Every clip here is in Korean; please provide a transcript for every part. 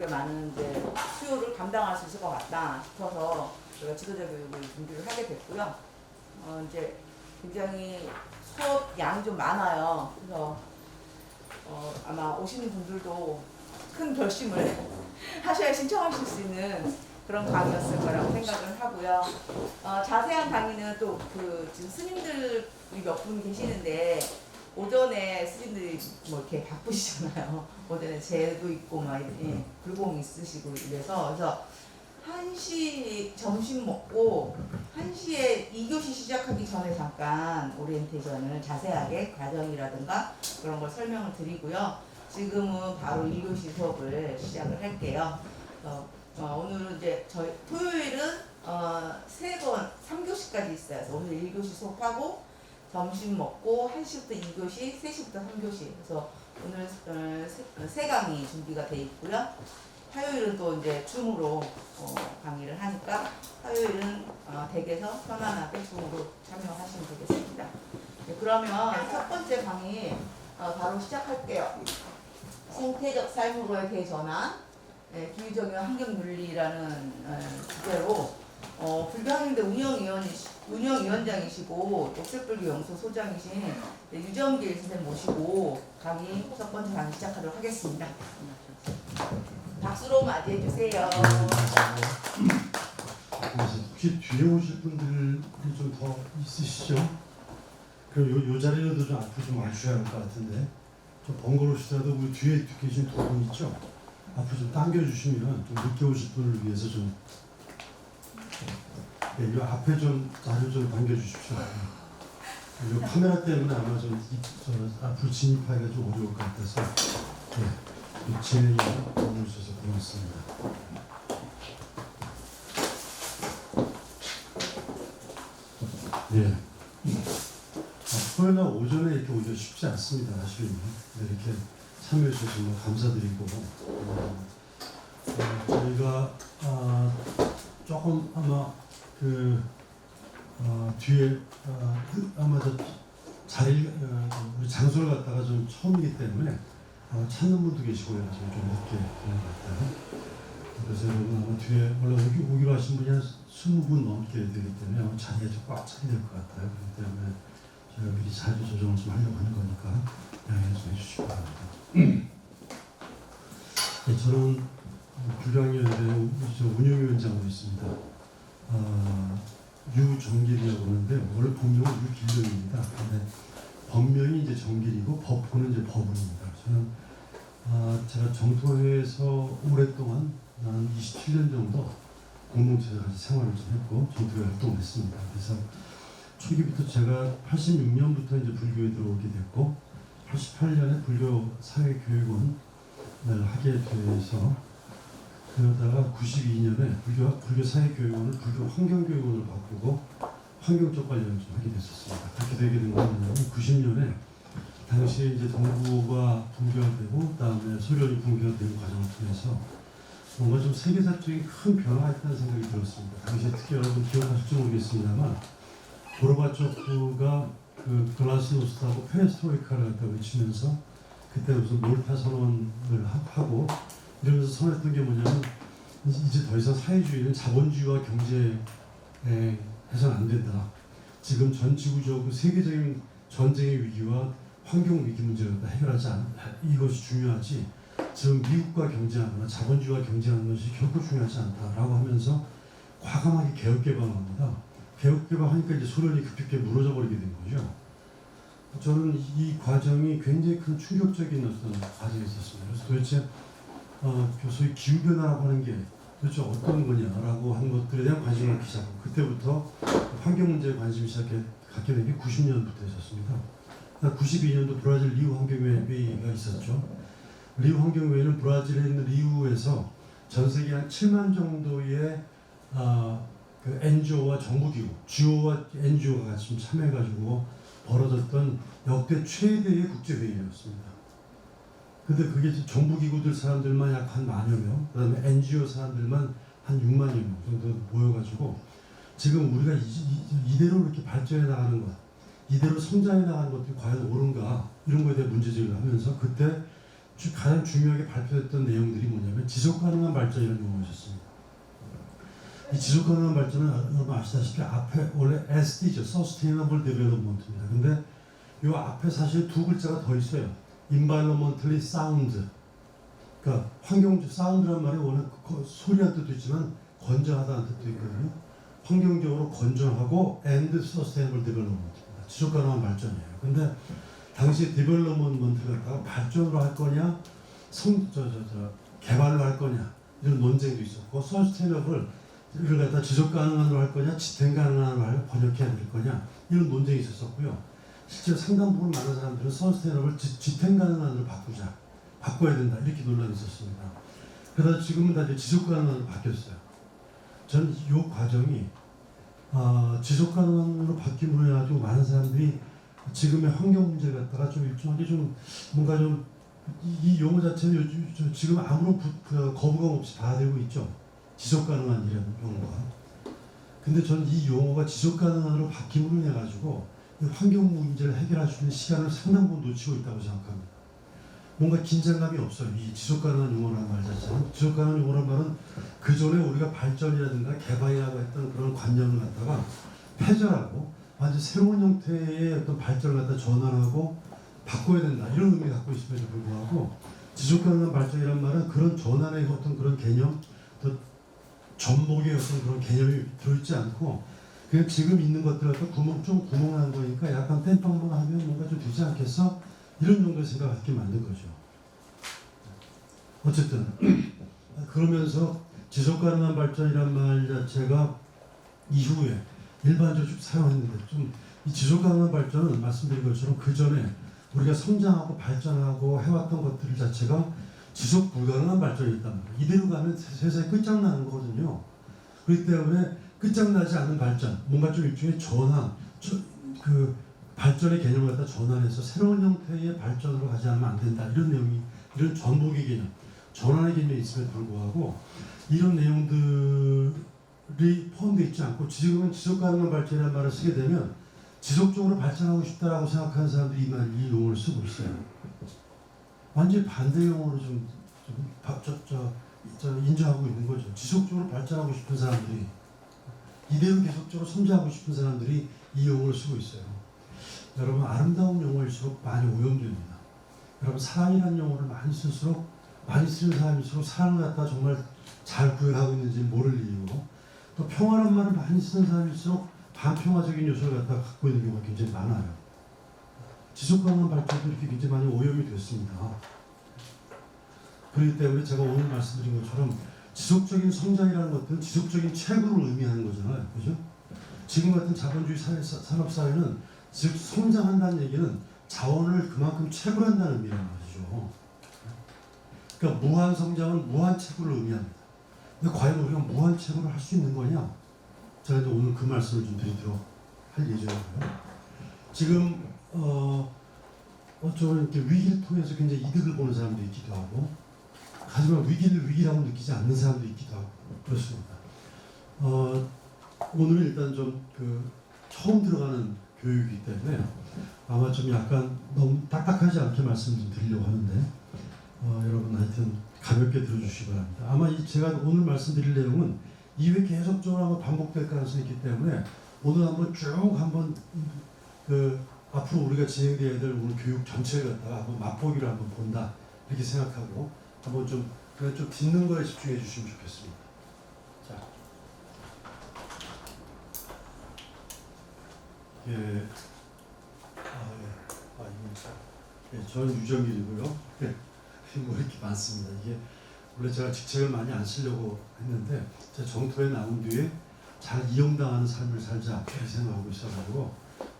많은 이제 수요를 감당할 수 있을 것 같다 싶어서 제가 지도자 교육을 준비를 하게 됐고요. 이제 굉장히 수업 양이 좀 많아요. 그래서 아마 오시는 분들도 큰 결심을 하셔야 신청하실 수 있는 그런 강의였을 거라고 생각을 하고요. 자세한 강의는 또 지금 스님들이 몇 분 계시는데 오전에 스님들이 뭐 이렇게 바쁘시잖아요. 오전에 제도 있고 막 불공 있으시고 그래서 1시 점심 먹고 1시에 2교시 시작하기 전에 잠깐 오리엔테이션을 자세하게 과정이라든가 그런 걸 설명을 드리고요. 지금은 바로 1교시 수업을 시작을 할게요. 오늘은 이제 저희 토요일은 3번 3교시까지 있어요. 그래서 오늘 1교시 수업하고 점심 먹고 1시부터 2교시, 3시부터 3교시. 그래서 오늘 3강의 준비가 돼 있고요. 화요일은 또 이제 줌으로 강의를 하니까 화요일은 댁에서 편안하게 줌으로 참여하시면 되겠습니다. 네, 그러면 첫 번째 강의 바로 시작할게요. 생태적 삶으로의 대전환, 기후적인 환경윤리라는 주제로 불교학년대 운영위원장이시고 녹색불교 영수 소장이신 유정길 선생님 모시고 강의 첫 번째 강의 시작하도록 하겠습니다. 박수로 맞이해 주세요. 혹시 뒤에 오실 분들이 좀 더 있으시죠? 그럼 요 자리라도 좀 앞으로 좀 와주셔야 할 것 같은데 좀 번거로우시더라도 우리 뒤에 계신 두 분 있죠? 앞으로 좀 당겨주시면 좀 늦게 오실 분을 위해서 좀 이 앞에 좀 자료 좀 당겨주십시오. 이 카메라 때문에 아마 좀 앞으로 진입하기가 좀 어려울 것 같아서 진행이 도움을 주셔서 고맙습니다. 예. 토요일날 오전에 이렇게 오기가 쉽지 않습니다. 사실은. 이렇게 참여해 주셔서 정말 감사드리고 저희가 조금 아마 뒤에 아마 장소를 갖다가 좀 처음이기 때문에 찾는 분도 계시고 해서 좀 늦게 되는 것 같아요. 그래서 여러분 아마 뒤에 원래 오기로 하신 분이 한 20분 넘게 되기 때문에 아마 자리가 좀 꽉 차게 될 것 같아요. 그렇기 때문에 제가 미리 자리 조정을 좀 하려고 하는 거니까 양해 좀 해주시기 바랍니다. 네, 저는 불교학년대 운영위원장으로 있습니다. 유정길이라고 하는데 원래 본명은 유길령입니다. 근데 법명이 이제 정길이고 법호는 이제 법운입니다. 저는 제가 정토회에서 오랫동안 한 27년 정도 공동체에서 같이 생활을 좀 했고 정토회 활동을 했습니다. 그래서 초기부터 제가 86년부터 이제 불교에 들어오게 됐고 88년에 불교 사회교육원을 하게 돼서 그러다가 92년에 불교 사회교육원을 불교 환경교육원을 바꾸고 환경쪽 관련을 좀 하게 됐었습니다. 그렇게 되게 된 거는 90년에 당시에 이제 동부가 붕괴되고 그다음에 소련이 붕괴되는 과정을 통해서 뭔가 좀 세계사적인 큰 변화가 있다는 생각이 들었습니다. 당시에 특히 여러분 기억하실지 모르겠습니다만 고르바초프가 글라스노스트하고 페레스트로이카를 갖다 외치면서 그때 무슨 몰타 선언을 하고 이러면서 선언했던 게 뭐냐면 이제 더 이상 사회주의는 자본주의와 경제에 해서는 안 된다. 지금 전 지구적 세계적인 전쟁의 위기와 환경 위기 문제를 해결하지 이것이 중요하지 지금 미국과 경쟁하거나 자본주의와 경쟁하는 것이 결코 중요하지 않다라고 하면서 과감하게 개혁 개방합니다. 개혁 개방하니까 이제 소련이 급격히 무너져 버리게 된 거죠. 저는 이 과정이 굉장히 큰 충격적인 어떤 과정이 있었습니다. 그래서 도대체 소위 기후변화라고 하는 게 도대체 어떤 거냐라고 하는 것들에 대한 관심을 갖기 시작하고 그때부터 환경 문제에 관심을 갖게 된 게 90년부터 있었습니다. 92년도 브라질 리우 환경회의가 있었죠. 리우 환경회의는 브라질에 있는 리우에서 전 세계 한 7만 정도의 NGO와 정부기구, 주요와 NGO가 같이 참여해가지고 벌어졌던 역대 최대의 국제회의였습니다. 근데 그게 정부기구들 사람들만 약 한 10,000여 명, 그 다음에 NGO 사람들만 한 60,000여 명 정도 모여가지고 지금 우리가 이대로 이렇게 발전해 나가는 것, 이대로 성장해 나가는 것들이 과연 옳은가 이런 거에 대해 문제제기를 하면서 그때 가장 중요하게 발표했던 내용들이 뭐냐면 지속가능한 발전이라는 용어였습니다. 이 지속가능한 발전은 여러분 아시다시피 앞에 원래 SD죠. Sustainable Development입니다. 근데 이 앞에 사실 두 글자가 더 있어요. Environmentally Sound. 그러니까 환경적 사운드란 말이 원래 소리한 뜻도 있지만 건전하다는 뜻도 있거든요. 환경적으로 건전하고 and sustainable development입니다. 지속가능한 발전이에요. 근데 당시 development를 갖다가 발전으로 할 거냐, 개발로 할 거냐 이런 논쟁도 있었고, sustainable를 갖다 지속가능한으로 할 거냐, 지탱가능한으로 번역해야 될 거냐 이런 논쟁이 있었었고요. 실제 상당 부분 많은 사람들은 sustainable을 지탱가능한으로 바꿔야 된다 이렇게 논란이 있었습니다. 그러다 지금은 다 이제 지속가능한으로 바뀌었어요. 저는 이 과정이 지속가능으로 바뀜으로 해가지고 많은 사람들이 지금의 환경 문제를 갖다가 좀 일종하게 좀 뭔가 좀 이 용어 자체는 요즘 지금 아무런 거부감 없이 받아들이고 있죠. 지속가능한이라는 용어가. 근데 저는 이 용어가 지속가능한으로 바뀜으로 해가지고 환경 문제를 해결할 수 있는 시간을 상당 부분 놓치고 있다고 생각합니다. 뭔가 긴장감이 없어요. 이 지속가능한 용어라는 말 자체는. 지속가능한 용어라는 말은 그 전에 우리가 발전이라든가 개발이라고 했던 그런 관념을 갖다가 폐절하고 완전 새로운 형태의 어떤 발전을 갖다 전환하고 바꿔야 된다 이런 의미를 갖고 있음에도 불구하고 지속가능한 발전이란 말은 그런 전환의 어떤 그런 개념, 또 전복의 어떤 그런 개념이 들어있지 않고 그냥 지금 있는 것들 갖다 구멍 난 거니까 약간 땜빵만 하면 뭔가 좀 되지 않겠어? 이런 정도의 생각을 갖게 만든 거죠. 어쨌든 그러면서 지속가능한 발전이란 말 자체가 이후에 일반적으로 사용했는데 좀 이 지속가능한 발전은 말씀드린 것처럼 그 전에 우리가 성장하고 발전하고 해왔던 것들 자체가 지속 불가능한 발전이 있단 말이에요. 이대로 가면 세상이 끝장나는 거거든요. 그렇기 때문에 끝장나지 않은 발전, 뭔가 좀 일종의 전환, 그 발전의 개념을 갖다 전환해서 새로운 형태의 발전으로 가지 않으면 안 된다. 이런 내용이, 이런 전복의 개념, 전환의 개념이 있음에도 불구하고 이런 내용들이 포함되어 있지 않고 지금은 지속가능한 발전이라는 말을 쓰게 되면 지속적으로 발전하고 싶다라고 생각하는 사람들이 이 용어를 쓰고 있어요. 완전히 반대 용어로 좀 인정하고 있는 거죠. 지속적으로 발전하고 싶은 사람들이, 이대로 계속적으로 성장하고 싶은 사람들이 이 용어를 쓰고 있어요. 여러분, 아름다운 용어일수록 많이 오염됩니다. 여러분, 사랑이라는 용어를 많이 쓸수록, 많이 쓰는 사람일수록 사랑을 갖다 정말 잘 구현하고 있는지 모를 이유고, 또 평화란 말을 많이 쓰는 사람일수록 반평화적인 요소를 갖다 갖고 있는 경우가 굉장히 많아요. 지속가능한 발전도 이렇게 굉장히 많이 오염이 됐습니다. 그렇기 때문에 제가 오늘 말씀드린 것처럼 지속적인 성장이라는 것들은 지속적인 채굴을 의미하는 거잖아요. 그죠? 지금 같은 자본주의 산업사회는 즉 성장한다는 얘기는 자원을 그만큼 채굴한다는 의미란 말이죠. 그러니까 무한 성장은 무한 채굴을 의미합니다. 근데 과연 우리가 무한 채굴을 할 수 있는 거냐? 제가 이제 오늘 그 말씀을 좀 드리도록 할 예정이고요. 지금 어쩌면 이렇게 위기를 통해서 굉장히 이득을 보는 사람도 있기도 하고, 하지만 위기를 위기라고 느끼지 않는 사람도 있기도 하고 그렇습니다. 오늘은 일단 좀 처음 들어가는 교육이기 때문에 아마 좀 약간 너무 딱딱하지 않게 말씀 좀 드리려고 하는데 여러분 하여튼 가볍게 들어주시기 바랍니다. 아마 제가 오늘 말씀드릴 내용은 이후에 계속적으로 한번 반복될 가능성이 있기 때문에 오늘 한번 쭉 한번 앞으로 우리가 진행돼야 될 오늘 교육 전체를 갖다가 한번 맛보기를 한번 본다 이렇게 생각하고 한번 그냥 좀 듣는 거에 집중해 주시면 좋겠습니다. 자, 예, 저는 유정일이고요. 뭐 이렇게 많습니다. 이게 원래 제가 직책을 많이 안 쓰려고 했는데 제가 정토에 나온 뒤에 잘 이용당하는 삶을 살자 이렇게 생각하고 있어가지고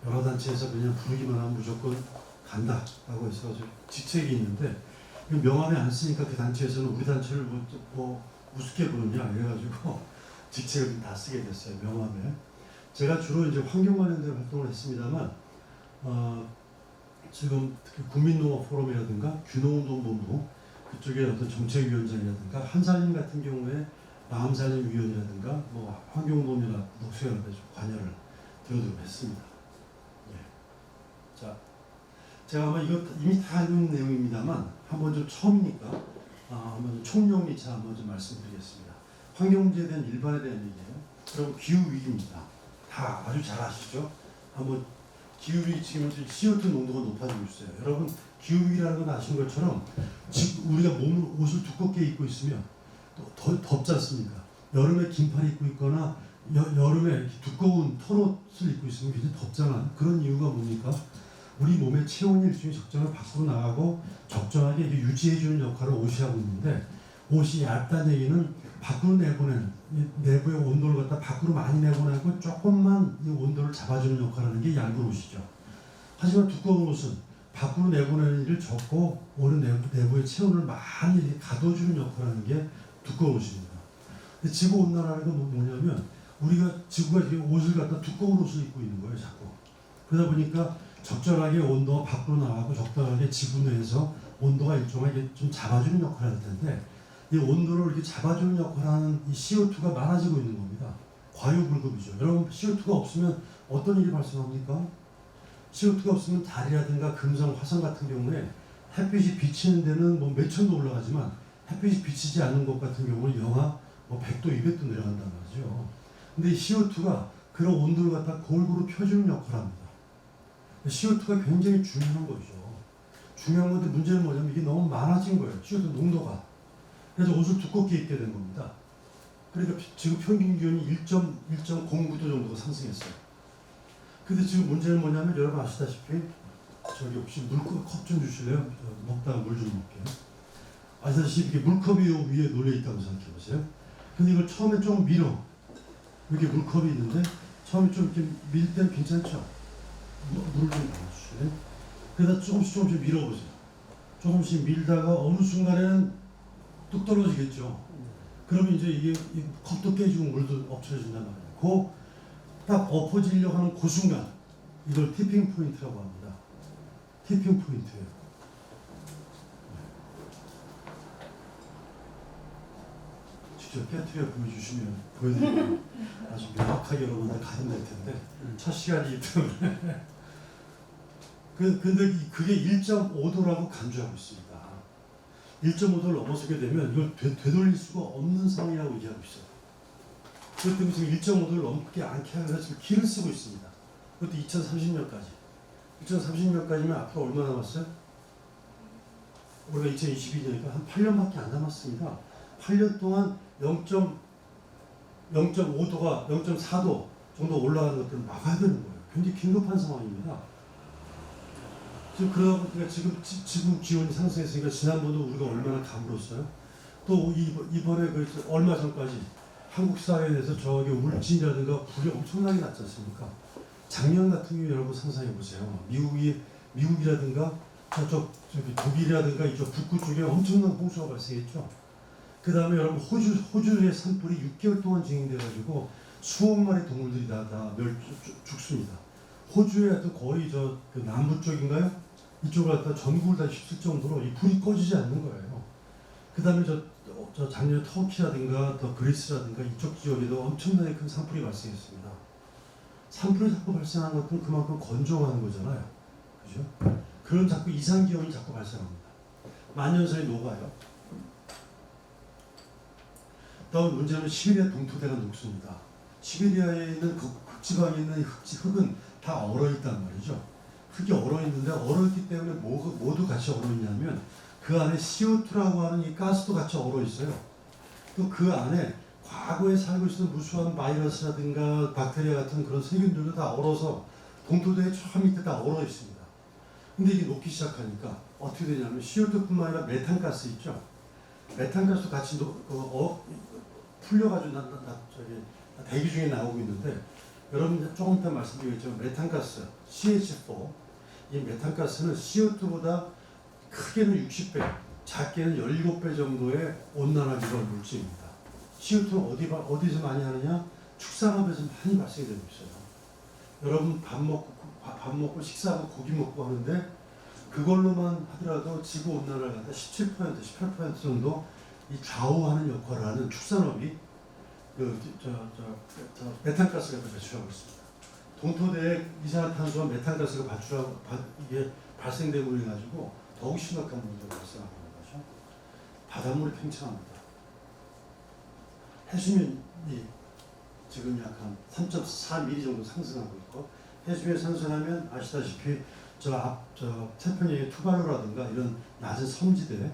여러 단체에서 그냥 부르기만 하면 무조건 간다라고 해서 직책이 있는데 명함에 안 쓰니까 그 단체에서는 우리 단체를 뭐 우습게 부르냐 이래가지고 직책을 다 쓰게 됐어요. 명함에. 제가 주로 이제 환경 관련된 활동을 했습니다만 지금 특히 국민농업 포럼이라든가 균농운동본부 그쪽에 어떤 정책위원장이라든가 한살림 같은 경우에 마음살림위원이라든가 뭐 환경본이나 녹색연합에 좀 관여를 들어두고 했습니다. 예. 자, 제가 아마 이거 이미 다 알고 있는 내용입니다만 한번 좀 처음이니까 한번 좀 총정리차 한번 좀 말씀드리겠습니다. 환경문제에 대한 일반에 대한 얘기예요. 그리고 기후위기입니다. 다 아주 잘 아시죠? 한번 기후위기 지금 CO2 농도가 높아지고 있어요. 여러분 기후위기라는 건 아시는 것처럼 지금 우리가 옷을 두껍게 입고 있으면 더 덥지 않습니까? 여름에 긴팔 입고 있거나 여름에 두꺼운 털옷을 입고 있으면 굉장히 덥잖아요. 그런 이유가 뭡니까? 우리 몸의 체온이 일종의 적정을 밖으로 나가고 적정하게 유지해주는 역할을 옷이 하고 있는데, 옷이 얇다는 얘기는 밖으로 내보내는, 내부의 온도를 갖다 밖으로 많이 내보내고 조금만 이 온도를 잡아주는 역할을 하는 게 얇은 옷이죠. 하지만 두꺼운 옷은 밖으로 내보내는 일을 적고 오히려 내부의 체온을 많이 이렇게 가둬주는 역할을 하는 게 두꺼운 옷입니다. 근데 지구온난화라는 건 뭐냐면 우리가 지구가 이렇게 옷을 갖다 두꺼운 옷을 입고 있는 거예요, 자꾸. 그러다 보니까 적절하게 온도가 밖으로 나가고 적당하게 지구 내에서 온도가 일정하게 좀 잡아주는 역할을 할 텐데, 이 온도를 이렇게 잡아주는 역할을 하는 이 CO2가 많아지고 있는 겁니다. 과유불급이죠. 여러분 CO2가 없으면 어떤 일이 발생합니까? CO2가 없으면 달이라든가 금성, 화성 같은 경우에 햇빛이 비치는 데는 뭐 몇천도 올라가지만 햇빛이 비치지 않는 곳 같은 경우는 영하 뭐 100도, 200도 내려간단 말이죠. 근데 이 CO2가 그런 온도를 갖다 골고루 펴주는 역할을 합니다. CO2가 굉장히 중요한 거죠. 중요한 건데 문제는 뭐냐면 이게 너무 많아진 거예요. CO2 농도가. 그래서 옷을 두껍게 입게 된 겁니다. 그러니까 지금 평균 기온이 1.09도 정도가 상승했어요. 근데 지금 문제는 뭐냐면 여러분 아시다시피, 저기 혹시 컵 좀 주실래요? 먹다가 물 좀 먹게요. 아시다시피 이렇게 물컵이 위에 놓여 있다고 생각해 보세요. 근데 이걸 처음에 좀 밀어. 이렇게 물컵이 있는데 처음에 좀 이렇게 밀 때는 괜찮죠? 물을 좀 담아주실래요? 그러다 조금씩 밀어보세요. 조금씩 밀다가 어느 순간에는 뚝 떨어지겠죠. 그러면 이제 이게 컵도 깨지고 물도 엎쳐진단 말이에요. 딱 엎어지려고 하는 그 순간, 이걸 티핑 포인트라고 합니다. 티핑 포인트예요. 직접 깨트려 보여주시면 보여드리면 아주 명확하게 여러분들 가름될 텐데 첫 시간이기 때문에 근데 그게 1.5도라고 간주하고 있습니다. 1.5도를 넘어서게 되면 이걸 되돌릴 수가 없는 상황이라고 얘기하고 있어요. 그렇기 때문에 지금 1.5도를 넘게 않게 하려고 지금 길을 쓰고 있습니다. 그것도 2030년까지. 2030년까지면 앞으로 얼마 남았어요? 우리가 2022년이니까 한 8년밖에 안 남았습니다. 8년 동안 0.5도가 0.4도 정도 올라가는 것들을 막아야 되는 거예요. 굉장히 긴급한 상황입니다. 지금 그러다 보니까 지금 기온이 상승했으니까 지난번도 우리가 얼마나 가물었어요. 또 이번에 얼마 전까지 한국 사회에 대해서 저기 울진이라든가 불이 엄청나게 났지 않습니까? 작년 같은 경우 여러분 상상해 보세요. 미국이라든가 저기 독일이라든가 이쪽 북구 쪽에 엄청난 홍수가 발생했죠. 그 다음에 여러분 호주의 산불이 6개월 동안 진행돼가지고 수억 마리 동물들이 다 죽습니다. 호주에 하여튼 거의 그 남부 쪽인가요? 이쪽을 갖다 전국을 다 휩쓸 정도로 이 불이 꺼지지 않는 거예요. 그 다음에 저 작년에 터키라든가 더 그리스라든가 이쪽 지역에도 엄청나게 큰 산불이 발생했습니다. 산불이 자꾸 발생하는 것은 그만큼 건조하는 거잖아요. 그죠? 그런 자꾸 이상기온이 자꾸 발생합니다. 만년설이 녹아요. 다음 문제는 시베리아 동토대가 녹습니다. 시베리아에 있는 극지방에 있는 흙은 다 얼어있단 말이죠. 흙이 얼어있는데 얼어있기 때문에 모두 같이 얼어있냐면 그 안에 CO2라고 하는 이 가스도 같이 얼어있어요. 또 그 안에 과거에 살고 있었던 무수한 바이러스라든가 박테리아 같은 그런 세균들도 다 얼어서 동토대의 저 밑에 다 얼어있습니다. 근데 이게 녹기 시작하니까 어떻게 되냐면 CO2뿐만 아니라 메탄가스 있죠. 메탄가스도 같이 풀려가지고 저기 대기 중에 나오고 있는데, 여러분 조금 이따 말씀드리겠지만 메탄가스 CH4, 이 메탄가스는 CO2보다 크게는 60배, 작게는 17배 정도의 온난화 기반 물질입니다. CO2는 어디서 많이 하느냐? 축산업에서 많이 발생되고 있어요. 여러분 밥 먹고 식사하고 고기 먹고 하는데 그걸로만 하더라도 지구 온난화를 갖다 17%, 18% 정도 이 좌우하는 역할을 하는 축산업이 메탄가스가 배출하고 있습니다. 동토대에 이산화탄소와 메탄가스가 이게 발생되고 해가지고 더욱 심각한 문제가 발생하고 있는 거죠. 바닷물이 팽창합니다. 해수면이 지금 약 한 3.4mm 정도 상승하고 있고, 해수면이 상승하면 아시다시피 저 태평양의 투발루라든가 이런 낮은 섬지대,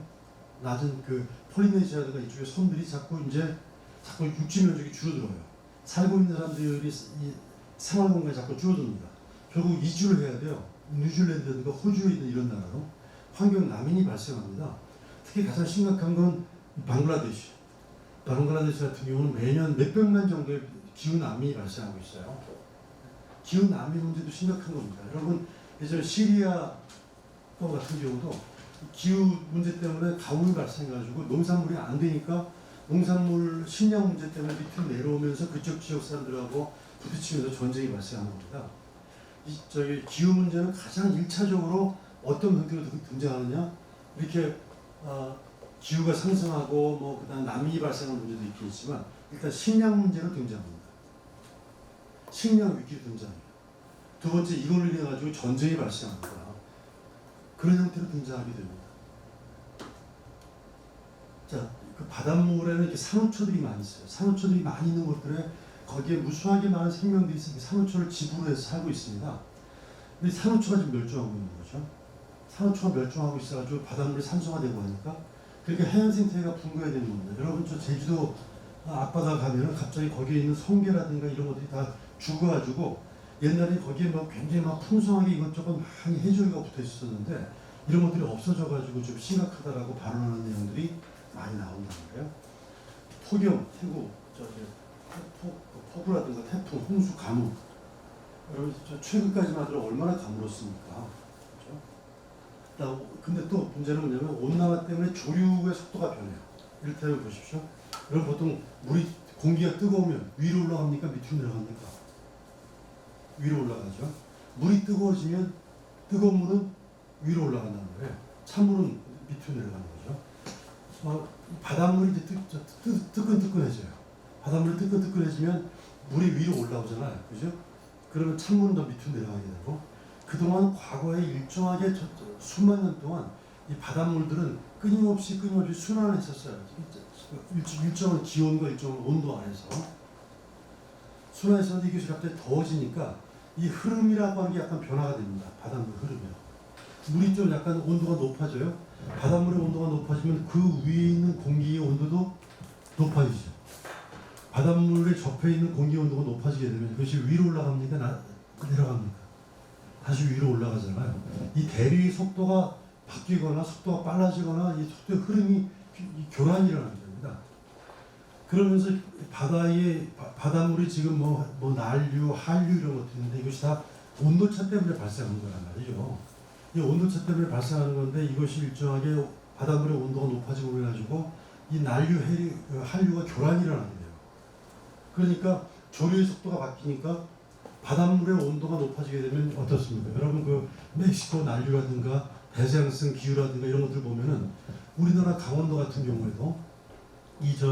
낮은 그 폴리네시아든가 이쪽의 섬들이 자꾸 육지 면적이 줄어들어요. 살고 있는 사람들이 이 생활 공간이 자꾸 줄어듭니다. 결국 이주를 해야 돼요. 뉴질랜드든가 호주에 있는 이런 나라로 환경 난민이 발생합니다. 특히 가장 심각한 건 방글라데시. 방글라데시 같은 경우는 매년 몇백만 정도의 기후 난민이 발생하고 있어요. 기후 난민 문제도 심각한 겁니다. 여러분, 예전에 시리아 거 같은 경우도 기후 문제 때문에 가뭄이 발생해가지고 농산물이 안 되니까 농산물 식량 문제 때문에 밑으로 내려오면서 그쪽 지역 사람들하고 부딪히면서 전쟁이 발생하는 겁니다. 기후 문제는 가장 1차적으로 어떤 형태로 등장하느냐, 이렇게 기후가 상승하고 뭐 그다음 난민이 발생하는 문제도 있긴 있지만 일단 식량 문제로 등장합니다. 식량 위기로 등장해요. 두 번째, 이걸 인해 가지고 전쟁이 발생합니다. 그런 형태로 등장하게 됩니다. 자, 그 바닷물에는 이렇게 산호초들이 많이 있어요. 산호초들이 많이 있는 곳들에 거기에 무수하게 많은 생명들이 있어서 산호초를 지부로 해서 살고 있습니다. 근데 산호초가 지금 멸종하고 있는 거죠. 산호초가 멸종하고 있어가지고 바닷물이 산소화되고 하니까 그러니까 해양 생태계가 붕괴해야 되는 겁니다. 여러분, 저 제주도 앞바다 가면은 갑자기 거기에 있는 성게라든가 이런 것들이 다 죽어가지고 옛날에 거기에 막 굉장히 막 풍성하게 이것저것 많이 해조류가 붙어 있었는데 이런 것들이 없어져가지고 좀 심각하다라고 발언하는 내용들이 많이 나온다는 거예요. 폭염, 태국, 폭우라든가 태풍, 홍수, 가뭄. 여러분, 최근까지만 하더라도 얼마나 가물었습니까? 그렇죠? 근데 또 문제는 뭐냐면 온난화 때문에 조류의 속도가 변해요. 이를테면 보십시오. 여러분, 보통 공기가 뜨거우면 위로 올라갑니까? 밑으로 내려갑니까? 위로 올라가죠. 물이 뜨거워지면 뜨거운 물은 위로 올라간다는 거예요. 찬물은 밑으로 내려가는 거죠. 바닷물이 이제 뜨끈뜨끈해져요. 바닷물이 뜨끈뜨끈해지면 물이 위로 올라오잖아요. 그죠? 그러면 찬물은 더 밑으로 내려가게 되고, 그동안 과거에 일정하게 수만 년 동안 이 바닷물들은 끊임없이 순환했었어요. 일정한 기온과 일정한 온도 안에서 순환했었는데 이게 갑자기 더워지니까 이 흐름이라고 하는 게 약간 변화가 됩니다. 바닷물 흐름이요. 물이 좀 약간 온도가 높아져요. 바닷물의 온도가 높아지면 그 위에 있는 공기의 온도도 높아지죠. 바닷물에 접해 있는 공기 온도가 높아지게 되면 그것이 위로 올라갑니까? 내려갑니까? 다시 위로 올라가잖아요. 이 대류의 속도가 바뀌거나 속도가 빨라지거나 이 속도의 흐름이 교란이 일어나게 됩니다. 그러면서 바닷물이 지금 뭐 난류, 한류 이런 것도 있는데 이것이 다 온도차 때문에 발생하는 거란 말이죠. 이 온도차 때문에 발생하는 건데 이것이 일정하게 바닷물의 온도가 높아지고 해가지고 이 난류, 한류가 교란이 일어나게 돼요. 그러니까 조류의 속도가 바뀌니까 바닷물의 온도가 높아지게 되면 어떻습니까? 여러분, 그 멕시코 난류라든가 대서양성 기후라든가 이런 것들 보면은 우리나라 강원도 같은 경우에도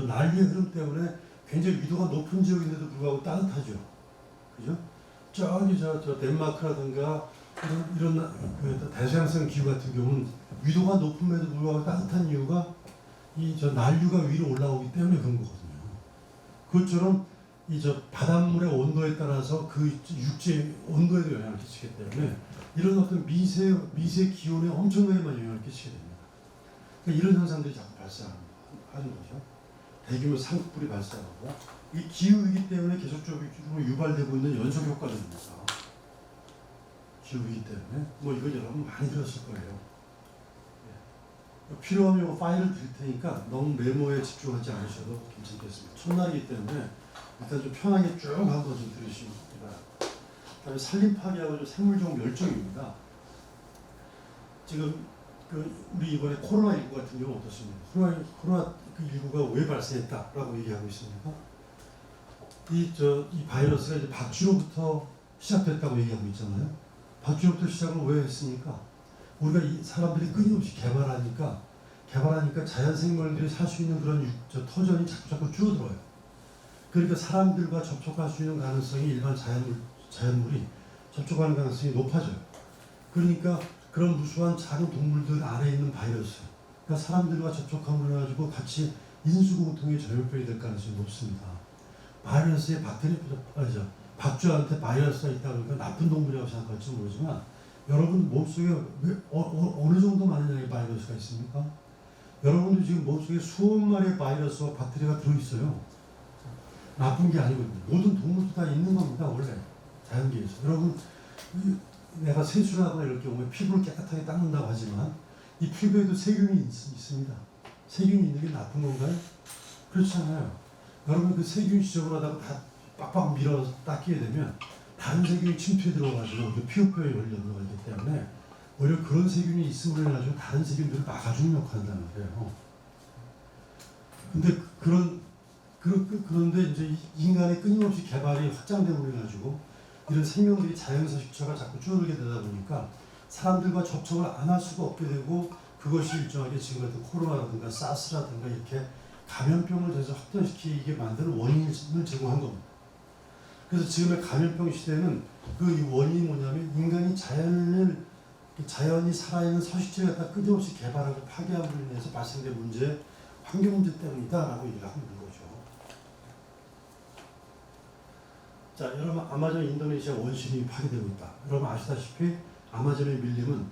난류의 흐름 때문에 굉장히 위도가 높은 지역인데도 불구하고 따뜻하죠. 그죠? 저기 덴마크라든가 이런 그 대서양성 기후 같은 경우는 위도가 높음에도 불구하고 따뜻한 이유가 난류가 위로 올라오기 때문에 그런 거거든요. 그것처럼 바닷물의 온도에 따라서 그 육지의 온도에도 영향을 끼치기 때문에 이런 어떤 미세 기온에 엄청나게 많이 영향을 끼치게 됩니다. 그러니까 이런 현상들이 자꾸 발생하는 거죠. 대규모 산불이 발생하고 이 기후위기 때문에 계속적으로 유발되고 있는 연속 효과들입니다. 기후위기 때문에 이거 여러분 많이 들었을 거예요. 필요하면 파일을 드릴 테니까 너무 메모에 집중하지 않으셔도 괜찮겠습니다. 첫날이기 때문에 일단 좀 편하게 쭉 한번 좀 들으시기 바랍니다. 그다음에 산림 파괴하고 생물종 멸종입니다. 지금 우리 이번에 코로나19 같은 경우 어떻습니까? 코로나19가 왜 발생했다라고 얘기하고 있습니까? 이 바이러스가 이제 박쥐로부터 시작됐다고 얘기하고 있잖아요. 박쥐로부터 시작을 왜 했습니까? 우리가 사람들이 끊임없이 개발하니까 자연 생물들이 살 수 있는 그런 터전이 자꾸 줄어들어요. 그러니까 사람들과 접촉할 수 있는 가능성이 일반 자연물이 접촉하는 가능성이 높아져요. 그러니까 그런 무수한 작은 동물들 안에 있는 바이러스, 그러니까 사람들과 접촉함으로 해가지고 같이 인수공통의 전염병이 될 가능성이 높습니다. 바이러스에 박쥐한테 바이러스가 있다 그러니까 나쁜 동물이라고 생각할지 모르지만 여러분 몸속에 어느 정도 많은 양의 바이러스가 있습니까? 여러분도 지금 몸속에 수억 마리의 바이러스와 박테리아가 들어있어요. 나쁜 게 아니거든요. 모든 동물도 다 있는 겁니다. 원래 자연계에서. 여러분 내가 세수를 하거나 이럴 경우에 피부를 깨끗하게 닦는다고 하지만 이 피부에도 세균이 있습니다. 세균이 있는 게 나쁜 건가요? 그렇지 않아요. 여러분 그 세균 지저분하다고 다 빡빡 밀어 닦게 되면 다른 세균이 침투해 들어가지고 피부병에 걸려 들어가기 때문에 오히려 그런 세균이 있음으로 인해 가지고 다른 세균들을 막아주는 역할을 한다는 거예요. 근데 그런데 이제 인간의 끊임없이 개발이 확장됨으로 인해 가지고 이런 생명들이 자연사 숫자가 자꾸 줄어들게 되다 보니까 사람들과 접촉을 안 할 수가 없게 되고 그것이 일정하게 지금 같은 코로나라든가 사스라든가 이렇게 감염병을 계속 확산시키게 만드는 원인을 제공한 겁니다. 그래서 지금의 감염병 시대는 그 원인이 뭐냐면 인간이 자연이 살아있는 서식지를 갖다 끊임없이 개발하고 파괴함으로 인해서 발생된 문제, 환경 문제 때문이다라고 얘기를 하고 있는 거죠. 자, 여러분 아마존 인도네시아 원시림이 파괴되고 있다. 여러분 아시다시피 아마존의 밀림은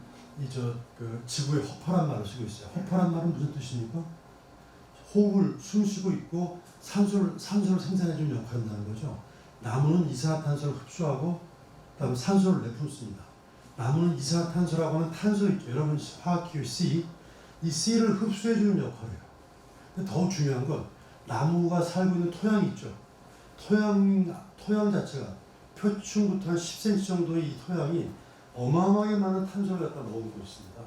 그 지구의 허파란 말을 쓰고 있어요. 허파란 말은 무슨 뜻입니까? 호흡을 숨쉬고 있고 산소를 생산해주는 역할을 한다는 거죠. 나무는 이산화탄소를 흡수하고 그다음에 산소를 내뿜습니다. 나무는 이산화탄소라고 하는 탄소 있죠. 여러분 화학기호 C, 이 C를 흡수해주는 역할이에요. 근데 더 중요한 건 나무가 살고 있는 토양이 있죠. 토양 자체가 표층부터 한 10cm 정도의 이 토양이 어마어마하게 많은 탄소를 갖다 머금고 있습니다.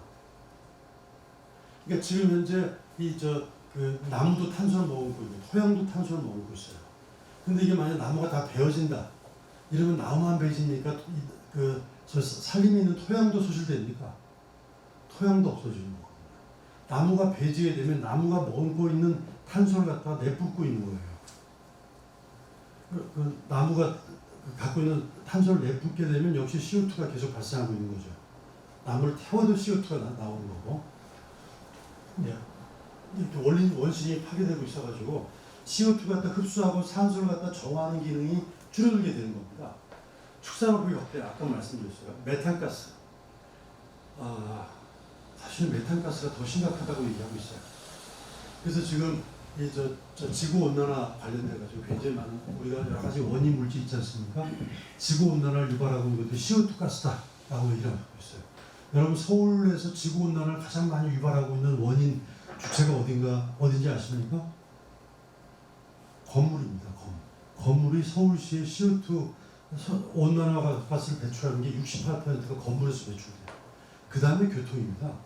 그러니까 지금 현재 그 나무도 탄소를 머금고 있고 토양도 탄소를 머금고 있어요. 근데 이게 만약 나무가 다 베어진다. 이러면 나무만 베어지니까 저 살림에 있는 토양도 소실됩니까? 토양도 없어지는 거거든요. 나무가 베어지게 되면 나무가 머금고 있는 탄소를 갖다가 내뿜고 있는 거예요. 나무가 갖고 있는 탄소를 내뿜게 되면 역시 CO2가 계속 발생하고 있는 거죠. 나무를 태워도 CO2가 나오는 거고. 네. 이렇게 원심이 파괴되고 있어가지고 CO2 갖다 흡수하고 산소를 갖다 정화하는 기능이 줄어들게 되는 겁니다. 축산업의 역대 아까 말씀드렸어요. 메탄가스. 사실 메탄가스가 더 심각하다고 얘기하고 있어요. 그래서 지금 지구 온난화 관련돼 가지고 굉장히 많은 우리가 여러 가지 원인 물질 있지 않습니까? 지구 온난화를 유발하고 있는 것도 CO2 가스다라고 얘기를 하고 있어요. 여러분 서울에서 지구 온난화를 가장 많이 유발하고 있는 원인 주체가 어딘지 아십니까? 건물입니다. 건물이 서울시의 CO2 온난화 가스를 배출하는 게 68%가 건물에서 배출돼요. 그 다음에 교통입니다.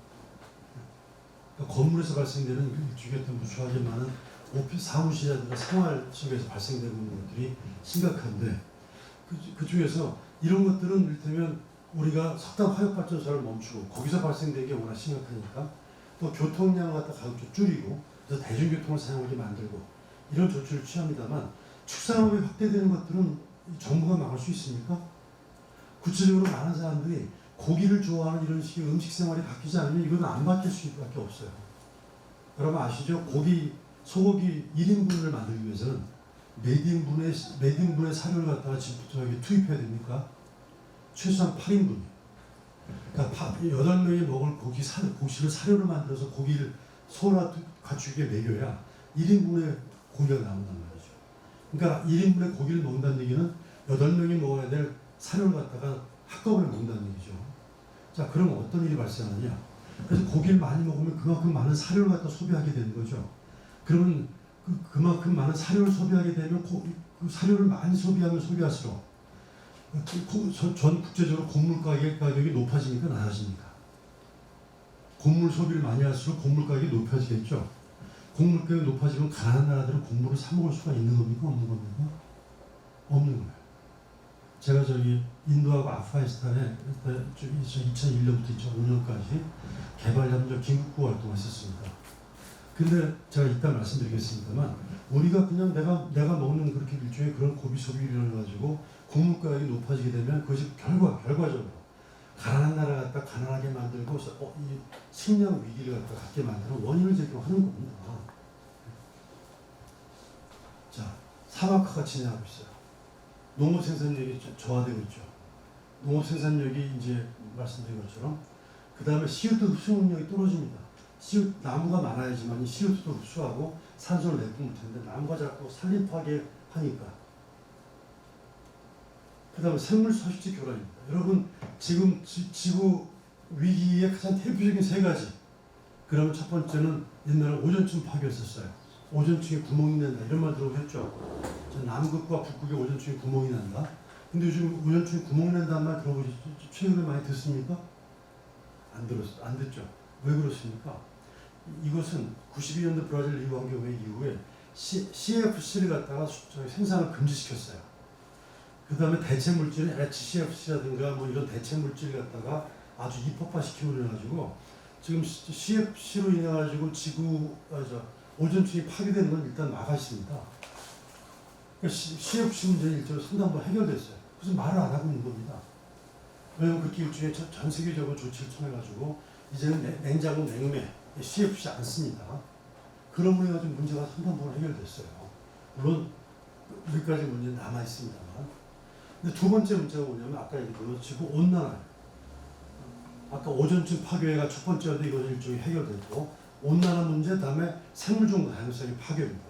그러니까 건물에서 발생되는 일종의 무수하게 많은 오피스 사무실이라든가 생활 속에서 발생되는 것들이 심각한데 그 중에서 이런 것들은 이를테면 우리가 석탄 화력발전소를 멈추고 거기서 발생되는 게 워낙 심각하니까 또 교통량 갖다 가급적 줄이고 그래서 대중교통을 사용하게 만들고 이런 조치를 취합니다만 축산업이 확대되는 것들은 정부가 막을 수 있습니까? 구체적으로 많은 사람들이 고기를 좋아하는 이런 식의 음식 생활이 바뀌지 않으면 이건 안 바뀔 수밖에 없어요. 여러분 아시죠? 소고기 1인분을 만들기 위해서는 몇 인분의 사료를 갖다가 투입해야 됩니까? 최소한 8인분. 그러니까 8명이 먹을 고기를 사료를 만들어서 고기를 소나 가축에게 먹여야 1인분의 고기가 나온단 말이죠. 그러니까 1인분의 고기를 먹는다는 얘기는 8명이 먹어야 될 사료를 갖다가 한꺼번에 먹는다는 얘기죠. 자, 그럼 어떤 일이 발생하냐? 그래서 고기를 많이 먹으면 그만큼 많은 사료를 갖다 소비하게 되는 거죠. 그러면 그만큼 많은 사료를 소비하게 되면 그 사료를 많이 소비하면 소비할수록 전 국제적으로 곡물 가격이 높아지니까 낮아집니까? 곡물 소비를 많이 할수록 곡물 가격이 높아지겠죠. 곡물 가격이 높아지면 가난한 나라들은 곡물을 사 먹을 수가 있는 겁니까? 없는 겁니까? 없는 거예요. 제가 인도하고 아프가니스탄에 2001년부터 2005년까지 개발협력 긴급구 활동을 했었습니다. 근데 제가 이따 말씀드리겠습니다만 우리가 그냥 내가 먹는 그렇게 일종의 그런 고기 소비를 가지고 곡물 가격이 높아지게 되면 그것이 결과적으로 가난한 나라 갖다 가난하게 만들고 이 식량 위기를 갖다 갖게 만드는 원인을 제공하는 겁니다. 자, 사막화가 진행하고 있어요. 농업 생산력이 저하되고 있죠. 농업 생산력이 이제 말씀드린 것처럼 그 다음에 CO2 흡수 능력이 떨어집니다. 나무가 많아야지만 이 CO2도 흡수하고 산소를 내뿜을 텐데 나무가 자꾸 산림 파괴하니까. 그 다음에 생물 서식지 교란입니다. 여러분 지금 지구 위기의 가장 대표적인 세 가지. 그러면 첫 번째는 옛날에 오존층 파괴였었어요. 오존층에 구멍이 난다 이런 말 들어보셨죠? 남극과 북극에 오존층에 구멍이 난다. 근데 요즘 오존층에 구멍이 난다는 말 들어보셨죠? 최근에 많이 듣습니까? 안 듣죠. 왜 그렇습니까? 이것은 92년도 브라질 리우환경회의 이후에 CFC를 갖다가 생산을 금지시켰어요. 그 다음에 대체 물질은 HCFC라든가 뭐 이런 대체 물질을 갖다가 아주 입법화시키고 그래가지고 지금 CFC로 인해 가지고 오존층이 파괴되는 건 일단 막았습니다. 그러니까 CFC 문제는 일정으로 상당부 해결됐어요. 그래서 말을 안 하고 있는 겁니다. 왜냐면 그렇게 일종의 전 세계적으로 조치를 통해가지고 이제는 냉장고 냉매 CFC 안 씁니다. 그러므로 해가지고 문제가 상당부분 해결됐어요. 물론 여기까지 문제는 남아 있습니다만. 근데 두 번째 문제가 뭐냐면 아까 얘기했던 지구 온난화. 아까 오존층 파괴가 첫 번째였는데 이것은 일종의 해결됐고 온난화 문제 다음에 생물종 다양성의 파괴입니다.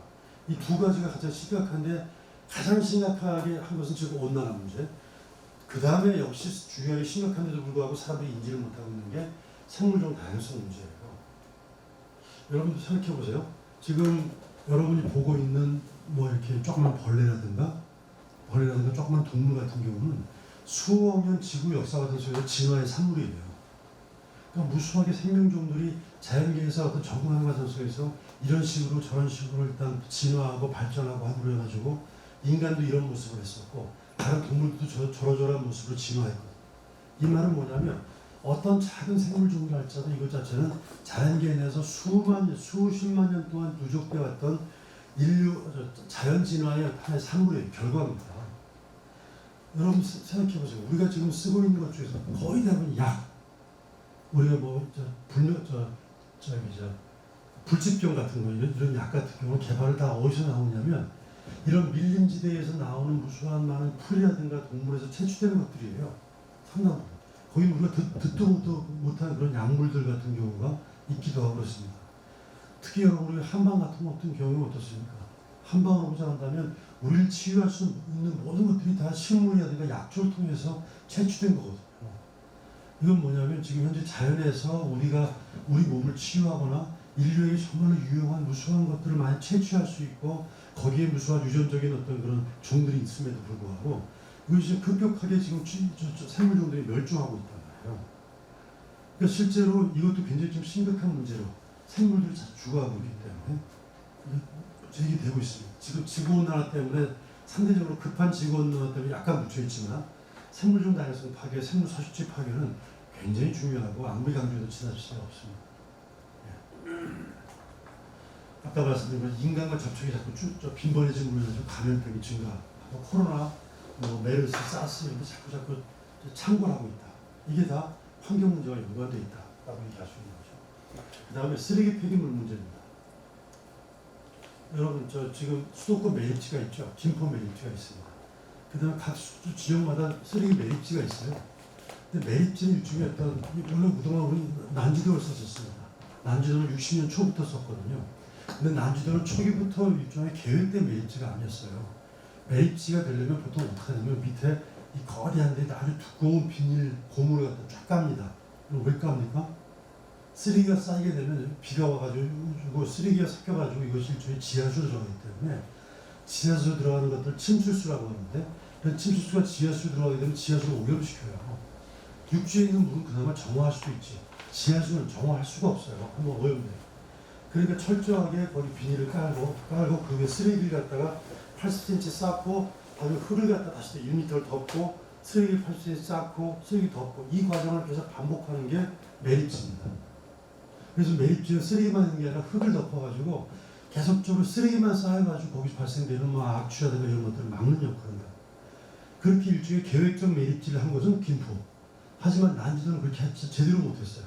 이 두 가지가 가장 심각한데 가장 심각하게 한 것은 지금 온난화 문제. 그 다음에 역시 중요하게 심각한데도 불구하고 사람들이 인지를 못하고 있는 게 생물종 다양성 문제예요. 여러분도 생각해 보세요. 지금 여러분이 보고 있는 뭐 이렇게 조그만 벌레라든가 조그만 동물 같은 경우는 수억 년 지구 역사 같은 속에서 진화의 산물이에요. 그러니까 무수하게 생명종들이 자연계에서 어떤 적응하는 과정 속에서 이런 식으로 저런 식으로 일단 진화하고 발전하고 하고 해가지고 인간도 이런 모습을 했었고 다른 동물들도 저러저러한 모습으로 진화했거든요. 이 말은 뭐냐면 어떤 작은 생물종들 할지라도 이것 자체는 자연계에 내서 수십만 년 동안 누적되어 왔던 자연 진화의 하나의 산물의 결과입니다. 여러분 생각해 보세요. 우리가 지금 쓰고 있는 것 중에서 거의 대부분 약, 우리가 불치병 같은 거 이런 약 같은 경우는 개발을 다 어디서 나오냐면 이런 밀림지대에서 나오는 무수한 많은 풀이라든가 동물에서 채취되는 것들이에요. 상당히. 거기 우리가 듣도 못한 그런 약물들 같은 경우가 있기도 하고 그렇습니다. 특히 여러분 우리 한방 같은 경우는 어떻습니까? 한방으로 보자한다면 우리를 치유할 수 있는 모든 것들이 다 식물이라든가 약초를 통해서 채취된 거거든요. 이건 뭐냐면 지금 현재 자연에서 우리가 우리 몸을 치유하거나 인류에게 정말로 유용한 무수한 것들을 많이 채취할 수 있고 거기에 무수한 유전적인 어떤 그런 종들이 있음에도 불구하고 이것이 급격하게 지금 생물종들이 멸종하고 있단 말이에요. 그러니까 실제로 이것도 굉장히 좀 심각한 문제로 생물들이 죽어가고 있기 때문에 제기되고 있습니다. 지금 지구온난화 때문에 상대적으로 급한 지구온난화 때문에 약간 묻혀있지만 생물종 다양성 파괴, 생물 서식지 파괴는 굉장히 중요하고 아무리 강조해도 지나칠 수가 없습니다. 아까 말씀드린 것 인간과 접촉이 자꾸 빈번해짐으로 인해서 감염병이 증가하고 코로나, 메르스, 사스 이런 게 자꾸 창궐하고 있다. 이게 다 환경 문제와 연관되어 있다라고 얘기할 수 있는 거죠. 그 다음에 쓰레기 폐기물 문제입니다. 여러분 지금 수도권 매립지가 있죠. 김포 매립지가 있습니다. 그 다음에 각 지역마다 쓰레기 매립지가 있어요. 근데 매립지는 일종의 어떤 물론 그동안 우리 난지도를 썼었습니다. 난지도는 60년 초부터 썼거든요. 근데 난지도는 초기부터 일종의 계획된 매립지가 아니었어요. 매립지가 되려면 보통 어떻게 하냐면 밑에 이 거대한 데 아주 두꺼운 비닐 고무를 갖다 쫙 깝니다. 왜 깝니까? 쓰레기가 쌓이게 되면 비가 와가지고 쓰레기가 섞여가지고 이것이 일종의 지하수로 들어가기 때문에 지하수로 들어가는 것들 침수수라고 하는데 그런 침수수가 지하수로 들어가게 되면 지하수를 오염시켜요. 육지에 있는 물은 그나마 정화할 수도 있지 지하수는 정화할 수가 없어요. 한번 오염돼요. 그러니까 철저하게 거기 비닐을 깔고 그 위에 쓰레기를 갖다가 80cm 쌓고 다음에 흙을 갖다 다시 1m를 덮고 쓰레기 80cm 쌓고 쓰레기 덮고 이 과정을 계속 반복하는 게 매립지입니다. 그래서 매립지는 쓰레기만 있는 게 아니라 흙을 덮어가지고 계속적으로 쓰레기만 쌓여가지고 거기서 발생되는 악취라든가 이런 것들을 막는 역할을 합니다. 그렇게 일종의 계획적 매립지를 한 것은 김포. 하지만 난지도는 그렇게 제대로 못했어요.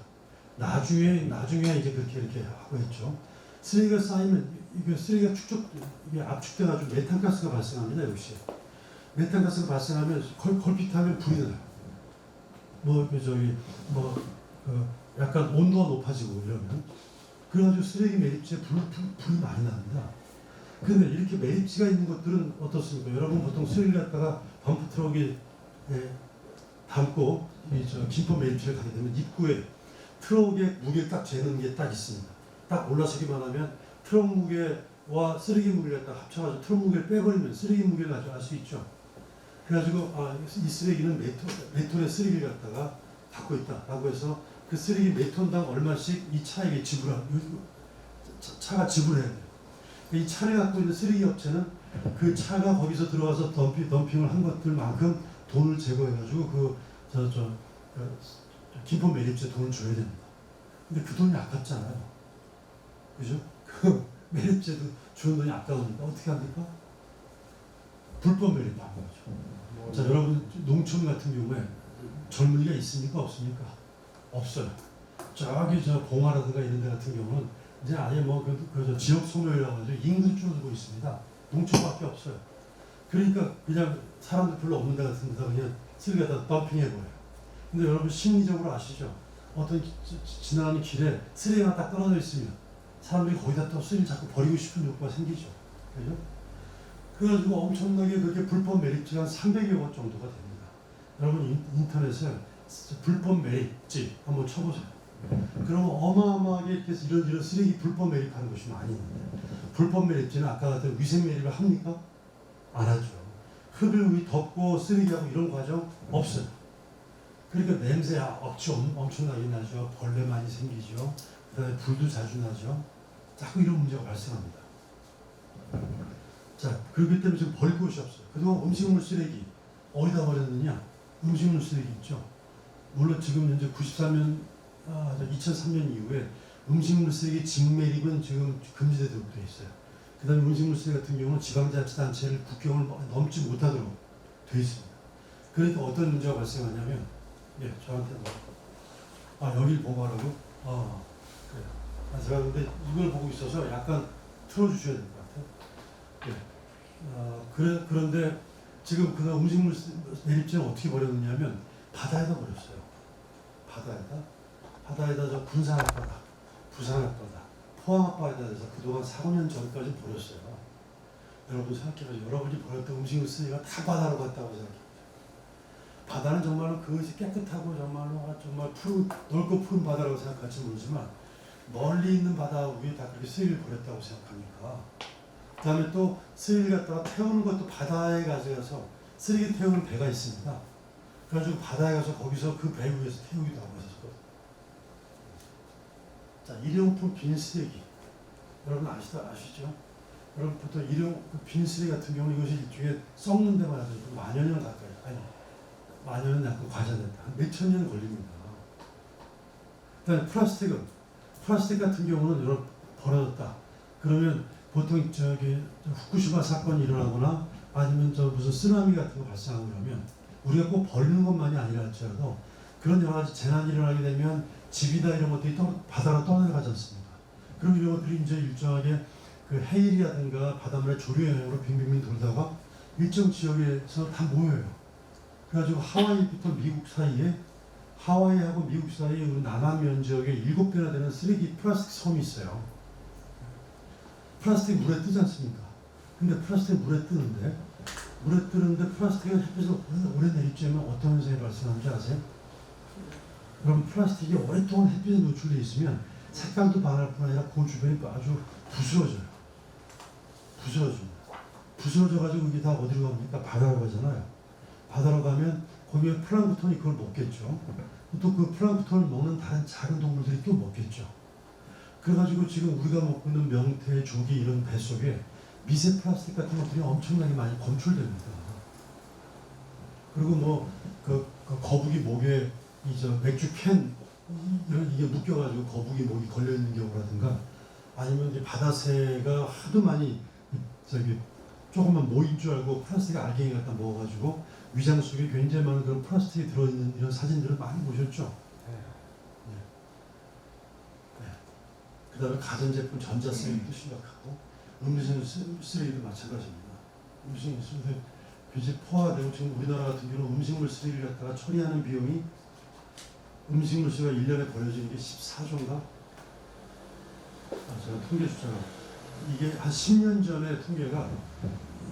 나중에 이제 그렇게 이렇게 하고 했죠. 쓰레기가 쌓이면 이게 쓰레기가 이게 압축돼가지고 메탄가스가 발생합니다. 역시 메탄가스가 발생하면 걸핏하면 불이 나요. 약간 온도가 높아지고 이러면 그래가지고 쓰레기 매립지에 불이 많이 납니다. 근데 이렇게 매립지가 있는 것들은 어떻습니까? 여러분 보통 쓰레기를 갖다가 덤프 트럭에 담고 김포 매립지를 가게 되면 입구에 트럭의 무게를 딱 재는 게 딱 있습니다. 딱 올라서기만 하면 트럭 무게와 쓰레기 무게를 딱 합쳐가지고 트럭 무게를 빼버리면 쓰레기 무게를 알 수 있죠. 그래가지고 이 쓰레기는 몇 톤의 쓰레기를 갖다가 갖고 있다라고 해서 그 쓰레기 몇 톤당 얼마씩 이 차에게 차가 지불해야 돼요. 이 차를 갖고 있는 쓰레기 업체는 그 차가 거기서 들어와서 덤핑을 한 것들만큼 돈을 제거해가지고 김포 매립지에 돈을 줘야 됩니다. 근데 그 돈이 아깝잖아요. 그죠? 그 매립지에도 주는 돈이 아까우니까 어떻게 합니까? 불법 매립하는 거죠. 자, 여러분 농촌 같은 경우에 젊은이가 있습니까? 없습니까? 없어요. 저기 봉화라든가 이런 데 같은 경우는 이제 아예 지역 소멸이라고 하죠. 인구도 줄어들고 있습니다. 농촌밖에 없어요. 그러니까 그냥 사람들 별로 없는 데 같은 데다 그냥 쓰레기에다 덤핑해버려요. 근데 여러분 심리적으로 아시죠? 어떤 지나가는 길에 쓰레기가 딱 떨어져 있으면 사람들이 거기다 또 쓰레기를 자꾸 버리고 싶은 욕구가 생기죠. 그죠? 그래가지고 엄청나게 그렇게 불법 매립지가 한 300여 곳 정도가 됩니다. 여러분 인터넷에 불법 매립지 한번 쳐보세요. 그러면 어마어마하게 이렇게 이런 쓰레기 불법 매립하는 곳이 많이 있는데 불법 매립지는 아까 같은 위생 매립을 합니까? 안 하죠. 흙을 위 덮고 쓰레기하고 이런 과정 없어요. 그러니까 냄새가 엄청나게 나죠. 벌레 많이 생기죠. 그 다음에 불도 자주 나죠. 자꾸 이런 문제가 발생합니다. 자, 그렇기 때문에 지금 버릴 곳이 없어요. 그동안 음식물 쓰레기 어디다 버렸느냐? 음식물 쓰레기 있죠. 물론 지금 현재 2003년 이후에 음식물 쓰레기 직매립은 지금 금지되도록 되어 있어요. 그 다음에 음식물 쓰레기 같은 경우는 지방자치단체를 국경을 넘지 못하도록 되어 있습니다. 그러니까 어떤 문제가 발생하냐면 저한테도 여길 보고 하라고? 그래요. 제가 근데 이걸 보고 있어서 약간 틀어주셔야 될 것 같아요. 그런데 지금 그 음식물 매립지는 어떻게 버렸느냐면 바다에다 버렸어요. 바다에다 저 군산 앞바다, 부산 앞바다, 포항 앞바다에 대해서 그동안 4~5년 전까지 버렸어요. 여러분 생각해보세요. 여러분이 버렸던 음식물 쓰레기가 다 바다로 갔다고 생각해보세요. 바다는 정말로 그것이 깨끗하고 정말 넓고 푸른 바다라고 생각할지 모르지만 멀리 있는 바다 위에 다 그렇게 쓰레기를 버렸다고 생각하니까 그 다음에 또 쓰레기를 갖다가 태우는 것도 바다에 가져가서 쓰레기 태우는 배가 있습니다. 그래가지고 바다에 가서 거기서 그 배 위에서 태우기도 하고 했었거든요. 자, 일회용품 빈 쓰레기 여러분 아시죠? 여러분 보통 빈 쓰레기 같은 경우는 이것이 일종의 썩는 데만 해도 만여년 가까이 만여는 약간 과장됐다. 한 몇천 년 걸립니다. 그다음에 플라스틱 같은 경우는 여러분 버려졌다. 그러면 보통 후쿠시마 사건이 일어나거나 아니면 무슨 쓰나미 같은 거 발생하고 그러면 우리가 꼭 버리는 것만이 아니라 할지라도 그런 여러 가지 재난이 일어나게 되면 집이다 이런 것들이 바다로 떠내려가지 않습니까? 그럼 이런 것들이 이제 일정하게 그 해일이라든가 바닷물의 조류 영향으로 빙빙 돌다가 일정 지역에서 다 모여요. 그래가지고 하와이부터 미국 사이에 하와이하고 미국 사이에 우리 남아면 지역에 7배나 되는 쓰레기 플라스틱 섬이 있어요. 플라스틱 물에 뜨지 않습니까? 근데 플라스틱 물에 뜨는데 플라스틱은 햇빛을 오래 내리쬐면 어떤 현상이 발생하는지 아세요? 그럼 플라스틱이 오랫동안 햇빛에 노출되어 있으면 색깔도 변할 뿐 아니라 그 주변이 아주 부스러져요. 부스러져가지고 이게 다 어디로 갑니까? 바다로 가잖아요. 바다로 가면 거기에 플랑크톤이 그걸 먹겠죠. 또 그 플랑크톤을 먹는 다른 작은 동물들이 또 먹겠죠. 그래가지고 지금 우리가 먹고 있는 명태, 조기 이런 배 속에 미세 플라스틱 같은 것들이 엄청나게 많이 검출됩니다. 그리고 그 거북이 목에 맥주 캔 이게 묶여가지고 거북이 목이 걸려 있는 경우라든가 아니면 이제 바다새가 하도 많이 조금만 모인 줄 알고 플라스틱 알갱이 갖다 먹어가지고 위장 속에 굉장히 많은 그런 플라스틱이 들어있는 이런 사진들을 많이 보셨죠? 네. 네. 그 다음에 가전제품 전자쓰레기도 심각하고 음식 쓰레기도 마찬가지입니다. 음식 쓰레기 굉장히 포화되고 지금 우리나라 같은 경우는 음식물 쓰레기를 갖다가 처리하는 비용이 음식물 쓰레기가 1년에 버려지는 게 14조인가? 제가 통계 숫자가 이게 한 10년 전에 통계가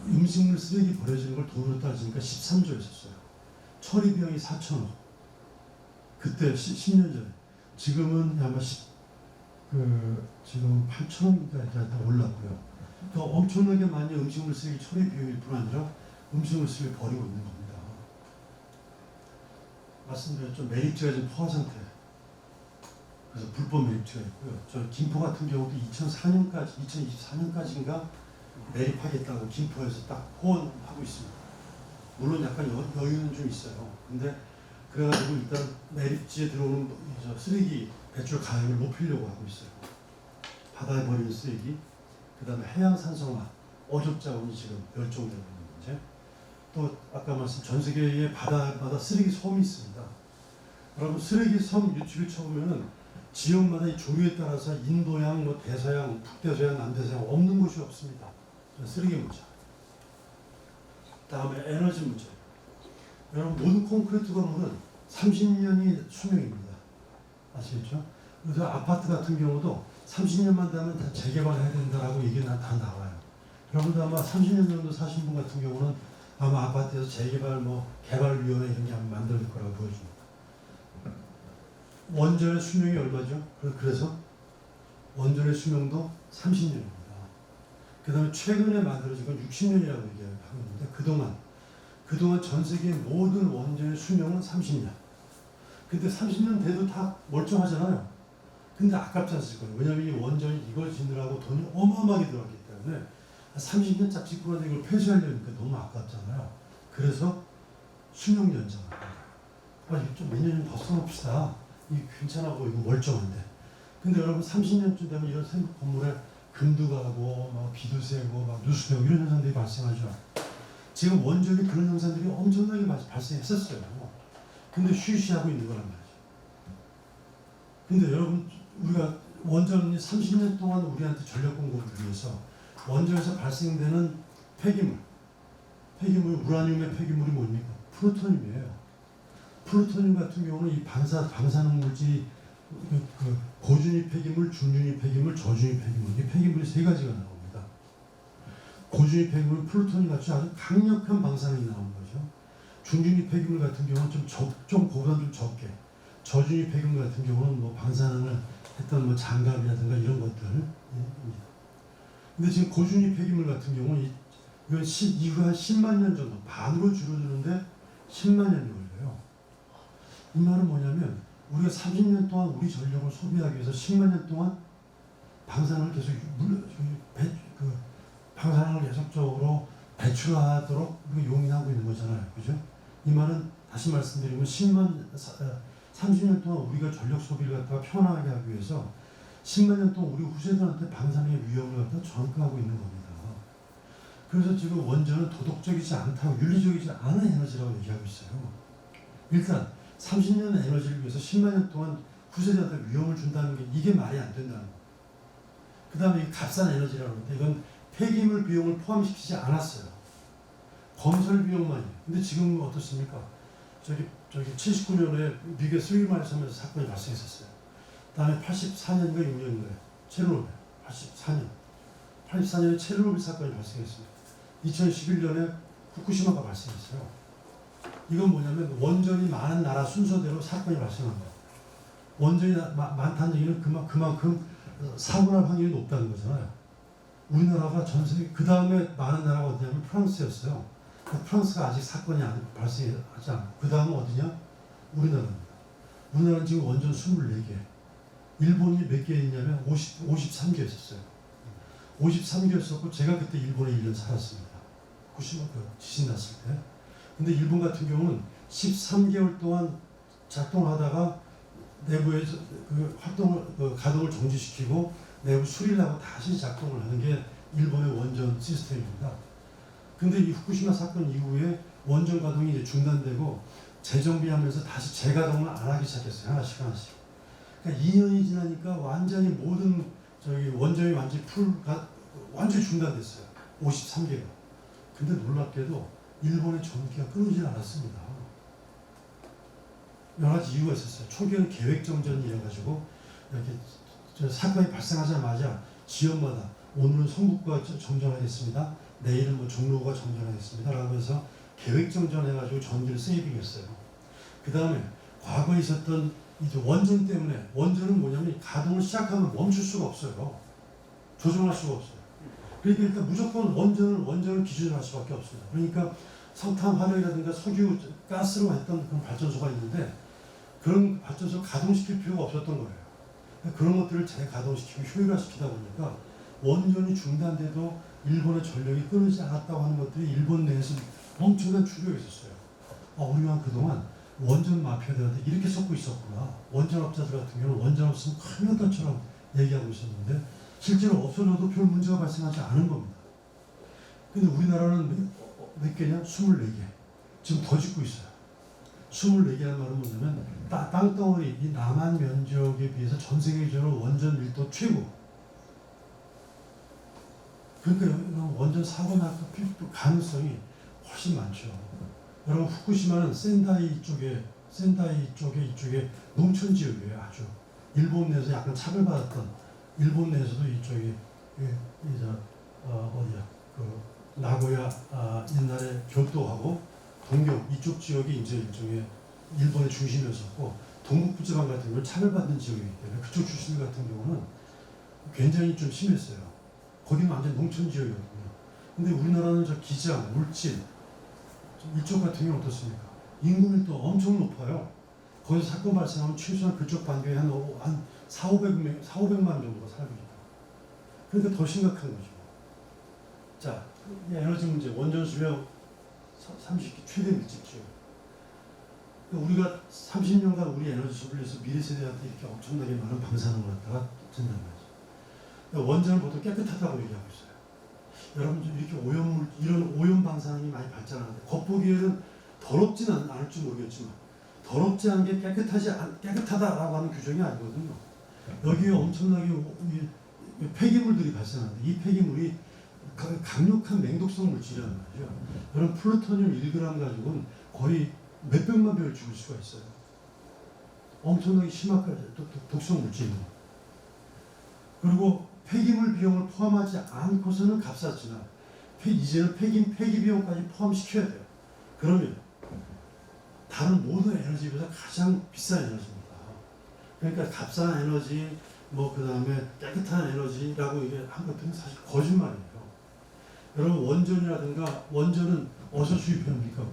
음식물 쓰레기 버려지는 걸 돈으로 따지니까 13조였었어요. 처리 비용이 4천억. 그때 10년 전에. 지금은 아마 지금 8천억인가 다 올랐고요. 더 엄청나게 많이 음식물 쓰레기 처리 비용일 뿐 아니라 음식물 쓰레기 버리고 있는 겁니다. 말씀드렸죠. 매립지가 지금 포화 상태. 그래서 불법 매립지가 있고요. 저 김포 같은 경우도 2024년까지인가 매립하겠다고 김포에서 딱 호언하고 있습니다. 물론 약간 여유는 좀 있어요. 근데 그래가지고 일단 매립지에 들어오는 쓰레기 배출 가능을 높이려고 하고 있어요. 바다에 버리는 쓰레기, 그 다음에 해양 산성화, 어족 자원이 지금 멸종되고 있는 문제. 또 아까 말씀 전 세계의 바다마다 쓰레기 섬이 있습니다. 여러분 쓰레기 섬 유튜브 쳐보면은 지역마다 이 조류에 따라서 인도양, 뭐 대서양, 북대서양, 남대서양 없는 곳이 없습니다. 쓰레기 문제. 다음에 에너지 문제. 여러분 모든 콘크리트 건물은 30년이 수명입니다. 아시겠죠? 그래서 아파트 같은 경우도 30년만 되면 다 재개발해야 된다라고 얘기가 다 나와요. 여러분도 아마 30년 정도 사신 분 같은 경우는 아마 아파트에서 재개발 개발위원회 이런 게 아마 만들 거라고 보여줍니다. 원전의 수명이 얼마죠? 그래서 원전의 수명도 30년입니다. 그 다음에 최근에 만들어진 건 60년이라고 얘기하고 있는데 그동안 전 세계의 모든 원전의 수명은 30년. 근데 30년 돼도 다 멀쩡하잖아요. 근데 아깝지 않습니까? 왜냐하면 이 원전이 이걸 짓느라고 돈이 어마어마하게 들어갔기 때문에 30년짜리 짓고 나서 이걸 폐쇄하려니까 너무 아깝잖아요. 그래서 수명 연장을 합니다. 좀 몇 년 더 써봅시다. 이게 괜찮아 보이고 멀쩡한데. 근데 여러분 30년쯤 되면 이런 생각 건물에 금도 가고 막 비도 새고 막 누수되고 이런 현상들이 발생하죠. 지금 원전이 그런 현상들이 엄청나게 발생했었어요. 근데 쉬쉬하고 있는 거란 말이죠. 근데 여러분 우리가 원전이 30년 동안 우리한테 전력 공급을 위해서 원전에서 발생되는 폐기물 우라늄의 폐기물이 뭡니까? 플루토늄이에요. 플루토늄 같은 경우는 이 방사능 물질이 고준위 폐기물, 중준위 폐기물, 저준위 폐기물 이 폐기물이 세 가지가 나옵니다. 고준위 폐기물은 플루토늄 같이 아주 강력한 방사능이 나오는 거죠. 중준위 폐기물 같은 경우는 좀 고도는 좀 적게, 저준위 폐기물 같은 경우는 뭐 방사능을 했던 장갑이라든가 이런 것들입니다. 근데 지금 고준위 폐기물 같은 경우는 이건 이후 한 10만 년 정도 반으로 줄어드는데 10만 년이 걸려요. 이 말은 뭐냐면 우리가 30년 동안 우리 전력을 소비하기 위해서 10만 년 동안 방사능을 계속 방사능을 계속적으로 배출하도록 우리가 용인하고 있는 거잖아요. 그죠? 이 말은 다시 말씀드리면 30년 동안 우리가 전력 소비를 갖다가 편하게 하기 위해서 10만 년 동안 우리 후세들한테 방사능의 위험을 갖다 전가하고 있는 겁니다. 그래서 지금 원전은 도덕적이지 않다고 윤리적이지 않은 에너지라고 얘기하고 있어요. 일단 30년 에너지를 위해서 10만 년 동안 후세대한테 위험을 준다는 게 이게 말이 안 된다는 거예요. 그 다음에 값싼 에너지라고 하는데 이건 폐기물 비용을 포함시키지 않았어요. 건설 비용만이에요. 근데 지금 어떻습니까? 저기 79년에 미국의 스리마일 섬에서 사건이 발생했었어요. 다음에 84년인가 6년인가요? 체르노빌 84년에 체르노빌 사건이 발생했습니다. 2011년에 후쿠시마가 발생했어요. 이건 뭐냐면 원전이 많은 나라 순서대로 사건이 발생한 거예요. 원전이 많다는 얘기는 그만큼 사고 날 확률이 높다는 거잖아요. 우리나라가 전 세계 그 다음에 많은 나라가 어디냐면 프랑스였어요. 프랑스가 아직 사건이 발생하지 않고 그 다음은 어디냐? 우리나라입니다. 우리나라는 지금 원전 24개. 일본이 몇 개 있냐면 53개 있었어요. 53개였었고 제가 그때 일본에 1년 살았습니다. 후쿠시마 지진 났을 때. 근데 일본 같은 경우는 13개월 동안 작동하다가 내부에서 가동을 정지시키고 내부 수리를 하고 다시 작동을 하는 게 일본의 원전 시스템입니다. 근데 이 후쿠시마 사건 이후에 원전 가동이 이제 중단되고 재정비하면서 다시 재가동을 안 하기 시작했어요. 하나씩. 그러니까 2년이 지나니까 완전히 모든 저기 원전이 완전히 중단됐어요. 53개가. 근데 놀랍게도 일본의 전기가 끊이지 않았습니다. 여러 가지 이유가 있었어요. 초기에는 계획정전이어가지고 이렇게 사건이 발생하자마자 지역마다 오늘은 성북구가 정전하겠습니다. 내일은 뭐 종로구가 정전하겠습니다. 라고 해서 계획정전해가지고 전기를 세이빙했어요. 그 다음에 과거에 있었던 이제 원전 때문에, 원전은 뭐냐면 가동을 시작하면 멈출 수가 없어요. 조정할 수가 없어요. 그러니까 일단 무조건 원전을 기준으로 할 수밖에 없습니다. 그러니까 석탄 화력이라든가 석유 가스로 했던 그런 발전소가 있는데 그런 발전소를 가동시킬 필요가 없었던 거예요. 그런 것들을 재가동시키고 효율화시키다 보니까 원전이 중단돼도 일본의 전력이 끊이지 않았다고 하는 것들이 일본 내에서 엄청난 충격이 있었어요. 우리가 그동안 원전 마피아들한테 이렇게 섞고 있었구나. 원전업자들 같은 경우는 원전 없으면 큰일 났다처럼 얘기하고 있었는데 실제로 없어져도 별 문제가 발생하지 않은 겁니다. 근데 우리나라는 몇 개냐? 24개. 지금 더 짓고 있어요. 24개라는 말은 뭐냐면 땅덩어리, 이 남한 면적에 비해서 전 세계적으로 원전 밀도 최고. 그러니까 원전 사고 날 가능성이 훨씬 많죠. 여러분 후쿠시마는 센다이 쪽에 이쪽에 농촌 지역이에요. 아주 일본 내에서 약간 차별받았던, 일본 내에서도 이쪽이 어디야 그 나고야 옛날에 교토하고 동경 이쪽 지역이 이제 일종의 일본의 중심이었었고 동북부 지방 같은 경우는 차별받는 지역이기 때문에 그쪽 출신 같은 경우는 굉장히 좀 심했어요. 거기는 완전 농촌 지역이거든요. 근데 우리나라는 저 기장, 울진 이쪽 같은 경우는 어떻습니까? 인구 밀도 엄청 높아요. 거기서 사건 발생하면 최소한 그쪽 반경에 한 400만 정도가 살고 있다. 그러니까 더 심각한 거죠. 자, 에너지 문제, 원전 수명 30기 최대 밀집지요. 우리가 30년간 우리 에너지 소비를 해서 미래 세대한테 이렇게 엄청나게 많은 방사능을 갖다가 준단 말이죠. 원전은 보통 깨끗하다고 얘기하고 있어요. 여러분 이렇게 이런 오염 방사능이 많이 발전하는데 겉보기에는 더럽지는 않을지 모르겠지만 더럽지 않은 게 깨끗하다라고 하는 규정이 아니거든요. 여기에 엄청나게 폐기물들이 발생하는데 이 폐기물이 강력한 맹독성 물질이란 말이죠. 여러분 플루토늄 1g 가지고는 거의 몇백만 명을 죽일 수가 있어요. 엄청나게 심각한 독성 물질입니다. 그리고 폐기물 비용을 포함하지 않고서는 값싸지만 이제는 폐기 비용까지 포함시켜야 돼요. 그러면 다른 모든 에너지에 비해서 가장 비싼 에너지입니다. 그러니까 값싼 에너지, 그 다음에 깨끗한 에너지라고 한 것들은 사실 거짓말이에요. 여러분 원전은 어디서 수입합니까?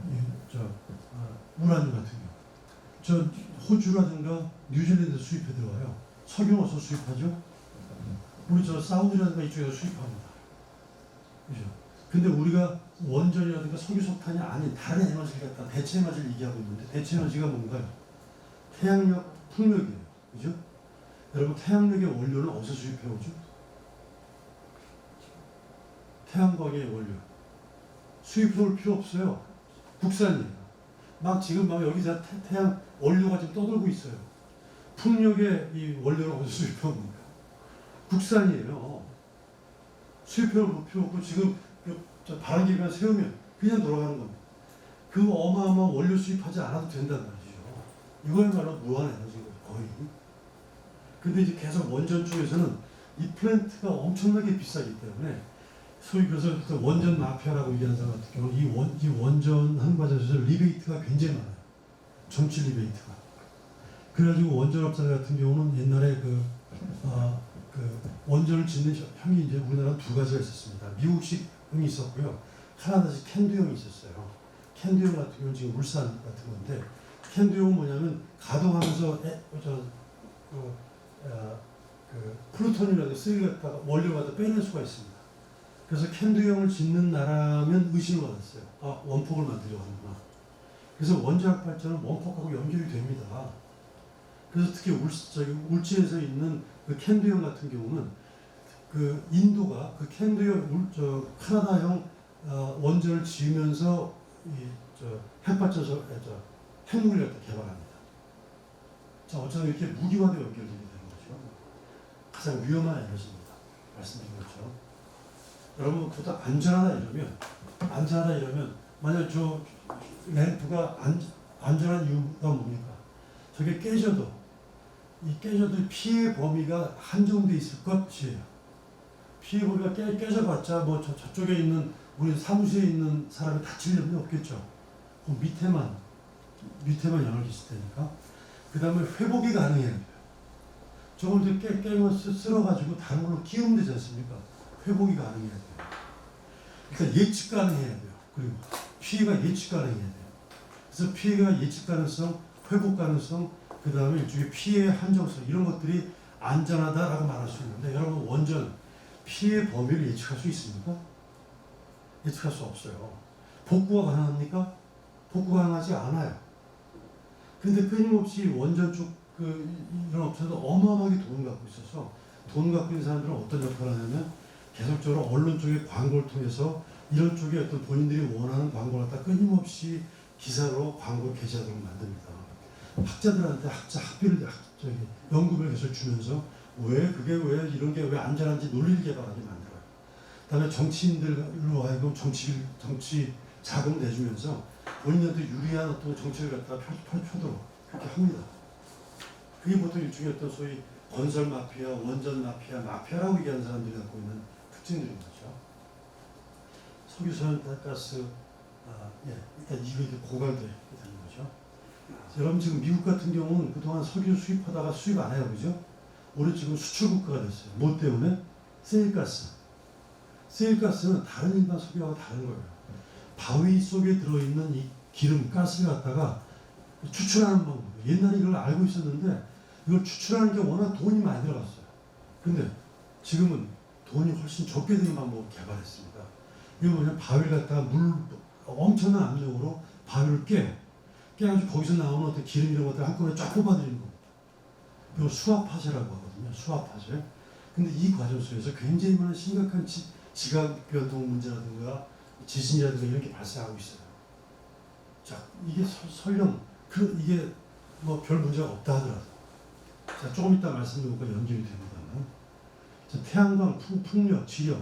우라늄 같은 경우. 저 호주라든가 뉴질랜드 수입해 들어와요. 석유 어디서 수입하죠? 우리 저 사우디라든가 이쪽에서 수입합니다. 그죠? 근데 우리가 원전이라든가 석유 석탄이 아닌 다른 에너지를 갖다 대체 에너지를 얘기하고 있는데 대체 에너지가 뭔가요? 태양력, 풍력이에요. 그죠? 여러분 태양력의 원료는 어디서 수입해 오죠? 태양광의 원료. 수입해 올 필요 없어요. 국산이에요. 지금 여기서 태양 원료가 지금 떠돌고 있어요. 풍력의 이 원료를 어디서 수입해 옵니까? 국산이에요. 수입해 올 필요 없고 지금 바람기만 세우면 그냥 돌아가는 겁니다. 그 어마어마한 원료 수입하지 않아도 된단 말이죠. 이거야말로 무한 에너지거든요. 거의. 근데 이제 계속 원전 쪽에서는 이 플랜트가 엄청나게 비싸기 때문에 소위 그래서 원전 마피아라고 얘기하는 사람 같은 경우는 이 원전 하는 과정에서 리베이트가 굉장히 많아요. 정치 리베이트가. 그래가지고 원전업자 같은 경우는 옛날에 그 원전을 짓는 형이 이제 우리나라 두 가지가 있었습니다. 미국식 형이 있었고요. 카나다식 캔두형이 있었어요. 캔두형 같은 경우는 지금 울산 같은 건데 캔두형은 뭐냐면 가동하면서 플루토늄이라든가 쓰레기 갖다가 원료를 갖다 빼낼 수가 있습니다. 그래서 캔두형을 짓는 나라면 의심을 받았어요. 원폭을 만들려고 하는구나. 그래서 원자력 발전은 원폭하고 연결이 됩니다. 그래서 특히 울진에서 있는 그 캔두형 같은 경우는 그 인도가 그 캔두형 카나다형 원전을 지으면서 핵무기를 갖다 개발합니다. 자, 어쩌면 이렇게 무기와도 연결되게 되는 거죠. 가장 위험한 에너지입니다. 말씀드린 것처럼. 여러분, 보다 안전하다 이러면, 만약 저 램프가 안전한 이유가 뭡니까? 저게 깨져도 피해 범위가 한정돼 있을 것이에요. 피해 범위가 깨져봤자 뭐 저쪽에 있는 우리 사무실에 있는 사람이 다칠 일은 없겠죠. 그 밑에만 영향을 끼칠 테니까. 그 다음에 회복이 가능해야 돼요. 저걸 깨면 쓸어가지고 다른 걸로 끼우면 되지 않습니까? 회복이 가능해야 돼요. 그러니까 예측 가능해야 돼요. 그리고 피해가 예측 가능해야 돼요. 그래서 피해가 예측 가능성, 회복 가능성, 그 다음에 일종의 피해 한정성 이런 것들이 안전하다라고 말할 수 있는데 여러분 원전 피해 범위를 예측할 수 있습니까? 예측할 수 없어요. 복구가 가능합니까? 복구가 가능하지 않아요. 근데 끊임없이 원전 쪽 이런 업체도 어마어마하게 돈 갖고 있어서 돈 갖고 있는 사람들은 어떤 역할을 하냐면 계속적으로 언론 쪽의 광고를 통해서 이런 쪽에 어떤 본인들이 원하는 광고를 갖다 끊임없이 기사로 광고 게시하도록 만듭니다. 학자들한테 학비를 연금을 계속 주면서 왜 이런 게 왜 안전한지 논리를 개발하게 만들어요. 그다음에 정치인들로 하여금 정치 자금 내주면서 본인한테 유리한 어떤 정책을 갖다 펴도록 그렇게 합니다. 그게 보통 일종의 어떤 소위 건설 마피아, 원전 마피아라고 얘기하는 사람들이 갖고 있는 특징들인 거죠. 석유, 천연, 가스, 일단 이게 고갈돼 되는 거죠. 여러분 지금 미국 같은 경우는 그동안 석유 수입하다가 수입 안 해요, 그죠? 올해 지금 수출 국가가 됐어요. 뭐 때문에? 세일가스. 세일가스는 다른 일반 석유와 다른 거예요. 바위 속에 들어있는 이 기름, 가스를 갖다가 추출하는 방법. 옛날에 이걸 알고 있었는데 이걸 추출하는 게 워낙 돈이 많이 들어갔어요. 근데 지금은 돈이 훨씬 적게 드는 방법을 개발했습니다. 이거 뭐냐면 바위를 갖다가 엄청난 압력으로 바위를 깨가지고 거기서 나오는 어떤 기름 이런 것들 한꺼번에 쫙 뽑아들이는 거. 이거 수압파쇄라고 하거든요. 수압파쇄. 근데 이 과정 속에서 굉장히 많은 심각한 지각 변동 문제라든가 지진이라든가 이런 게 발생하고 있어요. 자, 이게 설령 이게 뭐 별 문제가 없다 하더라도 자, 조금 이따 말씀드린 것과 연결이 됩니다만 자, 태양광, 풍력, 지력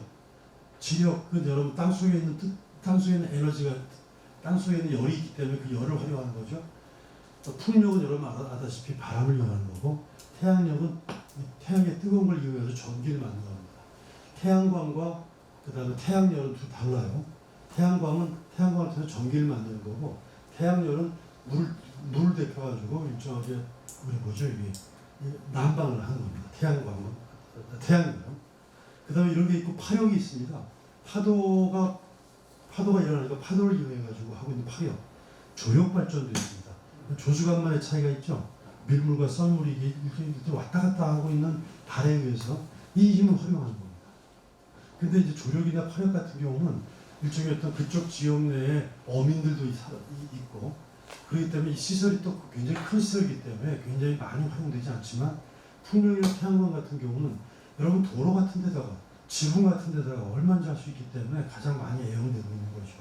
여러분 땅속에 있는 에너지가 땅속에 있는 열이 있기 때문에 그 열을 활용하는 거죠. 풍력은 여러분 아다시피 바람을 이용하는 거고 태양력은 태양의 뜨거운 걸 이용해서 전기를 만드는 겁니다. 태양광과 그 다음에 태양열은 두 달라요. 태양광을 통해서 전기를 만드는 거고 태양열은 물을 데펴가지고 일정하게 이게 난방을 하는 겁니다. 태양열은. 그 다음에 이런 게 있고 파력이 있습니다. 파도가 일어나니까 파도를 이용해가지고 하고 있는 파력. 조력 발전도 있습니다. 조수간만의 차이가 있죠. 밀물과 썰물이 이렇게 왔다 갔다 하고 있는 달에 의해서 이 힘을 활용하는 겁니다. 근데 이제 조력이나 파력 같은 경우는 일종의 어떤 그쪽 지역 내에 어민들도 있고 그렇기 때문에 이 시설이 또 굉장히 큰 시설이기 때문에 굉장히 많이 활용되지 않지만 풍력이나 태양광 같은 경우는 여러분 도로 같은 데다가 지붕 같은 데다가 얼마든지 할 수 있기 때문에 가장 많이 애용되고 있는 거죠.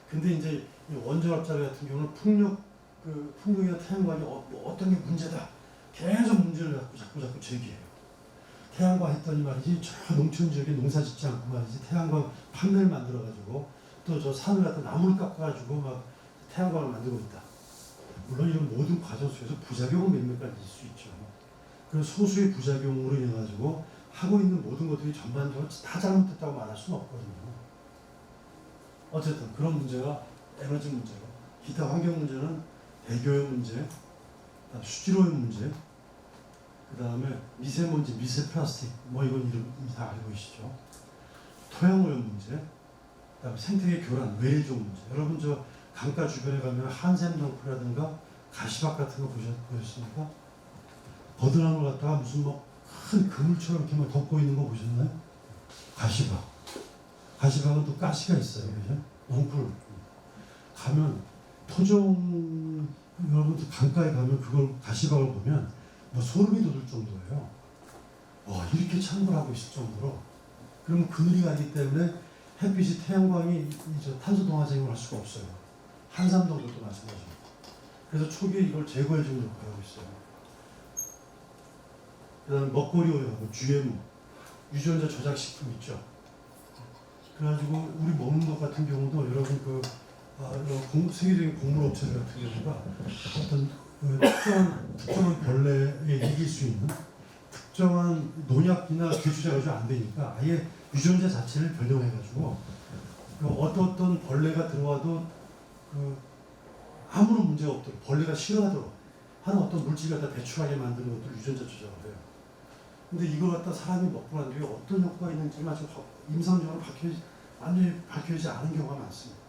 근데 이제 이 원전업자들 같은 경우는 풍력이나 태양광이 어떤 게 문제다. 계속 문제를 자꾸 제기해요. 태양광 했더니 말이지 저 농촌 지역에 농사 짓지 않고 말이지 태양광 판넬 만들어가지고 또 저 산을 갖다 나무를 깎아가지고 막 태양광을 만들고 있다. 물론 이런 모든 과정 속에서 부작용은 몇몇 가지 있을 수 있죠. 그 소수의 부작용으로 인해 가지고 하고 있는 모든 것들이 전반적으로 다 잘못됐다고 말할 수는 없거든요. 어쨌든 그런 문제가 에너지 문제고 기타 환경 문제는 대기오염 문제, 수질오염 문제, 그 다음에 미세먼지, 미세플라스틱, 이건 이름 다 알고 계시죠. 토양오염 문제, 그 다음에 생태계 교란, 외래종 문제. 여러분 저 강가 주변에 가면 한샘덩크라든가 가시밭 같은 거 보셨습니까? 버드나무를 갖다가 무슨 큰 그물처럼 이렇게 막 덮고 있는 거 보셨나요? 가시밭. 가시밭은 또 가시가 있어요. 그죠? 웅풀. 가면 토종, 여러분들 강가에 가면 그걸 가시밭을 보면 소름이 돋을 정도예요. 와, 이렇게 창궐 하고 있을 정도로. 그러면 그늘이 가기 때문에 햇빛이 태양광이 탄소 동화작용을 할 수가 없어요. 한삼동들도 마찬가지입니다. 그래서 초기에 이걸 제거해 주는 역할을 하고 있어요. 그다음에 먹거리 오염하고 GMO, 유전자 조작 식품 있죠. 그래가지고 우리 먹는 것 같은 경우도 여러분 세계적인 곡물 업체들 같은 경우가 어떤 특정한 벌레에 이길 수 있는 특정한 농약이나 기술자가 좀 안 되니까 아예 유전자 자체를 변형해가지고 어떤 벌레가 들어와도 아무런 문제가 없도록 벌레가 싫어하도록 하는 어떤 물질을 갖다 배출하게 만드는 것도 유전자 조작을 해요. 근데 이걸 갖다 사람이 먹고 난 뒤에 어떤 효과가 있는지만 아직 임상적으로 완전히 밝혀지지 않은 경우가 많습니다.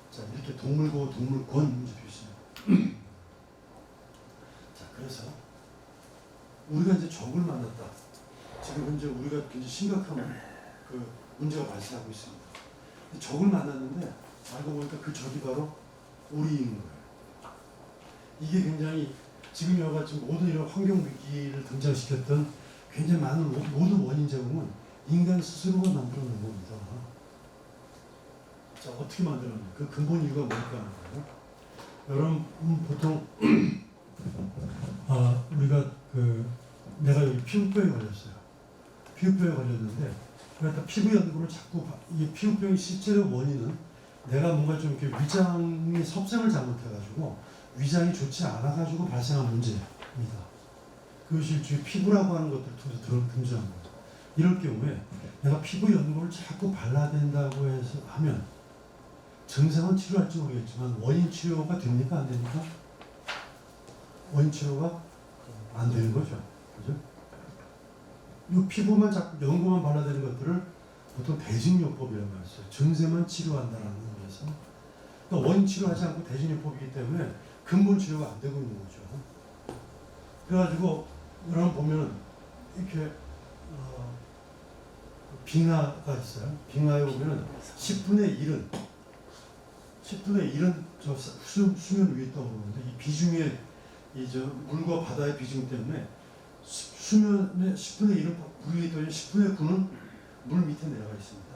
자, 이렇게 동물고 동물권 문제도 있습니다. 자, 그래서 우리가 이제 적을 만났다. 지금 현재 우리가 굉장히 심각한 문제가 발생하고 있습니다. 적을 만났는데 알고 보니까 그 적이 바로 우리인 거예요. 이게 굉장히 지금 여러 가지 모든 이런 환경 위기를 등장시켰던 굉장히 많은 모든 원인 제공은 인간 스스로가 만들어 놓은 겁니다. 자, 어떻게 만들었냐? 그 근본 이유가 뭘까 하는 거예요. 여러분 보통 우리가 내가 여기 피부병에 걸렸어요. 피부병에 걸렸는데 그러니까 피부 연고를 자꾸 이 피부병의 실제로 원인은 내가 뭔가 좀 이렇게 위장이 섭생을 잘못해가지고 위장이 좋지 않아가지고 발생한 문제입니다. 그것이 일종의 피부라고 하는 것들을 통해서 등장한 거예요. 이럴 경우에 내가 피부 연고를 자꾸 발라야 된다고 해서 하면 증상은 치료할지 모르겠지만 원인 치료가 됩니까? 안 됩니까? 원인 치료가 안 되는 거죠. 그죠? 이 피부만 자꾸 연고만 발라야 되는 것들을 보통 대증요법이라고 했어요. 증세만 치료한다는 의미에서. 그러니까 원인 치료하지 않고 대증요법이기 때문에 근본 치료가 안 되고 있는 거죠. 그래가지고 여러분 보면은 이렇게 빙하가 있어요. 빙하에 보면은 10분의 1은 저 수면 위에 떠오르는데 이 비중의 물과 바다의 비중 때문에 수면의 10분의 1은 물 위에 떠있는 10분의 9는 물 밑에 내려가 있습니다.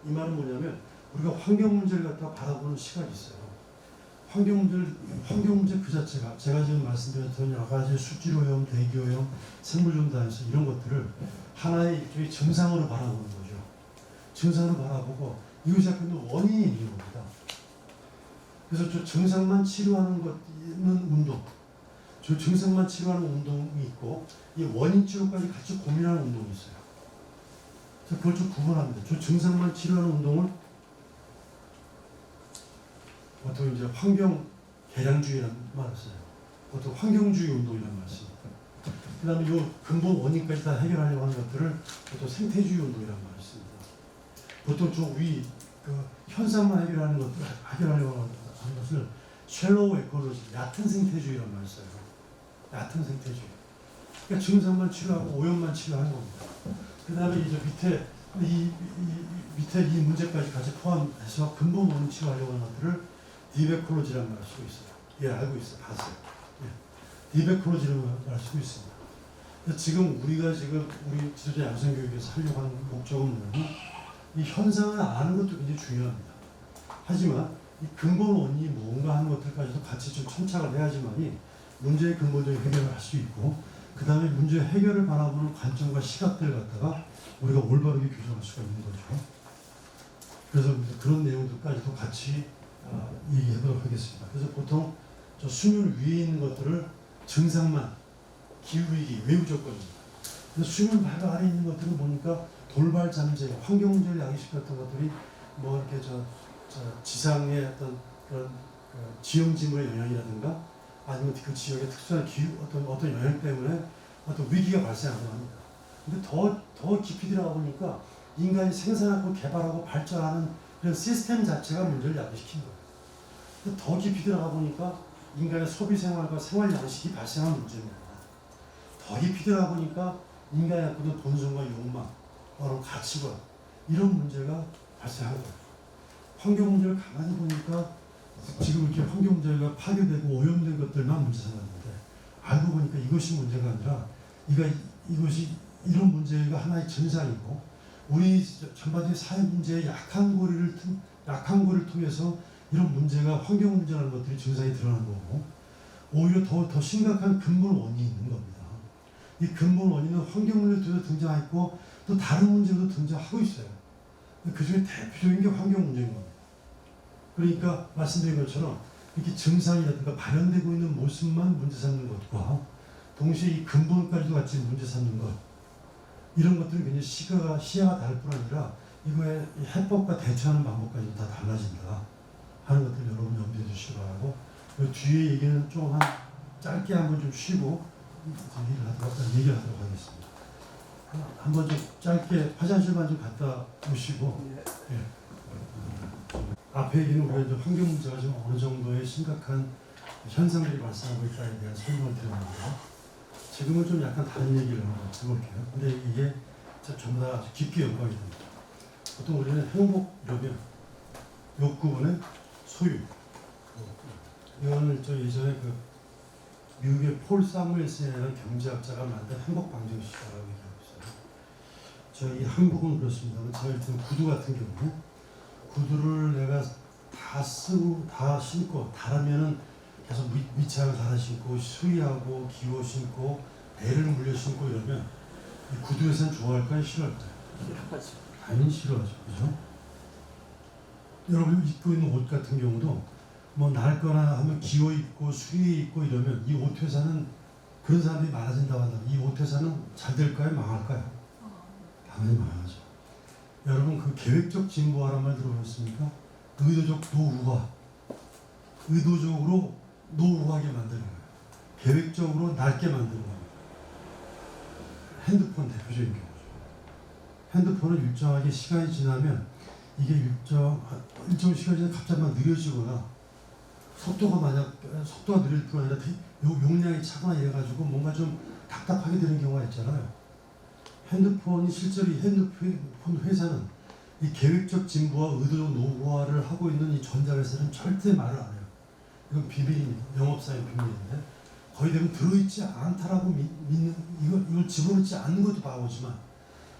이 말은 뭐냐면 우리가 환경 문제를 갖다 바라보는 시각이 있어요. 환경 문제 그 자체가 제가 지금 말씀드렸던 여러 가지 수질오염, 대기오염, 생물종 다양성 이런 것들을 하나의 일종의 증상으로 바라보는 거죠. 증상으로 바라보고 이것이 약간 원인이 있는 겁니다. 그래서 저 증상만 치료하는 운동, 저 증상만 치료하는 운동이 있고 이 원인 치료까지 같이 고민하는 운동이 있어요. 그래서 그걸 좀 구분합니다. 저 증상만 치료하는 운동을 보통 이제 환경 개량주의라는 말을 써요. 보통 환경주의 운동이라는 말을 씁니다. 그 다음에 이 근본 원인까지 다 해결하려고 하는 것들을 보통 생태주의 운동이라는 말을 씁니다. 보통 현상만 해결하려고 하는 것을 쉘로우 에콜로지, 얕은 생태주의라는 말을 써요. 얕은 생태주의. 그러니까 증상만 치료하고 오염만 치료하는 겁니다. 그 다음에 이제 밑에 이 문제까지 같이 포함해서 근본 원인 치료하려고 하는 것들을 디베콜로지라는 말을 쓰고 있어요. 예, 알고 있어요. 봤어요. 예. 디베콜로지라는 말을 쓰고 있습니다. 지금 우리가 우리 지도자 양성교육에서 하려고 하는 목적은 뭐냐면 이 현상을 아는 것도 굉장히 중요합니다. 하지만 이 근본 원인이 뭔가 하는 것들까지도 같이 좀 첨착을 해야지만이 문제의 근본적인 해결을 할 수 있고 그 다음에 문제 해결을 바라보는 관점과 시각들을 갖다가 우리가 올바르게 교정할 수가 있는 거죠. 그래서 그런 내용들까지도 같이 얘기해보도록 하겠습니다. 그래서 보통 저 수면 위에 있는 것들을 증상만 기후위기, 외부조건입니다. 수면 바로 아래 있는 것들은 보니까 돌발 잠재, 환경 문제를 야기시켰던 것들이 뭐 이렇게 지상의 어떤 그런 지형지물의 영향이라든가 아니면 그 지역의 특수한 어떤 영향 때문에 어떤 위기가 발생하곤 합니다. 근데 더 깊이 들어가 보니까 인간이 생산하고 개발하고 발전하는 그런 시스템 자체가 문제를 야기시킨 거예요. 근데 더 깊이 들어가 보니까 인간의 소비 생활과 생활 양식이 발생한 문제입니다. 더 깊이 들어가 보니까 인간의 어떤 본성과 욕망, 어떤 가치관 이런 문제가 발생한 거예요. 환경 문제를 가만히 보니까 지금 이렇게 환경 문제가 파괴되고 오염된 것들만 문제 삼았는데 알고 보니까 이것이 문제가 아니라 이것이 이런 문제가 하나의 증상이고 우리 전반적인 사회 문제의 약한 고리를 약한 거를 통해서 이런 문제가 환경 문제라는 것들이 증상이 드러나는 거고 오히려 더 심각한 근본 원인이 있는 겁니다. 이 근본 원인은 환경 문제도 등장했고 또 다른 문제도 등장하고 있어요. 그 중에 대표적인 게 환경 문제인 겁니다. 그러니까 말씀드린 것처럼 이렇게 증상이라든가 발현되고 있는 모습만 문제 삼는 것과 동시에 이 근본까지도 같이 문제 삼는 것 이런 것들은 굉장히 시야가 다를 뿐 아니라 이거의 해법과 대처하는 방법까지 다 달라진다 하는 것들 여러분 염두해 주시기 바라고 그 뒤에 얘기는 좀 한 짧게 한번 좀 쉬고 얘기를 하도록 하겠습니다. 한번 좀 짧게 화장실만 좀 갔다 오시고 예. 앞에 얘기는 우리가 이제 환경 문제가 좀 어느 정도의 심각한 현상들이 발생하고 있다에 대한 설명을 드렸는데 지금은 좀 약간 다른 얘기를 한번 해볼게요. 근데 이게 전부 다 아주 깊게 연관이 됩니다. 보통 우리는 행복 이러면 욕구분의 소유. 이거는 저 예전에 그 미국의 폴 사무엘슨이라는 경제학자가 만든 행복 방정식이라고 얘기하고 있어요. 저희 한국은 그렇습니다만 저희 구두 같은 경우는 구두를 내가 다 쓰고 다 신고 다르면은 계속 밑창을 달아 신고 수리하고 기워 신고 배를 물려 신고 이러면 이 구두에서는 좋아할까요? 싫어할까요? 싫어하죠. 당연히 싫어하죠. 그죠? 여러분 입고 있는 옷 같은 경우도 뭐 낡거나 하면 기워 입고 수리해 입고 이러면 이 옷 회사는 그런 사람들이 많아진다고 한다면 이 옷 회사는 잘 될까요? 망할까요? 당연히 망하죠. 여러분 그 계획적 진보화란 말 들어보셨습니까? 의도적 노후화. 의도적으로 노후하게 만드는 거예요. 계획적으로 낡게 만드는 거예요. 핸드폰 대표적인 경우죠. 핸드폰은 일정하게 시간이 지나면 이게 일정 시간이 지나면 갑자기 막 느려지거나 속도가 느릴 뿐 아니라 용량이 차거나 이래가지고 뭔가 좀 답답하게 되는 경우가 있잖아요. 핸드폰이 실제로 이 핸드폰 회사는 이 계획적 진보와 의도적 노후화를 하고 있는 이 전자회사는 절대 말을 안 해요. 이건 비밀입니다. 영업사의 비밀인데 거의 대부분 들어있지 않다라고 믿는 이걸 집어넣지 않는 것도 바보지만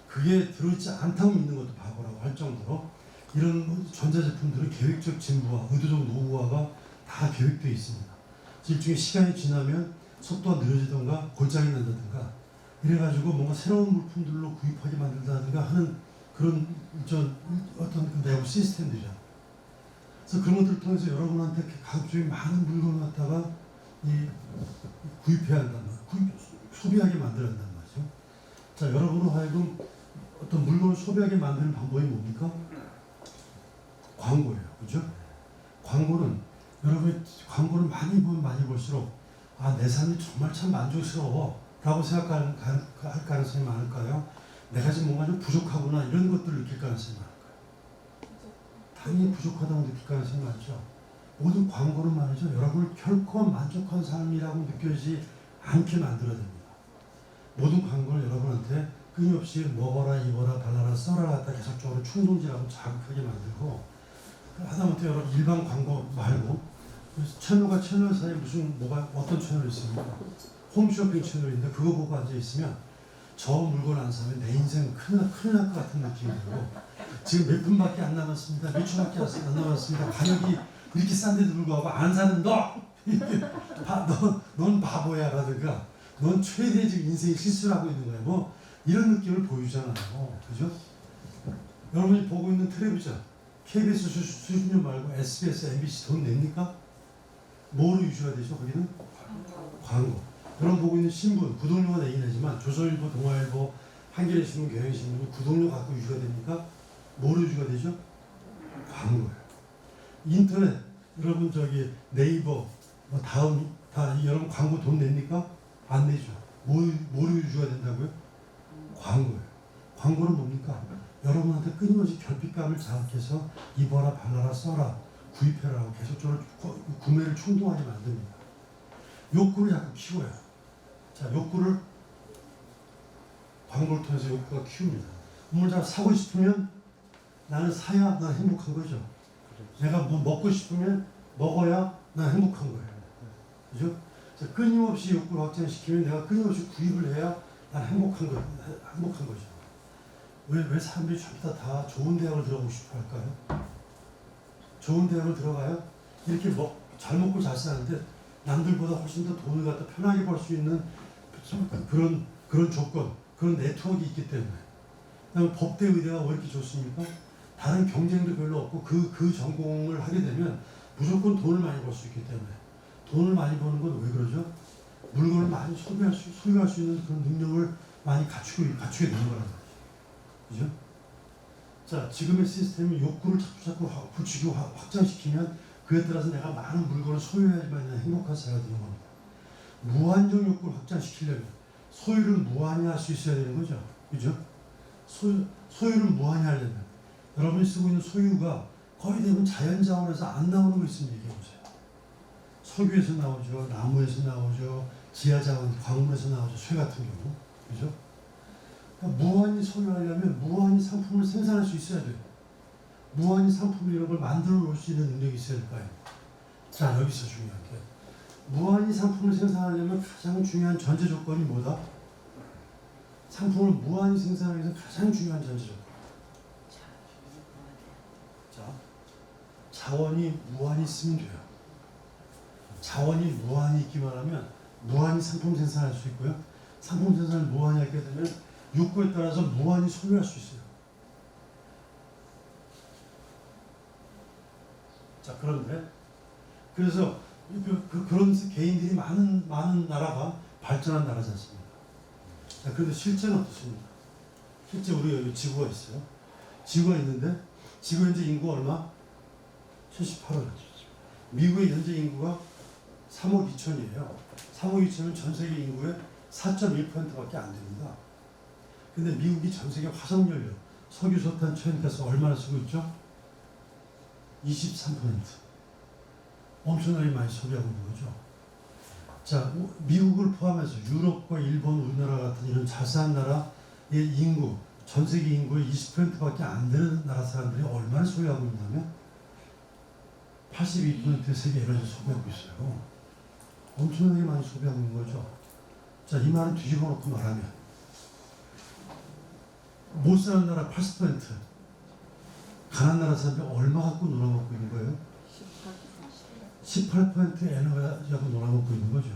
그게 들어있지 않다고 믿는 것도 바보라고 할 정도로 이런 전자제품들은 계획적 진보와 의도적 노후화가 다 계획되어 있습니다. 일종의 시간이 지나면 속도가 느려지던가 골장이 난다든가 이래가지고 뭔가 새로운 물품들로 구입하게 만든다든가 하는 그런 어떤 그 내부 시스템들이죠. 그래서 그런 것들을 통해서 여러분한테 가급적인 많은 물건을 갖다가 구입해야 한단 말이에요. 소비하게 만들어야 한단 말이죠. 자, 여러분으로 하여금 어떤 물건을 소비하게 만드는 방법이 뭡니까? 광고예요. 그죠? 여러분이 광고를 많이 보면 많이 볼수록 내 삶이 정말 참 만족스러워 라고 생각할 가능성이 많을까요? 내가 지금 뭔가 좀 부족하구나 이런 것들을 느낄 가능성이 많을까요? 당연히 부족하다고 느낄 가능성이 많죠. 모든 광고는 말이죠. 여러분을 결코 만족한 삶이라고 느껴지지 않게 만들어야 됩니다. 모든 광고를 여러분한테 끊임없이 먹어라, 입어라, 발라라, 써라 갖다 계속적으로 충동질하고 자극하게 만들고 하다못해 여러분 일반 광고 말고 채널과 채널 사이에 어떤 채널이 있습니까? 홈쇼핑 채널인데 그거 보고 앉아있으면 저 물건 안 사면 내 인생 큰일 날 것 같은 느낌이 들고 지금 몇 분밖에 안 남았습니다. 몇 초밖에 안 남았습니다. 가격이 이렇게 싼데도 불구하고 안 사는 넌 바보야 라든가 넌 최대 지금 인생의 실수를 하고 있는 거야. 뭐 이런 느낌을 보여주잖아요. 그죠? 여러분이 보고 있는 텔레비전 KBS 수신료 말고 SBS, MBC 돈 냅니까? 뭐로 유지가 되죠? 거기는? 광고. 여러분 보고 있는 신문, 구독료가 내긴 하지만 조선일보, 동아일보, 한겨레신문, 경향신문은 구독료 갖고 유지가 됩니까? 뭐로 유지가 되죠? 광고예요. 인터넷, 여러분 네이버, 다음 다 여러분 광고 돈 냅니까? 안 내죠. 뭐로 유지가 된다고요? 광고예요. 광고는 뭡니까? 여러분한테 끊임없이 결핍감을 자극해서 입어라, 발라라, 써라, 구입해라라고 계속적으로 구매를 충동하게 만듭니다. 욕구를 자꾸 키워요. 자, 욕구를 광고를 통해서 욕구가 키웁니다. 뭘 사고 싶으면 나는 사야 난 행복한 거죠. 내가 뭐 먹고 싶으면 먹어야 난 행복한 거예요. 그죠? 자, 끊임없이 욕구를 확장시키면 내가 끊임없이 구입을 해야 난 행복한 거죠. 왜 사람들이 전부 다 좋은 대학을 들어가고 싶어 할까요? 좋은 대학을 들어가요. 이렇게 잘 먹고 잘 사는데 남들보다 훨씬 더 돈을 갖다 편하게 벌 수 있는 그런 조건, 그런 네트워크가 있기 때문에. 그다음에 법대 의대가 왜 이렇게 좋습니까? 다른 경쟁도 별로 없고 그 전공을 하게 되면 무조건 돈을 많이 벌 수 있기 때문에. 돈을 많이 버는 건 왜 그러죠? 물건을 많이 소유할 수 있는 그런 능력을 많이 갖추게 되는 거라는 거죠. 그죠? 자, 지금의 시스템은 욕구를 자꾸 부추기고 확장시키면 그에 따라서 내가 많은 물건을 소유해야지만 행복한 사회가 되는 겁니다. 무한정 욕구를 확장시키려면 소유를 무한히 할 수 있어야 되는 거죠. 그죠? 소유를 무한히 하려면 여러분이 쓰고 있는 소유가 거의 대부분 자연자원에서 안 나오는 거 있으면 얘기해보세요. 석유에서 나오죠. 나무에서 나오죠. 지하자원, 광물에서 나오죠. 쇠 같은 경우. 그죠? 그러니까 무한히 소유하려면 무한히 상품을 생산할 수 있어야 돼요. 무한히 상품 이런 걸 만들어 놓을 수 있는 능력이 있어야 될 거 아니에요. 자, 여기서 중요한 게 무한히 상품을 생산하려면 가장 중요한 전제 조건이 뭐다? 상품을 무한히 생산하기 위해서 가장 중요한 전제 조건. 자, 자원이 무한히 있으면 돼요. 자원이 무한히 있기만 하면 무한히 상품 생산할 수 있고요. 상품 생산을 무한히 하게 되면 욕구에 따라서 무한히 소유할 수 있어요. 자, 그런데 그래서 그런 개인들이 많은 나라가 발전한 나라지 않습니까? 자, 그런데 실제는 어떻습니까? 실제 우리 여기 지구가 있어요. 지구가 있는데 지구 현재 인구 얼마? 78억. 미국의 현재 인구가 3억 2천이에요. 3억 2천은 전 세계 인구의 4.1%밖에 안 됩니다. 근데 미국이 전 세계 화석연료, 석유, 석탄, 천연가스 얼마나 쓰고 있죠? 23%. 엄청나게 많이 소비하고 있는 거죠. 자, 미국을 포함해서 유럽과 일본, 우리나라 같은 이런 자세한 나라의 인구, 전 세계 인구의 20%밖에 안 되는 나라 사람들이 얼마나 소유하고 있냐면 82%의 세계 에너지를 소비하고 있어요. 엄청나게 많이 소비하고 있는 거죠. 자, 이 말은 뒤집어 놓고 말하면 못 사는 나라 80%, 가난한 나라 사람들이 얼마 갖고 놀아먹고 있는 거예요? 18% 에너지하고 놀아먹고 있는 거죠.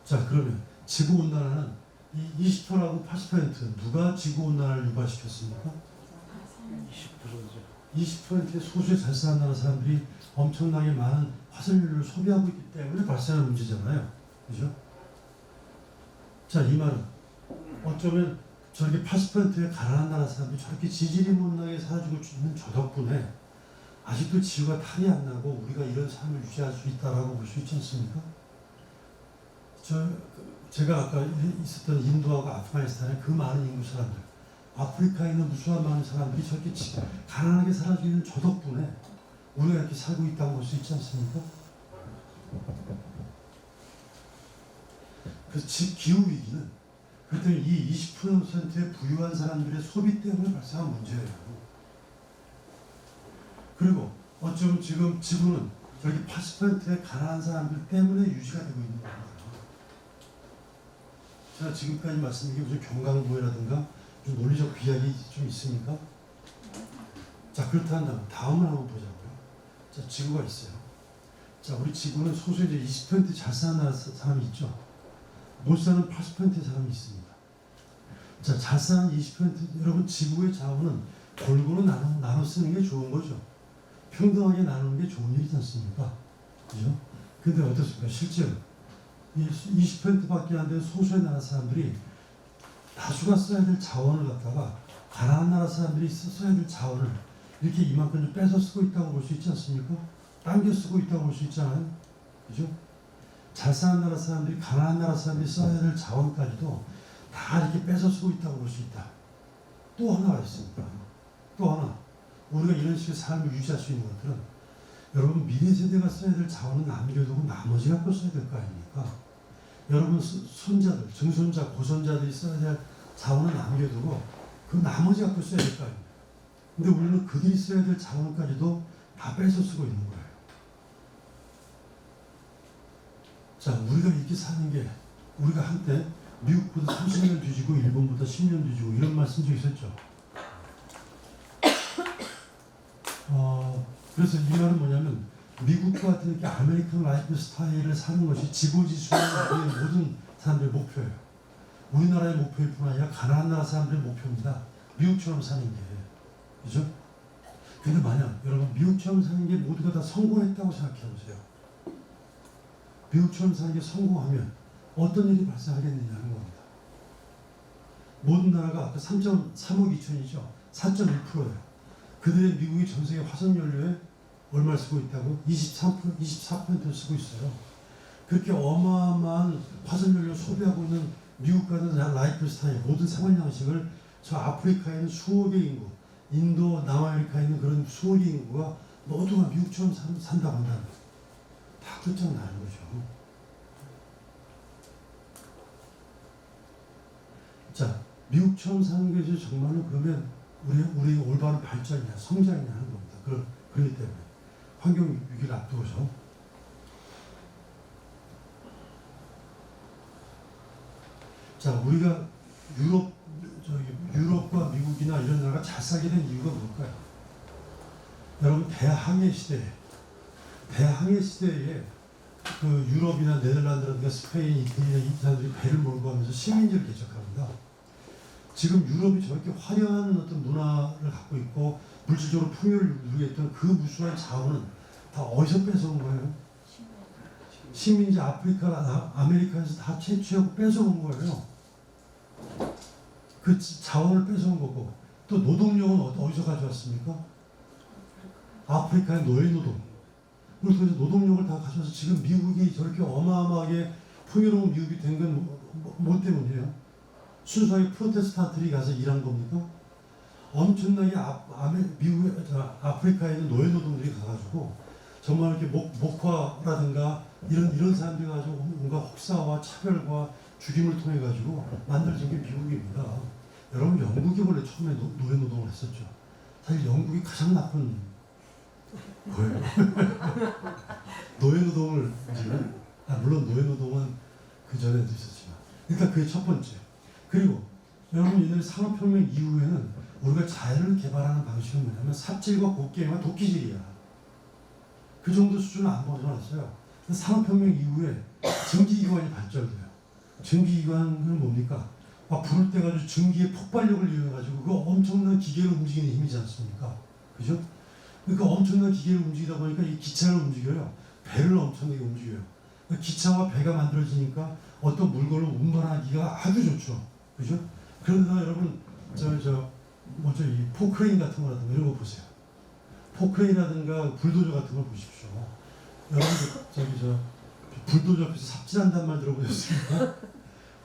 자, 그러면 지구온난화는 이 20%라고 80% 누가 지구온난화를 유발시켰습니까? 20%의 소수의 잘 사는 나라 사람들이 엄청나게 많은 화석연료를 소비하고 있기 때문에 발생하는 문제잖아요. 그죠? 자, 이 말은 어쩌면 저렇게 80%의 가난한 나라 사람들이 저렇게 지질이 못나게 살아주고 있는 저 덕분에 아직도 지구가 탈이 안 나고 우리가 이런 삶을 유지할 수 있다라고 볼 수 있지 않습니까? 제가 아까 있었던 인도하고 아프가니스탄의 그 많은 인구 사람들, 아프리카에 있는 무수한 많은 사람들이 저렇게 가난하게 살아주고 있는 저 덕분에 우리가 이렇게 살고 있다고 볼 수 있지 않습니까? 그래서 기후위기는 그랬더니 이 20%의 부유한 사람들의 소비 때문에 발생한 문제예요. 그리고 어쩌면 지금 지구는 저기 80%의 가난한 사람들 때문에 유지가 되고 있는 겁니다. 제가 지금까지 말씀드린 게 무슨 경강부회라든가 좀 논리적 비약이 좀 있습니까? 자, 그렇다면 다음을 한번 보자고요. 자, 지구가 있어요. 자, 우리 지구는 소수의 이제 20% 잘 사는 사람이 있죠. 못 사는 80%의 사람이 있습니다. 자, 잘 사는 20% 여러분 지구의 자원은 골고루 나눠 쓰는 게 좋은 거죠. 평등하게 나누는 게 좋은 일이지 않습니까? 그죠? 근데 어떻습니까? 실제로 20%밖에 안 되는 소수의 나라 사람들이 다수가 써야 될 자원을 갖다가 가난한 나라 사람들이 써야 될 자원을 이렇게 이만큼 좀 뺏어 쓰고 있다고 볼 수 있지 않습니까? 당겨 쓰고 있다고 볼 수 있잖아요. 그죠? 잘 사는 나라 사람들이 가난한 나라 사람들이 써야 될 자원까지도 다 이렇게 뺏어 쓰고 있다고 볼 수 있다. 또 하나가 있습니다. 또 하나. 우리가 이런 식의 삶을 유지할 수 있는 것들은 여러분 미래 세대가 써야 될 자원은 남겨두고 나머지 갖고 써야 될 거 아닙니까? 여러분 손자들, 증손자, 고손자들이 써야 될 자원은 남겨두고 그 나머지 갖고 써야 될 거 아닙니까? 근데 우리는 그들이 써야 될 자원까지도 다 뺏어 쓰고 있는 거예요. 자, 우리가 이렇게 사는 게 우리가 한때 미국보다 30년 뒤지고 일본보다 10년 뒤지고 이런 말씀 좀 있었죠. 그래서 이 말은 뭐냐면 미국 같은 이렇게 아메리칸 라이프 스타일을 사는 것이 지고지순한 우리의 모든 사람들의 목표예요. 우리나라의 목표일 뿐 아니라 가난한 나라 사람들의 목표입니다. 미국처럼 사는 게. 그죠? 근데 만약 여러분 미국처럼 사는 게 모두가 다 성공했다고 생각해 보세요. 미국처럼 사는 게 성공하면 어떤 일이 발생하겠느냐는 겁니다. 모든 나라가 아까 3.3억 2천이죠. 4.1%예요. 그들의 미국이 전 세계 화석연료에 얼마를 쓰고 있다고? 24%를 쓰고 있어요. 그렇게 어마어마한 화석연료 소비하고 있는 미국 같은 라이프 스타일, 모든 생활 양식을 저 아프리카에 있는 수억의 인구, 인도, 남아메리카에 있는 그런 수억의 인구가 모두가 미국처럼 산다고 한다는 거예요. 다 끝장나는 거죠. 자, 미국처럼 사는 게 이제 정말로 그러면 우리 올바른 발전이냐, 성장이냐 하는 겁니다. 그렇기 때문에 환경 위기를 앞두고서 자, 우리가 유럽과 미국이나 이런 나라가 잘 살게 된 이유가 뭘까요? 여러분 대항해 시대에 그 유럽이나 네덜란드라든가 스페인, 이태리 이 사람들이 배를 몰고 가면서 식민지를 개척합니다. 지금 유럽이 저렇게 화려한 어떤 문화를 갖고 있고 물질적으로 풍요를 누리게 했던 그 무수한 자원은 다 어디서 뺏어온 거예요? 식민지 아프리카, 아메리카에서 다 채취하고 뺏어온 거예요. 그 자원을 뺏어온 거고 또 노동력은 어디서 가져왔습니까? 아프리카의 노예노동. 그래서 노동력을 다 가져와서 지금 미국이 저렇게 어마어마하게 풍요로운 미국이 된 건 뭐 때문이에요? 순수하게 프로테스탄트들이 가서 일한 겁니까? 엄청나게 미국의 아프리카에 있는 노예노동들이 가가지고 정말 이렇게 목화라든가 이런 사람들이 가지고 뭔가 혹사와 차별과 죽임을 통해 가지고 만들어진 게 미국입니다. 여러분 영국이 원래 처음에 노예노동을 했었죠. 사실 영국이 가장 나쁜 거예요. 노예노동을 물론 노예노동은 그 전에도 있었지만 일단 그게 첫 번째. 그리고 여러분 옛날 산업혁명 이후에는 우리가 자연을 개발하는 방식은 뭐냐면 삽질과 곡괭이와 도끼질이야. 그 정도 수준은 안 벗어났어요. 산업혁명 이후에 증기기관이 발전돼요. 증기기관은 뭡니까? 막 불을 떼가지고 증기의 폭발력을 이용해가지고 그 엄청난 기계를 움직이는 힘이지 않습니까? 그죠? 그러니까 엄청난 기계를 움직이다 보니까 이 기차를 움직여요. 배를 엄청나게 움직여요. 기차와 배가 만들어지니까 어떤 물건을 운반하기가 아주 좋죠. 그죠? 그러나 여러분, 이 포크레인 같은 거라든가 이런 거 보세요. 포크레인이라든가 불도저 같은 걸 보십시오. 여러분, 불도저 앞에서 삽질한다는 말 들어보셨습니까?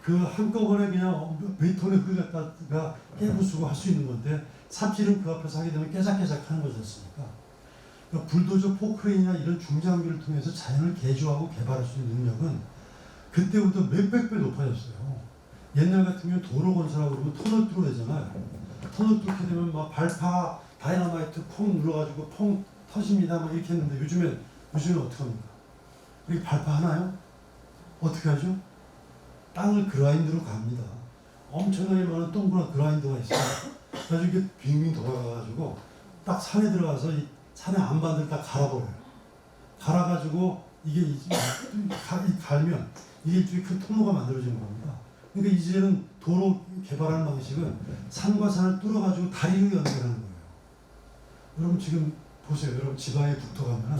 그 한꺼번에 그냥 몇 톤의 흙을 갖다가 깨부수고 할 수 있는 건데 삽질은 그 앞에서 하게 되면 깨작깨작 하는 거지 않습니까? 그러니까 불도저, 포크레인이나 이런 중장비를 통해서 자연을 개조하고 개발할 수 있는 능력은 그때부터 몇백 배 높아졌어요. 옛날 같은 경우는 도로 건설하고 그러면 터널 뚫어야 되잖아요. 터널 뚫게 되면 막 발파, 다이너마이트 콩 눌러가지고 콩 터집니다. 막 이렇게 했는데 요즘엔 어떻게 합니까? 이게 발파 하나요? 어떻게 하죠? 땅을 그라인드로 갑니다. 엄청나게 많은 동그란 그라인더가 있어요. 그래서 이게 빙빙 돌아가가지고 딱 산에 들어가서 이 산의 안반들 딱 갈아버려요. 갈아가지고 이게 갈면 이게 일종의 큰 통로가 만들어지는 겁니다. 그러니까 이제는 도로 개발하는 방식은 산과 산을 뚫어가지고 다리로 연결하는 거예요. 여러분 지금 보세요. 여러분 지방에 북토 가면은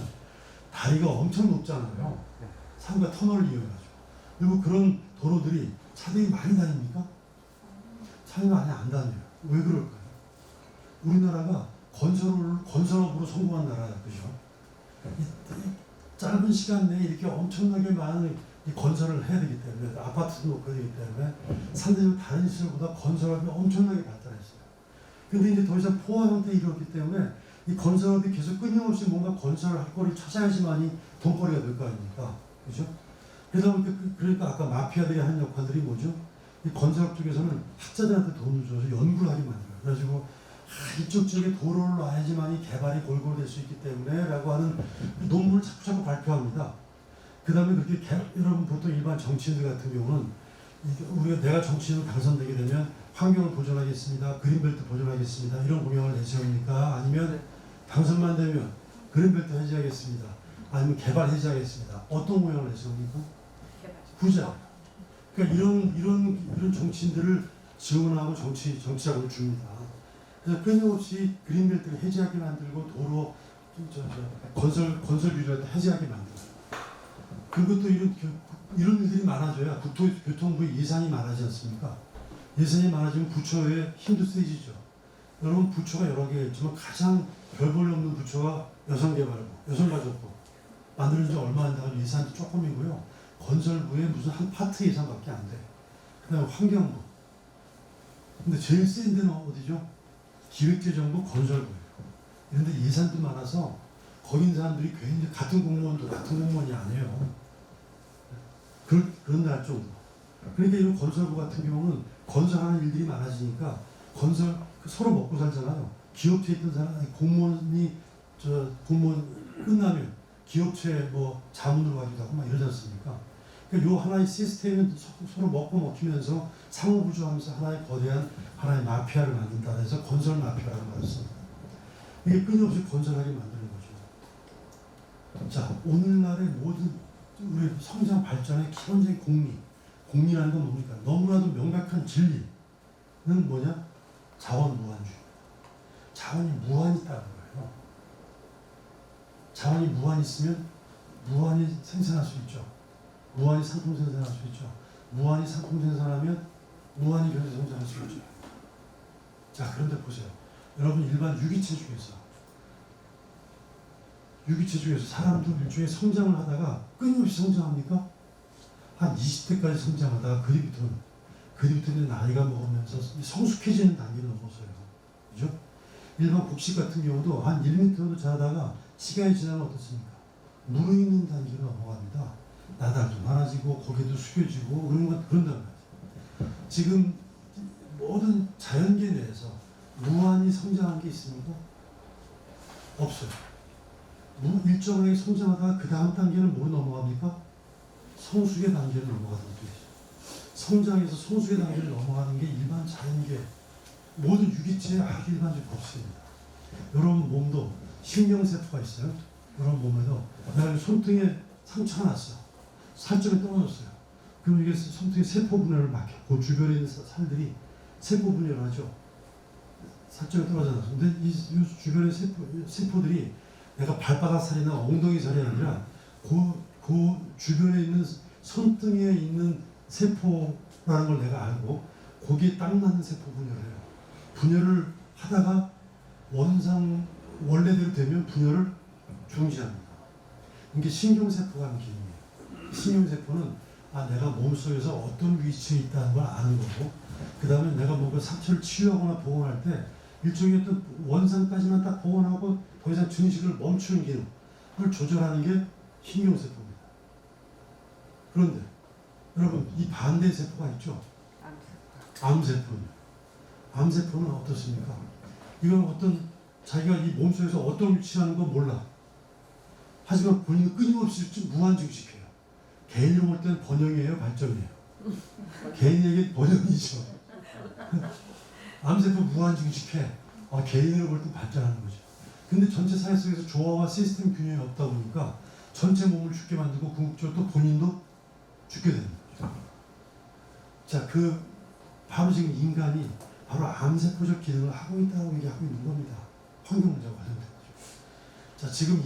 다리가 엄청 높잖아요. 산과 터널을 이용해가지고. 그리고 그런 도로들이 차들이 많이 다닙니까? 차들이 많이 안 다녀요. 왜 그럴까요? 우리나라가 건설업으로 성공한 나라야, 그죠? 이 짧은 시간 내에 이렇게 엄청나게 많은 이 건설을 해야 되기 때문에, 아파트도 놓고 되기 때문에 상대적으로 다른 시설보다 건설업이 엄청나게 발달했어요. 근데 이제 더 이상 포화 형태에 이르렀기 때문에 이 건설업이 계속 끊임없이 뭔가 건설할 거리를 찾아야지만이 돈벌이가 될 거 아닙니까? 그죠? 그러니까 아까 마피아들이 하는 역할들이 뭐죠? 이 건설업 쪽에서는 학자들한테 돈을 줘서 연구를 하게 만들어요. 그래가지고 이쪽 지역에 도로를 놔야지만이 개발이 골고루 될 수 있기 때문에 라고 하는 논문을 자꾸 발표합니다. 그 다음에 그렇게 여러분 보통 일반 정치인들 같은 경우는 내가 정치인으로 당선되게 되면 환경을 보존하겠습니다. 그린벨트 보존하겠습니다. 이런 공약을 내세웁니까? 아니면 당선만 되면 그린벨트 해제하겠습니다. 아니면 개발 해제하겠습니다. 어떤 모양을 내실 겁니까? 부자. 그러니까 이런 정치인들을 지원하고 정치자금을 줍니다. 그래서 끊임없이 그린벨트를 해제하게 만들고 도로 건설 비료를 해제하게 만들어요. 그리고 또 이런 일들이 많아져야 국토교통부의 예산이 많아지지 않습니까? 예산이 많아지면 부처의 힘도 세지죠. 여러분 부처가 여러 개가 있지만 가장 별 볼 없는 부처가 여성개발부, 여성가족부 만드는 지 얼마 안 돼서 예산도 조금이고요. 건설부의 무슨 한 파트 예산밖에 안 돼. 그 다음에 환경부. 근데 제일 센 데는 어디죠? 기획재정부, 건설부예요. 그런데 예산도 많아서 거기 있는 사람들이 괜히 같은 공무원이 아니에요. 그런 날 정도. 그러니까 이런 건설부 같은 경우는 건설하는 일들이 많아지니까 서로 먹고 살잖아요. 기업체에 있던 사람, 공무원 끝나면 기업체 자문으로 가기도 하고 막 이러지 않습니까? 그러니까 요 하나의 시스템이 서로 먹고 먹히면서 상호부조하면서 하나의 마피아를 만든다 해서 건설 마피아라고 말했습니다. 이게 끊임없이 건설하게 만드는 거죠. 자, 오늘날의 모든 우리 성장 발전의 기본적인 공리라는 건 뭡니까? 너무나도 명백한 진리는 뭐냐? 자원 무한주의. 자원이 무한히 있다는 거예요. 자원이 무한히 있으면 무한히 생산할 수 있죠. 무한히 상품 생산할 수 있죠. 무한히 상품 생산하면 무한히 경제 성장할 수 있죠. 자, 그런데 보세요. 여러분 일반 유기체 중에서 사람들 일종의 성장을 하다가 끊임없이 성장합니까? 한 20대까지 성장하다가 그뒤부터는 나이가 먹으면서 성숙해지는 단계를 넘어서요. 그죠? 일반 복식 같은 경우도 한 1m 정도 자다가 시간이 지나면 어떻습니까? 무르익는 단계로 넘어갑니다. 나달도 많아지고 고개도 숙여지고 그런단 말이죠. 지금 모든 자연계 내에서 무한히 성장한 게 있습니까? 없어요. 일정하게 성장하다가 그 다음 단계는 뭐로 넘어갑니까? 성숙의 단계를 넘어가는 거죠. 성장에서 성숙의 단계를 넘어가는 게 일반 자연계 모든 유기체의 아주 일반적 법칙입니다. 여러분 몸도 신경세포가 있어요. 여러분 몸에도 내가 손등에 상처가 났어. 살점이 떨어졌어요. 그럼 이게 손등에 세포 분열을 막혀. 그 주변에 있는 살들이 세포 분열을 하죠. 살점이 떨어져서. 근데 이 주변의 세포들이 내가 발바닥 살이나 엉덩이 살이 아니라 그 주변에 있는 손등에 있는 세포라는 걸 내가 알고 거기에 딱 맞는 세포 분열을 해요. 분열을 하다가 원래대로 되면 분열을 중지합니다. 이게 신경세포가 하는 기능이에요. 신경세포는 내가 몸속에서 어떤 위치에 있다는 걸 아는 거고 그 다음에 내가 뭔가 상처를 치유하거나 복원할 때 일종의 어떤 원상까지만 딱 복원하고 더 이상 증식을 멈추는 기능을 조절하는 게 신경세포입니다. 그런데 여러분 이 반대 세포가 있죠? 암세포입니다. 암세포는 어떻습니까? 이건 자기가 이 몸속에서 어떤 위치하는 건 몰라. 하지만 본인은 끊임없이 무한 증식해요. 개인으로 볼 때는 번영이에요, 발전이에요. 개인에게 번영이죠. 암세포 무한 증식해. 개인으로 볼 때 발전하는 거죠. 근데 전체 사회 속에서 조화와 시스템 균형이 없다 보니까 전체 몸을 죽게 만들고 궁극적으로 또 본인도 죽게 되는 거죠. 자, 바로 지금 인간이 바로 암세포적 기능을 하고 있다고 얘기하고 있는 겁니다. 환경 문제와 관련된 거죠. 자, 지금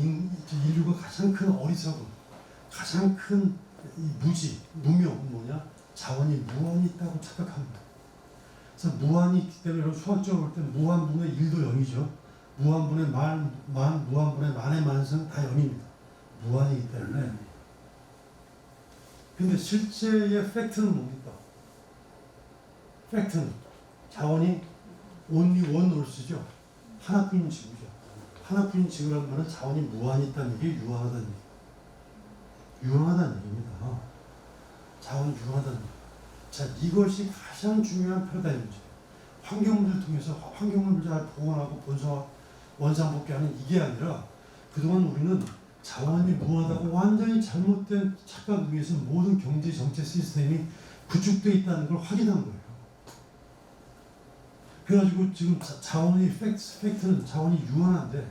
인류가 가장 큰 어리석음, 가장 큰 무명은 뭐냐? 자원이 무한히 있다고 착각합니다. 그래서 무한히 있기 때문에 여러분 수학적으로 볼 때 무한분의 1도 0이죠. 무한분의 무한분의 만의 만성 다 0입니다. 무한이기 때문에. 근데 실제의 팩트는 뭡니까? 팩트는 자원이 only one earth죠. 하나뿐인 지구죠. 하나뿐인 지구라는 말은 자원이 무한히 있다는 얘기, 유한하다는 얘기. 유한하다는 얘기입니다. 자원이 유한하다는 얘기. 자, 이것이 가장 중요한 패러다임이죠. 환경물을 통해서 환경물을 잘 보존하고 원상복귀하는 이게 아니라 그동안 우리는 자원이 무한하다고 완전히 잘못된 착각 위에서 모든 경제 정책 시스템이 구축되어 있다는 걸 확인한 거예요. 그래가지고 지금 팩트는 자원이 유한한데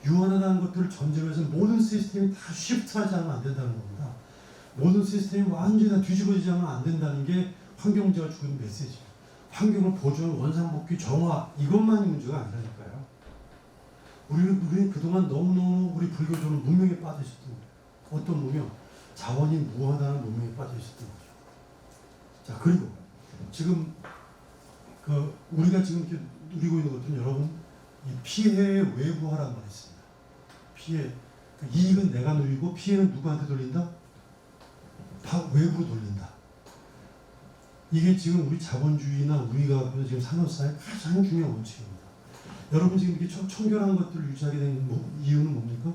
유한하다는 것들을 전제로 해서 모든 시스템이 다 쉬프트하지 않으면 안 된다는 겁니다. 모든 시스템이 완전히 다 뒤집어지지 않으면 안 된다는 게 환경문제가 주는 메시지예요. 환경을 보존, 원상복귀, 정화 이것만이 문제가 아니라니까요. 우리는 그동안 너무너무 우리 불교적으로 문명에 빠져 있었던 거예요. 어떤 문명? 자원이 무한하다는 문명에 빠져 있었던 거죠. 자, 그리고 지금 우리가 지금 이렇게 누리고 있는 것들은 여러분 이 피해의 외부화란 말이 있습니다. 피해, 이익은 내가 누리고 피해는 누구한테 돌린다? 다 외부로 돌린다. 이게 지금 우리 자본주의나 우리가 지금 산업사의 가장 중요한 원칙입니다. 여러분 지금 이렇게 청결한 것들을 유지하게 된 이유는 뭡니까?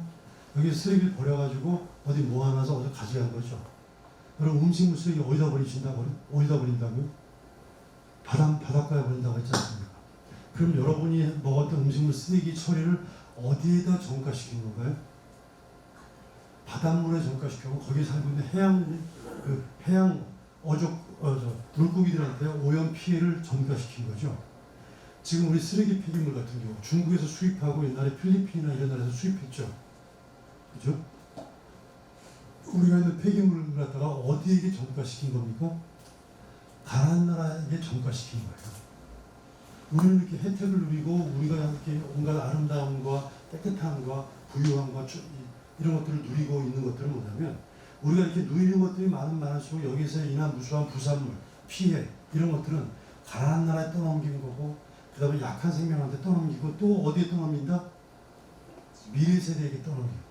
여기 쓰레기를 버려가지고 어디 모아놔서 어디 가져간 거죠. 여러분 음식물 쓰레기 어디다 버린다고요? 바닷가에 버린다고 했지 않습니까? 그럼 여러분이 먹었던 음식물 쓰레기 처리를 어디에다 정가시킨 건가요? 바닷물에 정가시키고 거기에 살고 있는 해양 물고기들한테 오염 피해를 전가시킨 거죠. 지금 우리 쓰레기 폐기물 같은 경우 중국에서 수입하고 옛날에 필리핀이나 이런 나라에서 수입했죠. 그죠? 우리가 있는 폐기물을 갖다가 어디에게 전가시킨 겁니까? 다른 나라에게 전가시킨 거예요. 우리는 이렇게 혜택을 누리고 우리가 이렇게 온갖 아름다움과 깨끗함과 부유함과 이런 것들을 누리고 있는 것들은 뭐냐면 우리가 이렇게 누리는 것들이 많을수록 여기서 인한 무수한 부산물, 피해 이런 것들은 가난한 나라에 떠넘긴 거고 그 다음에 약한 생명한테 떠넘기고 또 어디에 떠넘긴다? 미래 세대에게 떠넘기고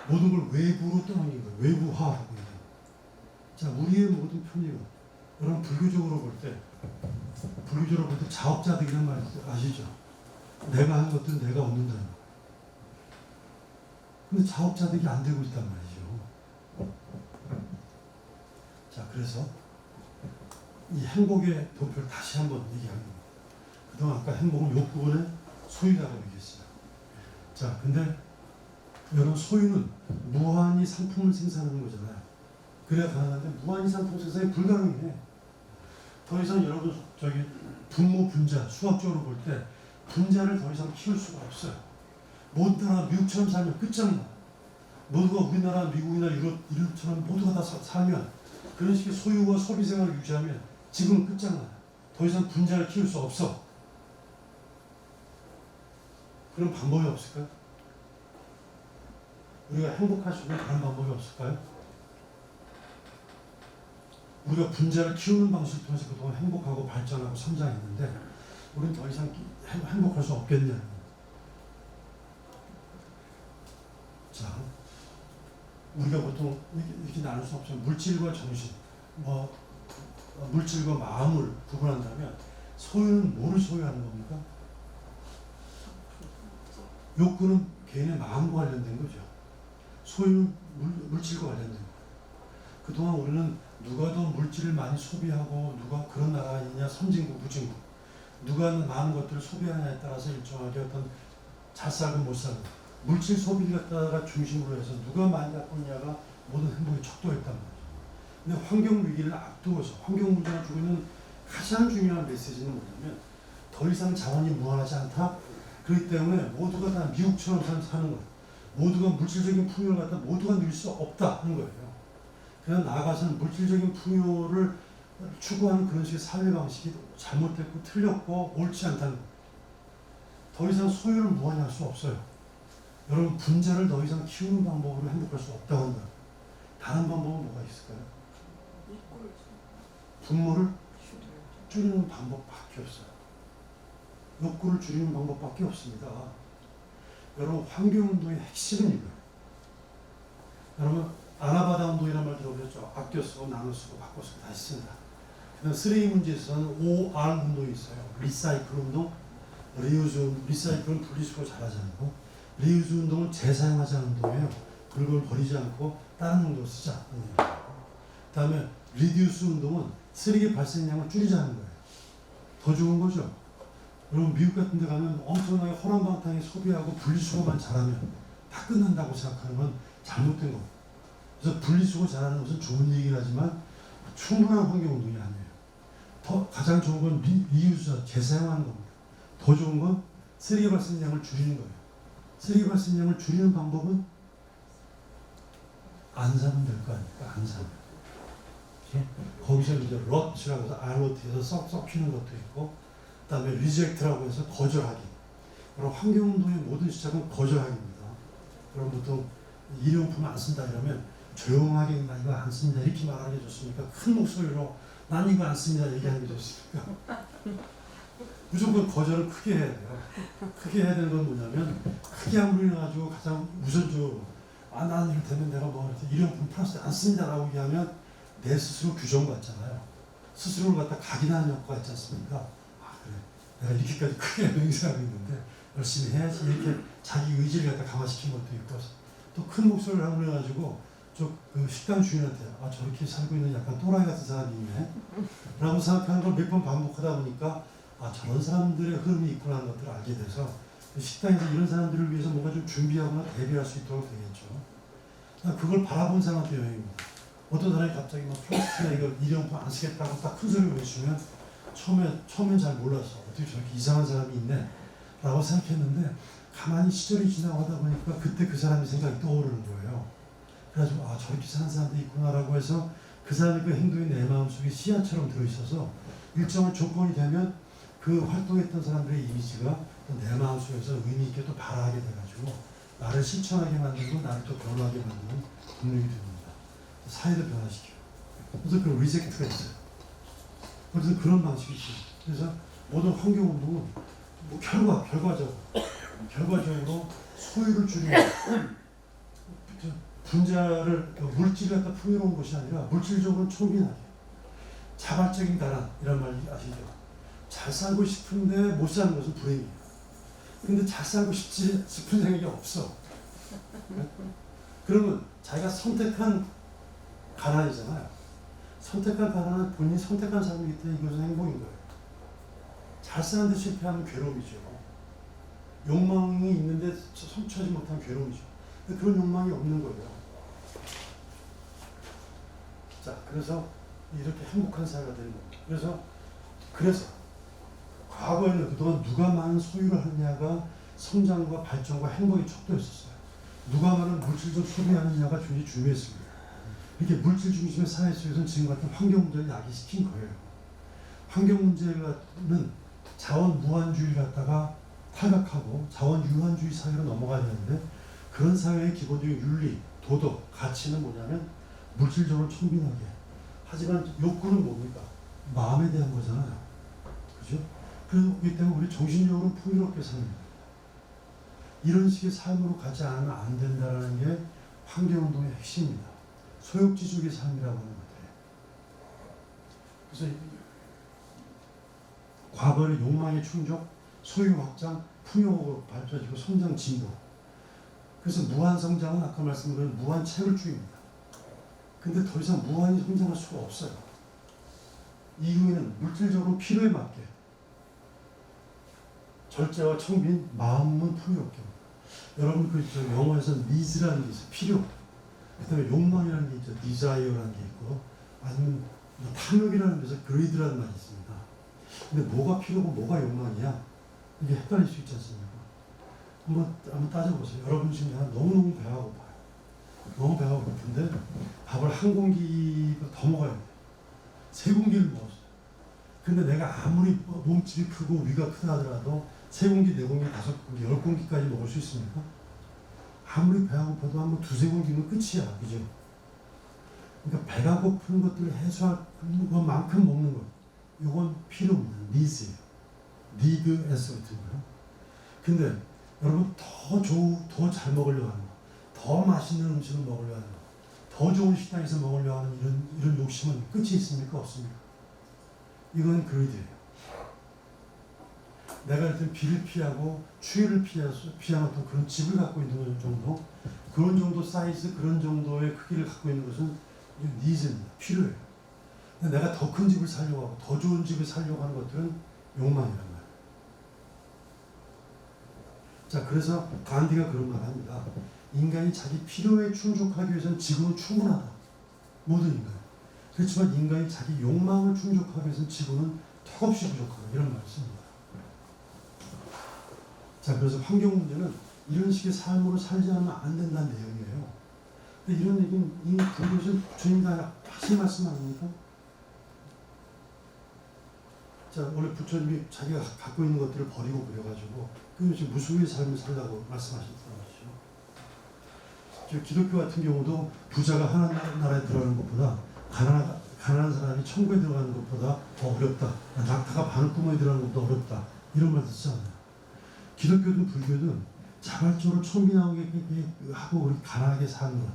모든 걸 외부로 떠넘긴 거예요. 외부화하고 있는 거예요. 자, 우리의 모든 편의가 여러분 불교적으로 볼 때 자업자득이라는 말 아시죠? 내가 한 것들은 내가 얻는다는 거. 근데 자업자득이 안 되고 있단 말이죠. 자, 그래서 이 행복의 도표를 다시 한번 얘기하는 겁니다. 그동안 아까 행복은 욕구의 소유라고 얘기했어요. 자, 근데 여러분 소유는 무한히 상품을 생산하는 거잖아요. 그래야 가능한데 무한히 상품 생산이 불가능해. 더 이상 여러분 분모 분자 수학적으로 볼 때 분자를 더 이상 키울 수가 없어요. 모든 나라 미국처럼 살면 끝장나. 모두가 우리나라 미국이나 유럽처럼 모두가 다 살면 그런 식의 소유와 소비 생활을 유지하면 지금은 끝장나요. 더 이상 분자를 키울 수 없어. 그런 방법이 없을까요? 우리가 행복할 수 있는 다른 방법이 없을까요? 우리가 분자를 키우는 방식을 통해서 그동안 행복하고 발전하고 성장했는데 우리는 더 이상 행복할 수 없겠냐. 자, 우리가 보통 이렇게 나눌 수 없지만 물질과 정신, 물질과 마음을 구분한다면 소유는 뭐를 소유하는 겁니까? 욕구는 개인의 마음과 관련된 거죠. 소유는 물질과 관련된 거예요. 그동안 우리는 누가 더 물질을 많이 소비하고 누가 그런 나라이냐 선진국, 후진국 누가 많은 것들을 소비하냐에 따라서 일정하게 어떤 잘 살고 못 살고 물질 소비를 갖다가 중심으로 해서 누가 많이 갖고 있냐가 모든 행복에 척도했단 말이죠. 근데 환경 위기를 앞두고서 환경 문제가 주고 있는 가장 중요한 메시지는 뭐냐면 더 이상 자원이 무한하지 않다. 그렇기 때문에 모두가 다 미국처럼 사는 거예요. 모두가 물질적인 풍요를 갖다 모두가 누릴 수 없다 하는 거예요. 그냥 나아가서는 물질적인 풍요를 추구하는 그런 식의 사회 방식이 잘못됐고 틀렸고 옳지 않다는 거예요. 더 이상 소유를 무한히 할 수 없어요. 여러분 분자를 더 이상 키우는 방법으로 행복할 수 없다고 한다. 다른 방법은 뭐가 있을까요? 분모를 줄이는 방법밖에 없어요. 욕구를 줄이는 방법밖에 없습니다. 여러분 환경운동의 핵심은 이거예요. 여러분 아나바다 운동이라는 말 들어보셨죠? 아껴 쓰고 나눠 쓰고 바꿔 쓰고 다시 쓴다. 그다음 쓰레기 문제에서는 OR 운동이 있어요. 리사이클 운동, 리사이클은 분리수거 잘하자는 거. 리유즈 운동은 재사용하자는 운동이에요. 물건을 버리지 않고 다른 용도로 쓰자. 그다음에 리듀스 운동은 쓰레기 발생량을 줄이자는 거예요. 더 좋은 거죠. 여러분 미국 같은 데 가면 엄청나게 호랑방탕에 소비하고 분리수거만 잘하면 다 끝난다고 생각하는 건 잘못된 거예요. 그래서 분리수거 잘하는 것은 좋은 얘기긴 하지만 충분한 환경운동이 아니에요. 가장 좋은 건 리유즈, 재사용하는 겁니다. 더 좋은 건 쓰레기 발생량을 줄이는 거예요. 쓰레기 발생량을 줄이는 방법은 안 사면 될 거 아닙니까? 안 사면. 예? 거기서 이제 럿이라고 해서 ROT에서 썩 피는 것도 있고, 그다음에 리젝트라고 해서 거절하기. 그럼 환경운동의 모든 시작은 거절하기입니다. 그럼 보통 일회용품 안 쓴다 이러면 조용하게 나 이거 안 씁니다 이렇게 말하는 게 좋습니까? 큰 목소리로 난 이거 안 씁니다 얘기하는 게 좋습니까? 무조건 거절을 크게 해야 돼요. 크게 해야 되는 건 뭐냐면 크게 함부로해가지고 가장 우선적으로 난 이를테면 내가 뭐 일회용품 플라스틱 안 씁니다라고 얘기하면 내 스스로 규정받잖아요. 스스로를 갖다 각인하는 효과가 있지 않습니까? 아 그래 내가 이렇게까지 크게 맹세하고 있는데 열심히 해야지 이렇게 자기 의지를 갖다 강화시킨 것도 있고 또 큰 목소리를 함부로해가지고 그 식당 주인한테 아 저렇게 살고 있는 약간 또라이 같은 사람이 있네 라고 생각하는 걸 몇 번 반복하다 보니까 아 저런 사람들의 흐름이 있구나 하는 것들을 알게 돼서 식당에서 이런 사람들을 위해서 뭔가 좀 준비하거나 대비할 수 있도록 되겠죠. 그걸 바라본 사람한테 여행입니다. 어떤 사람이 갑자기 막 플라스틱이나 이거 일회용품 안 쓰겠다고 딱 큰 소리를 외치면 처음엔 잘 몰랐어. 어떻게 저렇게 이상한 사람이 있네 라고 생각했는데 가만히 시절이 지나가다 보니까 그때 그 사람의 생각이 떠오르는 거예요. 그래가지고 아 저렇게 사는 사람도 있구나라고 해서 그 사람의 그 행동이 내 마음속에 씨앗처럼 들어있어서 일정한 조건이 되면 그 활동했던 사람들의 이미지가 내 마음속에서 의미 있게 또 발화하게 돼가지고 나를 실천하게 만들고 나를 또 변화하게 만드는 동력이 됩니다. 사회를 변화시켜요. 그래서 그 리젝트가 있어요. 그래서 그런 방식이 있어요. 그래서 모든 환경운동은 뭐 결과적으로 소유를 줄이는 분자를 물질을 갖다 풍요로운 것이 아니라 물질적으로 총빈하게 자발적인 가난이란 말 아시죠? 잘 살고 싶은데 못 사는 것은 불행이에요. 근데 잘 살고 싶지 싶은 생각이 없어. 그러면 자기가 선택한 가난이잖아요. 선택한 가난은 본인이 선택한 삶이기 때문에 이것은 행복인 거예요. 잘 사는데 실패하면 괴로움이죠. 욕망이 있는데 성취하지 못한 괴로움이죠. 근데 그런 욕망이 없는 거예요. 자, 그래서 이렇게 행복한 사회가 되는 겁니다. 그래서 과거에는 그동안 누가 많은 소유를 하느냐가 성장과 발전과 행복의 척도였었어요. 누가 많은 물질적 소비하느냐가 굉장히 중요했습니다. 이렇게 물질 중심의 사회 속에서는 지금 같은 환경 문제를 야기시킨 거예요. 환경 문제는 자원 무한주의를 갖다가 타격하고 자원 유한주의 사회로 넘어가야 되는데 그런 사회의 기본적인 윤리, 도덕, 가치는 뭐냐면 물질적으로 청빈하게. 하지만 욕구는 뭡니까? 마음에 대한 거잖아요. 그죠? 그렇기 때문에 우리 정신적으로 풍요롭게 삽니다. 이런 식의 삶으로 가지 않으면 안 된다는 게 환경운동의 핵심입니다. 소욕지족의 삶이라고 하는 것들이에요. 그래서 과거의 욕망의 충족, 소유 확장, 풍요로 발전시키고 성장 진보. 그래서 무한 성장은 아까 말씀드린 무한 채굴주의입니다. 근데 더 이상 무한히 성장할 수가 없어요. 이후에는 물질적으로 필요에 맞게 절제와 청빈, 마음은 풍요롭게. 여러분 그 영어에서 needs라는 게 있어요. 필요. 그다음에 욕망이라는 게 있죠. desire라는 게 있고 아니면 탐욕이라는 데서 greed라는 말이 있습니다. 근데 뭐가 필요고 뭐가 욕망이야? 이게 헷갈릴 수 있지 않습니까? 한번 따져보세요. 여러분 지금 내가 너무너무 배가 고파요. 너무 배가 고픈데 밥을 한 공기가 더 먹어야 돼요. 3공기를 먹었어요. 근데 내가 아무리 몸집이 크고 위가 크다 하더라도 3공기, 4공기, 5공기, 10공기까지 먹을 수 있습니까? 아무리 배가 고파도 한번 2-3공기면 끝이야. 그죠? 그러니까 배가 고픈 것들을 해소할 것만큼 먹는 것. 이건 필요입니다. needs예요. need s 같은 거요. 근데 여러분 더 잘 먹으려고 하는 거, 더 맛있는 음식을 먹으려고 하는 거, 더 좋은 식당에서 먹으려고 하는 이런 욕심은 끝이 있습니까? 없습니까? 이건 greed예요. 내가 일단 비를 피하고 추위를 피하는 어떤 그런 집을 갖고 있는 정도, 그런 정도 사이즈, 그런 정도의 크기를 갖고 있는 것은 needs입니다. 필요해요. 근데 내가 더 큰 집을 살려고 하고 더 좋은 집을 살려고 하는 것들은 욕망이란 말이에요. 자, 그래서 간디가 그런 말을 합니다. 인간이 자기 필요에 충족하기 위해서는 지구는 충분하다. 모든 인간. 그렇지만 인간이 자기 욕망을 충족하기 위해서는 지구는 턱없이 부족하다. 이런 말을 씁니다. 자, 그래서 환경 문제는 이런 식의 삶으로 살지 않으면 안 된다는 내용이에요. 근데 이런 얘기는 이미 불교에서 주님 다 하신 말씀 아닙니까? 자, 원래 부처님이 자기가 갖고 있는 것들을 버리고 그래가지고 끊임없이 무수의 삶을 살라고 말씀하셨던 것이죠. 기독교 같은 경우도 부자가 하나님 나라에 들어가는 것보다 가난한 사람이 천국에 들어가는 것보다 더 어렵다. 낙타가 바늘구멍에 들어가는 것보다 어렵다. 이런 말 듣잖아요. 기독교든 불교든 자발적으로 청빈하게 하고 우리 가난하게 사는 것,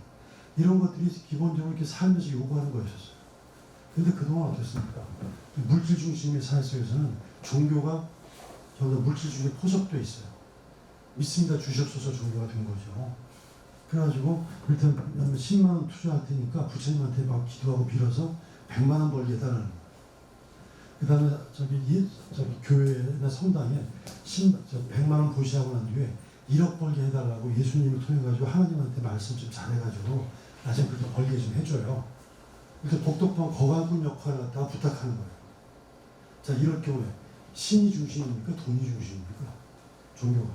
이런 것들이 기본적으로 이렇게 살면서 요구하는 거였었어요. 근데 그동안 어땠습니까? 물질 중심의 사회 속에서는 종교가 전부 물질 중에 포섭되어 있어요. 믿습니다 주시옵소서 종교가 된 거죠. 그래가지고 일단 10만 원 투자할 테니까 부처님한테 막 기도하고 빌어서 100만 원 벌게 해달라는 거예요. 그 다음에 저기 교회나 성당에 100만 원 보시하고 난 뒤에 1억 벌게 해달라고 예수님을 통해가지고 하나님한테 말씀 좀 잘해가지고 나중에 그렇게 벌게 좀 해줘요. 그래서 복덕방 거관꾼 역할을 갖다가 부탁하는 거예요. 자, 이럴 경우에 신이 중심입니까? 돈이 중심입니까? 종교가.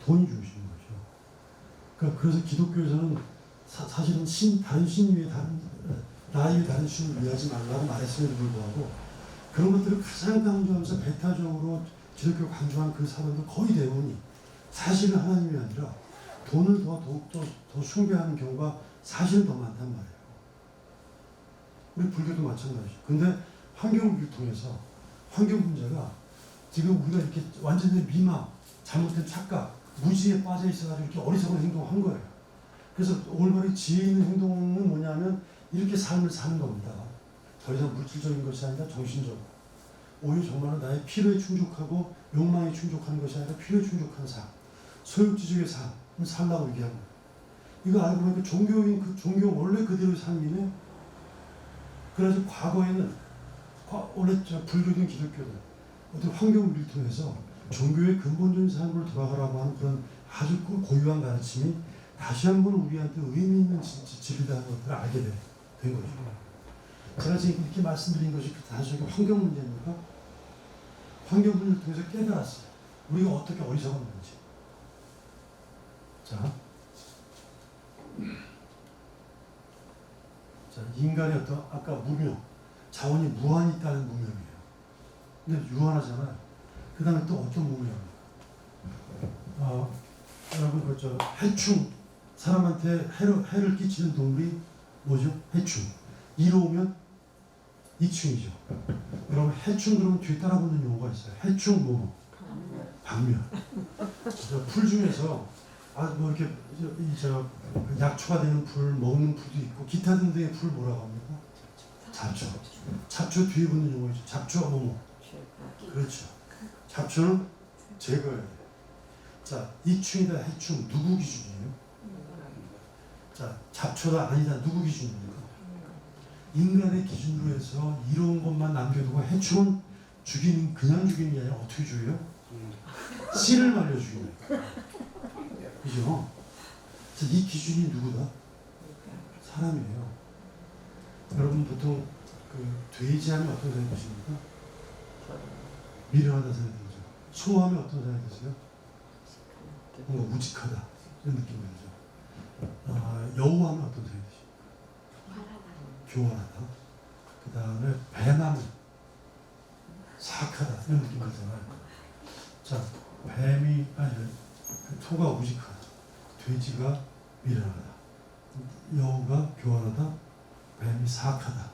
돈이 중심인 거죠. 그러니까 그래서 기독교에서는 사실은 다른 신 위에 나 위에 다른 신을 위하지 말라고 말했음에도 불구하고 그런 것들을 가장 강조하면서 배타적으로 기독교가 강조한 그 사람들 거의 대부분이 사실은 하나님이 아니라 돈을 더 숭배하는 경우가 사실은 더 많단 말이에요. 우리 불교도 마찬가지죠. 근데 환경을 통해서 환경 문제가 지금 우리가 이렇게 완전히 미망, 잘못된 착각, 무지에 빠져 있어가지고 이렇게 어리석은 행동을 한 거예요. 그래서 올바르게 지혜 있는 행동은 뭐냐면 이렇게 삶을 사는 겁니다. 더 이상 물질적인 것이 아니라 정신적으로. 오히려 정말로 나의 필요에 충족하고 욕망에 충족하는 것이 아니라 필요에 충족한 삶, 소욕지족의 삶을 살라고 얘기하는 거예요. 이거 알고 보니까 종교인 그 종교 원래 그대로의 삶이네. 그래서 과거에는 원래 불교든 기독교든 어떤 환경을 통해서 종교의 근본적인 삶으로 돌아가라고 하는 그런 아주 고유한 가르침이 다시 한번 우리한테 의미 있는 진리라는 것들을 알게 된 거죠. 제가 지금 이렇게 말씀드린 것이 단순히 환경 문제입니까? 환경 문제를 통해서 깨달았어요. 우리가 어떻게 어리석었는지. 자, 인간의 어떤 아까 무명, 자원이 무한히 있다는 무명이에요. 근데 유한하잖아요. 그 다음에 또 어떤 무명입니까? 여러분 그렇죠. 해충, 사람한테 해를 끼치는 동물이 뭐죠? 해충. 이로 오면 이충이죠. 여러분 해충 그러면 뒤에 따라붙는 용어가 있어요. 해충 뭐? 박멸. 풀 중에서 뭐 이렇게 약초가 되는 풀, 먹는 풀도 있고 기타 등등의 풀 뭐라고 합니까? 잡초. 잡초 뒤에 붙는 용어이죠. 잡초가 뭐뭐? 그렇죠. 잡초는 제거해야 돼요. 자, 이충이다 해충 누구 기준이에요? 자, 잡초다 아니다 누구 기준입니까? 인간의 기준으로 해서 이로운 것만 남겨두고 해충은 그냥 죽이는 게 아니라 어떻게 죽여요? 씨를 말려 죽여요. 그죠? 자, 이 기준이 누구다? 사람이에요. 여러분 보통 돼지 하면 어떤 생각이 드십니까? 미련하다 생각이 들죠. 소하면 어떤 생각이 드세요? 뭔가 우직하다 이런 느낌이 들죠. 여우하면 어떤 생각이 드시죠? 교활하다. 그 다음에 뱀하면 사악하다 이런 느낌이 들잖아요. 자, 소가 우직하다, 돼지가 미련하다, 여우가 교활하다, 뱀이 사악하다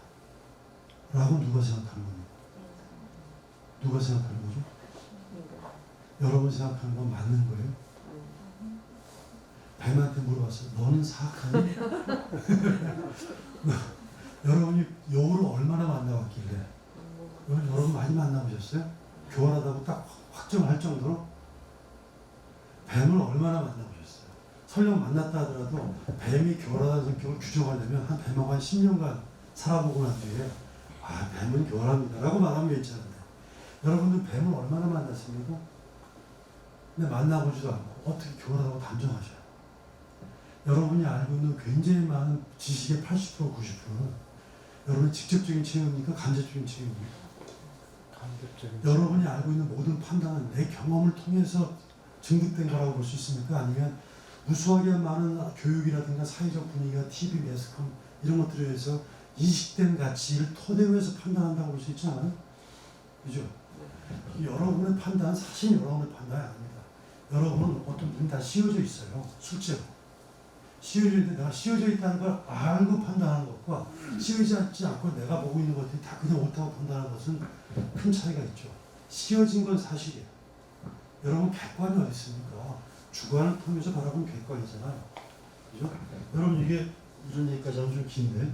라고 누가 생각하는 겁니까? 누가 생각하는 거죠? 여러분 생각하는 건 맞는 거예요? 뱀한테 물어봤어요. 너는 사악하니? 여러분이 여우를 얼마나 만나봤길래? 여러분 많이 만나보셨어요? 교활하다고 딱 확정할 정도로? 뱀을 얼마나 만나보셨어요? 설령 만났다 하더라도 뱀이 교활하다는 성격을 규정하려면 뱀하고 한 10년간 살아보고 난 뒤에 뱀은 교활합니다 라고 말하면 괜찮은데 여러분들 뱀을 얼마나 만났습니까? 근데 만나보지도 않고 어떻게 교활하다고 단정하셔요? 여러분이 알고 있는 굉장히 많은 지식의 80% 90%는 여러분의 직접적인 체험입니까? 간접적인 체험입니까? 여러분이 알고 있는 모든 판단은 내 경험을 통해서 증득된 거라고 볼 수 있습니까? 아니면 무수하게 많은 교육이라든가 사회적 분위기가 TV, 매스컴 이런 것들에 의해서 이식된 가치를 토대로 해서 판단한다고 볼 수 있지 않아요? 그죠? 여러분의 판단은 사실 여러분의 판단이 아닙니다. 여러분은 어떤 분이 다 씌워져 있어요. 실제로. 씌워져 있는데 내가 씌워져 있다는 걸 알고 판단하는 것과 씌워지지 않고 내가 보고 있는 것들이 다 그냥 옳다고 판단하는 것은 큰 차이가 있죠. 씌워진 건 사실이에요. 여러분 객관이 어디 있습니까? 주관을 통해서 바라보는 객관이잖아요. 그죠? 여러분 이게 이런 얘기까지 하면 좀 긴데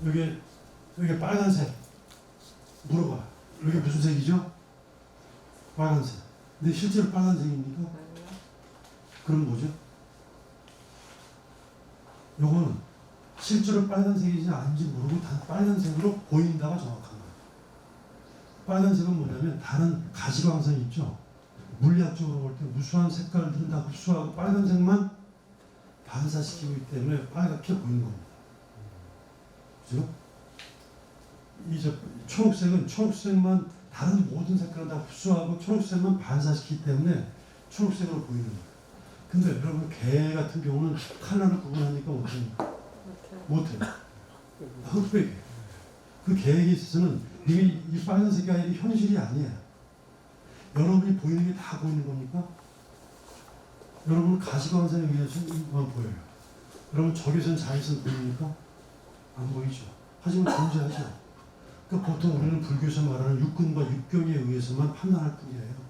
여기 빨간색 물어봐. 여기 무슨 색이죠? 빨간색. 근데 실제로 빨간색입니까? 그럼 뭐죠? 요거는 실제로 빨간색인지 아닌지 모르고 단 빨간색으로 보인다가 정확한 거예요. 빨간색은 뭐냐면 다른 가시광선 있죠? 물리학적으로 볼 때 무수한 색깔들은 다 흡수하고 빨간색만 반사시키고 있기 때문에 빨갛게 보이는 겁니다. 그죠? 이제 초록색만 다른 모든 색깔은 다 흡수하고 초록색만 반사시키기 때문에 초록색으로 보이는 거예요. 근데 여러분 개 같은 경우는 컬러를 구분하니까 못합니까? 못해요. 흑백이에요. 그 개에게 있어서는 이 빨간색이 아니라 현실이 아니에요. 여러분이 보이는 게 다 보이는 겁니까? 여러분은 가시광선에 의해서만 보여요. 여러분 적외선 자외선 보입니까? 안 보이죠. 하지만 존재하죠. 그러니까 보통 우리는 불교에서 말하는 육근과 육경에 의해서만 판단할 뿐이에요.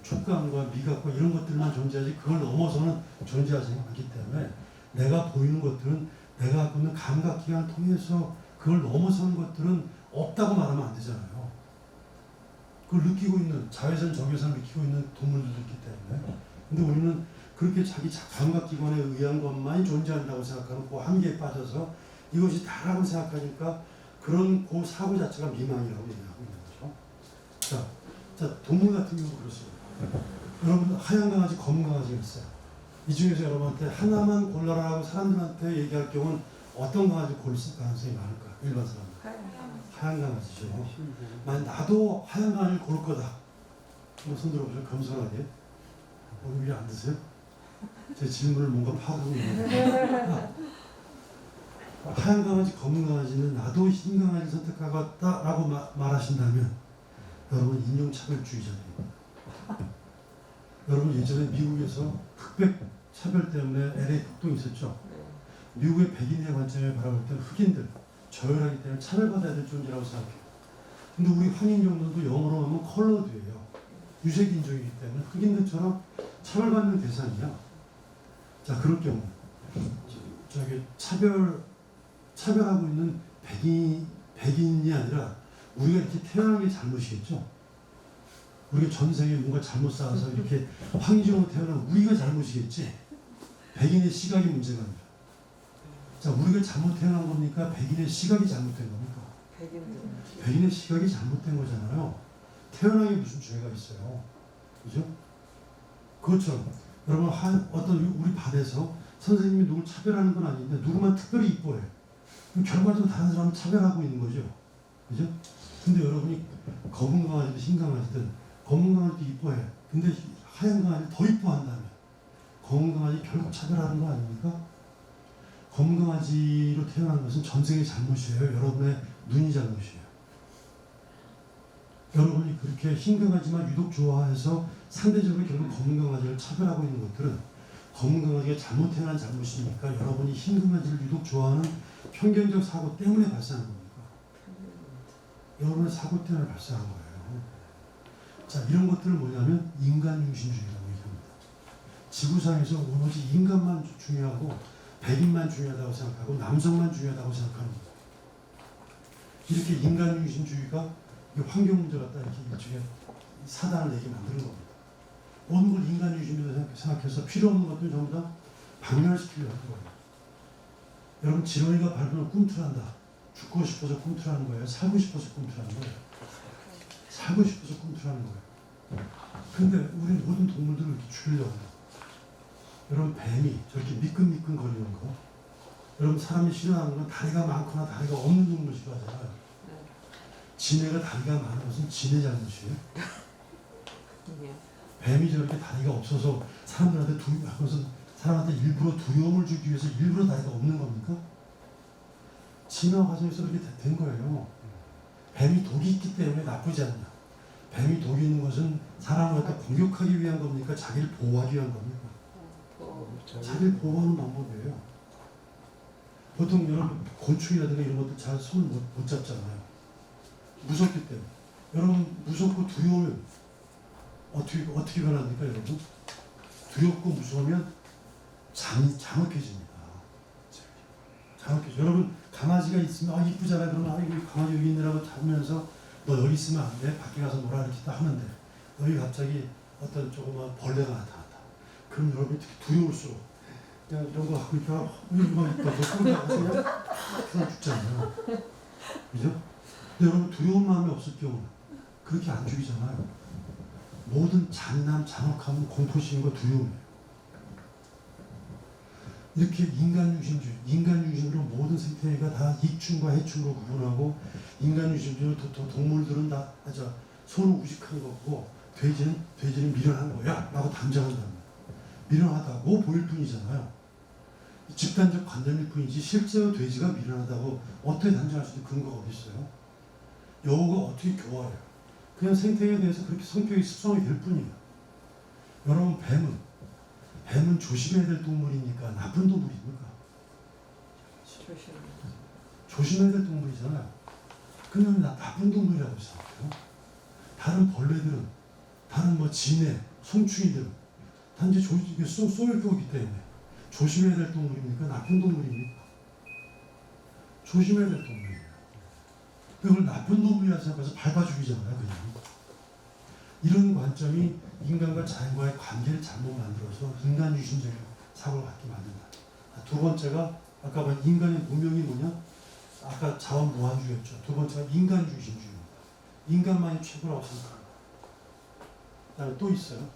촉감과 미각과 이런 것들만 존재하지 그걸 넘어서는 존재하지 않기 때문에 내가 보이는 것들은 내가 갖고 있는 감각기관을 통해서 그걸 넘어서는 것들은 없다고 말하면 안 되잖아요. 그걸 느끼고 있는 자외선, 적외선을 느끼고 있는 동물들도 있기 때문에 근데 우리는 그렇게 자기 감각기관에 의한 것만이 존재한다고 생각하는 그 한계에 빠져서 이것이 다라고 생각하니까 그런 그 사고 자체가 미망이라고 얘기하고 있는 거죠. 자, 동물 같은 경우 그렇습니다. 여러분 하얀 강아지, 검은 강아지가 있어요. 이 중에서 여러분한테 하나만 골라라고 사람들한테 얘기할 경우는 어떤 강아지 고를 가능성이 많을까? 일반 사람. 하얀 강아지죠. 만약 나도 하얀 강아지를 고를 거다. 한번 손 들어보세요. 겸손하게. 오늘 안 드세요? 제 질문을 뭔가 파악하고 있는데. 하얀 강아지, 검은 강아지는 나도 흰 강아지를 선택하겠다라고 말하신다면 여러분 인종차별주의자입니다. 여러분 예전에 미국에서 흑백 차별 때문에 LA 폭동이 있었죠. 미국의 백인의 관점에 바라볼 때 흑인들 저열하기 때문에 차별받아야 될 존재라고 생각해요. 근데 우리 황인 정도도 영어로 하면 컬러드예요. 유색인종이기 때문에 흑인들처럼 차별받는 대상이야. 자, 그럴 경우 저기 차별하고 있는 백인이 아니라 우리가 이렇게 태어난 게 잘못이겠죠. 우리가 전생에 뭔가 잘못 살아서 이렇게 황인종으로 태어난 우리가 잘못이겠지. 백인의 시각이 문제가 아니라. 자, 우리가 잘못 태어난 겁니까? 백인의 시각이 잘못된 겁니까? 백인의 시각이 잘못된 거잖아요. 태어나기 무슨 죄가 있어요. 그죠? 그것처럼 여러분 어떤 우리 반에서 선생님이 누굴 차별하는 건 아닌데 누구만 특별히 이뻐해요. 그럼 결과적으로 다른 사람을 차별하고 있는 거죠. 그죠? 근데 여러분이 검은 강아지든 흰 강아지든 검은 강아지도 이뻐해. 근데 하얀 강아지를 더 이뻐한다면 검은 강아지 결국 차별하는 거 아닙니까? 검은 강아지로 태어난 것은 전생의 잘못이에요. 여러분의 눈이 잘못이에요. 여러분이 그렇게 흰 강아지만 유독 좋아해서 상대적으로 결국 검은 강아지를 차별하고 있는 것들은 검은 강아지가 잘못 태어난 잘못이니까 여러분이 흰 강아지를 유독 좋아하는 편견적 사고 때문에 발생한 겁니까? 여러분의 사고 때문에 발생한 거예요. 자, 이런 것들은 뭐냐면 인간중심주의라고 얘기합니다. 지구상에서 오로지 인간만 중요하고 백인만 중요하다고 생각하고 남성만 중요하다고 생각하는 거예요. 이렇게 인간중심주의가 환경 문제 갖다 이렇게 일종의 사단을 내게 만드는 겁니다. 모든 걸 인간중심으로 생각해서 필요 없는 것들 전부 다 박멸시키려고 하는 거예요. 여러분 지렁이가 밟으면 꿈틀한다. 죽고 싶어서 꿈틀하는 거예요. 살고 싶어서 꿈틀하는 거예요. 살고 싶어서 꿈틀하는 거예요. 근데 우리 모든 동물들을 이렇게 죽이려고 해요. 여러분 뱀이 저렇게 미끈미끈 거리는 거, 여러분 사람이 싫어하는 건 다리가 많거나 다리가 없는 동물 싫어하잖아요. 지네가 다리가 많은 것은 지네 잘못이에요. 뱀이 저렇게 다리가 없어서 사람들한테 사람한테 일부러 두려움을 주기 위해서 일부러 다리가 없는 겁니까? 진화 과정에서 그렇게 된 거예요. 뱀이 독이 있기 때문에 나쁘지 않냐. 뱀이 독이 있는 것은 사람을 갖다 공격하기 위한 겁니까? 자기를 보호하기 위한 겁니까? 자기를 보호하는 방법이에요. 보통 여러분 곤충이라든가 이런 것들 잘 손을 못 잡잖아요. 무섭기 때문에. 여러분 무섭고 두려우면 어떻게 변합니까 여러분? 두렵고 무서우면 잠잠흑해집니다. 잠흑해져. 여러분 강아지가 있으면 이쁘잖아요. 그러면 이 강아지 여기 있느라고 잡으면서 너 여기 있으면 안 돼. 밖에 가서 놀아 이렇게 딱 하는데 여기 갑자기 어떤 조그만 벌레가 나타났다. 그럼 여러분이 특히 두려울수록 그냥 이런 거 하고 있다가 이거 있다. 너 그냥 죽잖아요. 그죠? 근데 여러분 두려운 마음이 없을 경우 그렇게 안 죽이잖아요. 모든 잔인함, 잔혹함은 공포심과 두려움이에요. 이렇게 인간 중심으로 모든 생태계가 다 익충과 해충으로 구분하고 인간 중심으로 동물들은 다 손을 우직한 거고 돼지는 미련한 거야 라고 단정한답니다. 미련하다고 보일 뿐이잖아요. 집단적 관념일 뿐이지 실제로 돼지가 미련하다고 어떻게 단정할 수 있는 근거가 어디 있어요? 여우가 어떻게 교활해요? 그냥 생태계에 대해서 그렇게 성격이 습성이 될 뿐이에요. 여러분 뱀은 조심해야 될 동물이니까 나쁜 동물입니까? 조심해야 될 동물이잖아요. 그러면 나쁜 동물이라고 생각해요. 다른 벌레들은 다른 진해, 송충이들은 단지 쏘일 거기 때문에 조심해야 될 동물입니까? 나쁜 동물입니까? 조심해야 될 동물이에요. 그걸 나쁜 동물이라고 생각해서 밟아 죽이잖아요. 그냥. 이런 관점이 인간과 자연과의 관계를 잘못 만들어서 인간 유신적인 사고를 갖게 만든다. 두 번째가 아까 본 인간의 무명이 뭐냐? 아까 자원무한주의였죠. 두 번째가 인간 중심주의입니다. 인간만이 최고라고 생각합니다. 그다음에 또 있어요.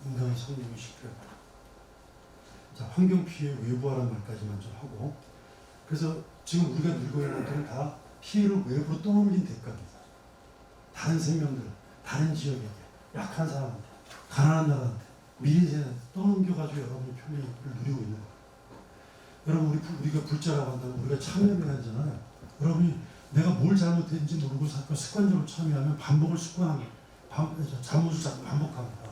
인간의 성능이 시끄러워. 자, 환경 피해 외부화라는 말까지만 좀 하고, 그래서 지금 우리가 누리고 있는 것들은 다 피해를 외부로 떠넘긴 대가입니다. 다른 생명들, 다른 지역에게, 약한 사람한테, 가난한 나라한테, 미래세대한테 떠넘겨가지고 여러분이 편리를 누리고 있는 거예요. 여러분 우리가 불자라고 한다면 우리가 참여해야 하잖아요. 여러분이 내가 뭘 잘못했는지 모르고 습관적으로 참여하면 반복을 습관합니다. 잘못을 자꾸 반복합니다.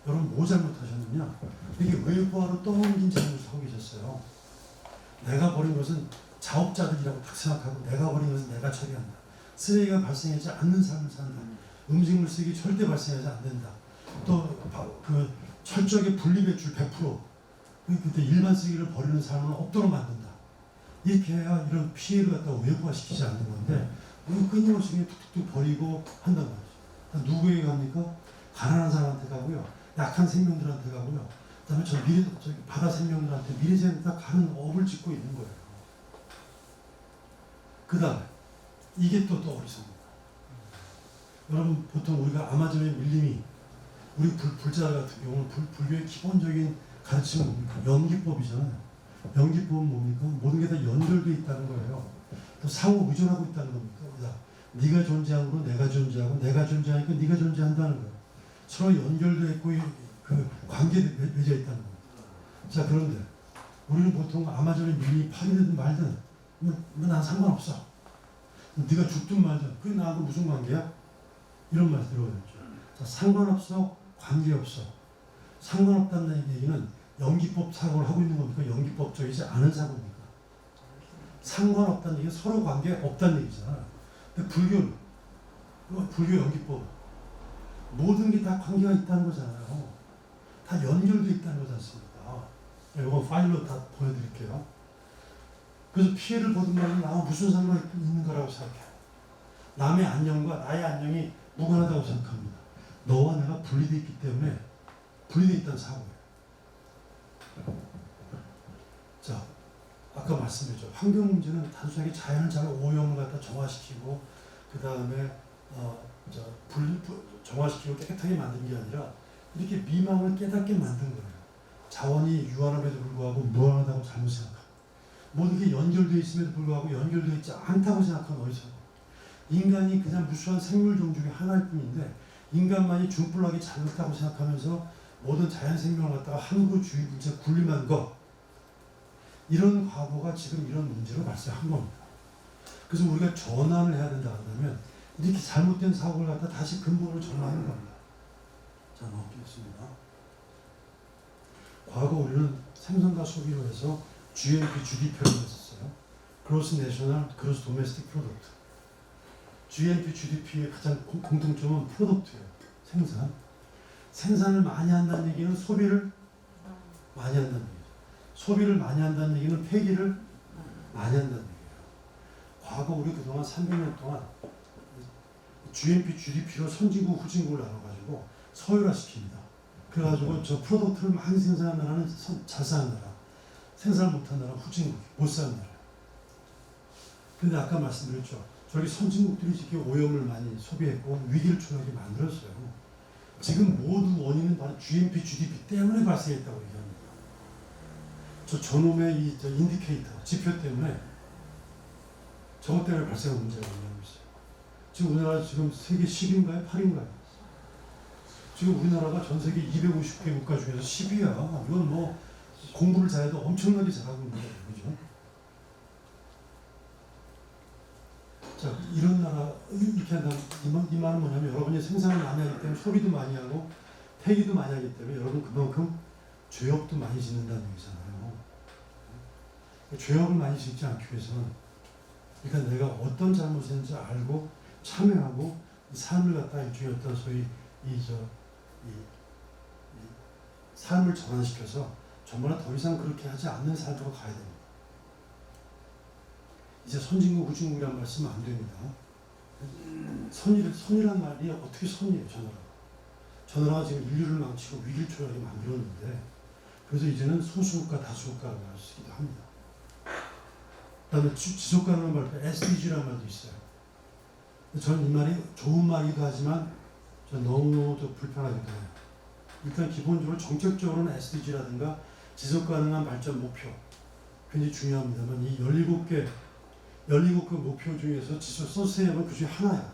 여러분 뭐 잘못하셨느냐? 이게 외부화로 떠넘긴 잘못을 하고 계셨어요. 내가 버린 것은 자업자득이라고 딱 생각하고 내가 버린 것은 내가 처리한다. 쓰레기가 발생하지 않는 삶을 산다. 음식물 쓰레기 절대 발생하지 않는다. 또 그 철저하게 분리배출 100%. 그때 일반 쓰레기를 버리는 삶은 없도록 만든다. 이렇게 해야 이런 피해를 갖다가 외부화시키지 않는 건데 끊임없이 그냥 툭툭툭 버리고 한단 말이죠. 누구에게 갑니까? 가난한 사람한테 가고요. 약한 생명들한테 가고요. 그다음에 바다 생명들한테 미래세대한테 다 가는 업을 짓고 있는 거예요. 그 다음에 이게 또 어리석습니다. 여러분 보통 우리가 아마존의 밀림이 우리 불자 같은 경우는 불교의 기본적인 가르침은 뭡니까? 연기법이잖아요. 연기법은 뭡니까? 모든 게 다 연결되어 있다는 거예요. 또 상호 의존하고 있다는 겁니까? 네가 존재함으로 내가 존재하고 내가 존재하니까 네가 존재한다는 거예요. 서로 연결되어 있고 그 관계에 맺어 있다는 겁니다. 자, 그런데 우리는 보통 아마존의 밀림이 파괴되든 말든 난 상관없어. 네가 죽든 말든 그게 나하고 무슨 관계야? 이런 말 들어야죠. 자, 상관없어, 관계없어. 상관없다는 얘기는 연기법 사고를 하고 있는 겁니까? 연기법적이지 않은 사고입니까? 상관없다는 얘기는 서로 관계 없다는 얘기잖아요. 근데 불교 연기법 모든 게 다 관계가 있다는 거잖아요. 다 연결되어 있다는 거지 않습니까? 이거 파일로 다 보여드릴게요. 그래서 피해를 보든 말든 나와 무슨 상관이 있는 거라고 생각해요. 남의 안녕과 나의 안녕이 무관하다고 생각합니다. 너와 내가 분리되어 있기 때문에 분리되어 있다는 사고예요. 자, 아까 말씀드렸죠. 환경 문제는 단순하게 자연을 잘 오염을 갖다 정화시키고 그 다음에 정화시키고 깨끗하게 만든 게 아니라 이렇게 미망을 깨닫게 만든 거예요. 자원이 유한함에도 불구하고 무한하다고 잘못 생각합니다. 모든 게 연결되어 있음에도 불구하고 연결되어 있지 않다고 생각하는 어리석어. 인간이 그냥 무수한 생물 종 중에 하나일 뿐인데 인간만이 중불나게 잘못다고 생각하면서 모든 자연 생명을 갖다가 항구주의 문제 군림한 것, 이런 과거가 지금 이런 문제로 발생한 겁니다. 그래서 우리가 전환을 해야 된다 한다면 이렇게 잘못된 사고를 갖다 다시 근본으로 전환하는 겁니다. 자, 넘기겠습니다. 과거 우리는 생산과 소비로 해서 GNP, GDP를 했었어요. Gross National, Gross Domestic Product. GNP, GDP의 가장 공통점은 프로덕트예요. 생산. 생산을 많이 한다는 얘기는 소비를 많이 한다는 얘기죠. 소비를 많이 한다는 얘기는 폐기를 많이 한다는 얘기예요. 과거 우리 그동안 300년 동안 GNP, GDP로 선진국, 후진국을 나눠가지고 서열화시킵니다. 그래가지고 저 프로덕트를 많이 생산하는 나라는 잘 사는 나라, 생산을 못하는 나라는 후진국, 못 사는 나라. 근데 아까 말씀드렸죠. 저기 선진국들이 이렇게 오염을 많이 소비했고 위기를 초래하게 만들었어요. 지금 모두 원인은 바로 GNP, GDP 때문에 발생했다고 얘기합니다. 저 저놈의 저 인디케이터, 지표 때문에 저것 때문에 발생한 문제가 있는 있어요. 지금 우리나라 지금 세계 10인가요? 8인가요? 지금 우리나라가 전 세계 250개 국가 중에서 10위야. 이건 뭐 공부를 잘해도 엄청나게 잘하고 있는 거예요. 그죠? 자, 이런 나라, 이렇게 한다면 이 말은 뭐냐면 여러분이 생산을 많이 하기 때문에 소비도 많이 하고 폐기도 많이 하기 때문에 여러분 그만큼 죄업도 많이 짓는다는 얘기잖아요. 죄업을 많이 짓지 않기 위해서는 그러니까 내가 어떤 잘못을 했는지 알고 참여하고 이 삶을 갖다 일종의 어떤 소위 이 삶을 전환시켜서 정말 더 이상 그렇게 하지 않는 삶으로 가야 됩니다. 이제 선진국, 후진국이란 말씀은 안 됩니다. 선이란 말이 어떻게 선이에요, 저 나라가. 저 나라가 지금 인류를 망치고 위기를 초래하게 만들었는데, 그래서 이제는 소수국가, 다수국가라고 할 수 있기도 합니다. 그 다음에 지속가능한 발표, SDG라는 말도 있어요. 저는 이 말이 좋은 말이기도 하지만, 저는 너무 불편하기도 해요. 일단 기본적으로 정책적으로는 SDG라든가 지속가능한 발전 목표, 굉장히 중요합니다만, 이 17개 목표 중에서 서스테이너블은 그 중에 하나야.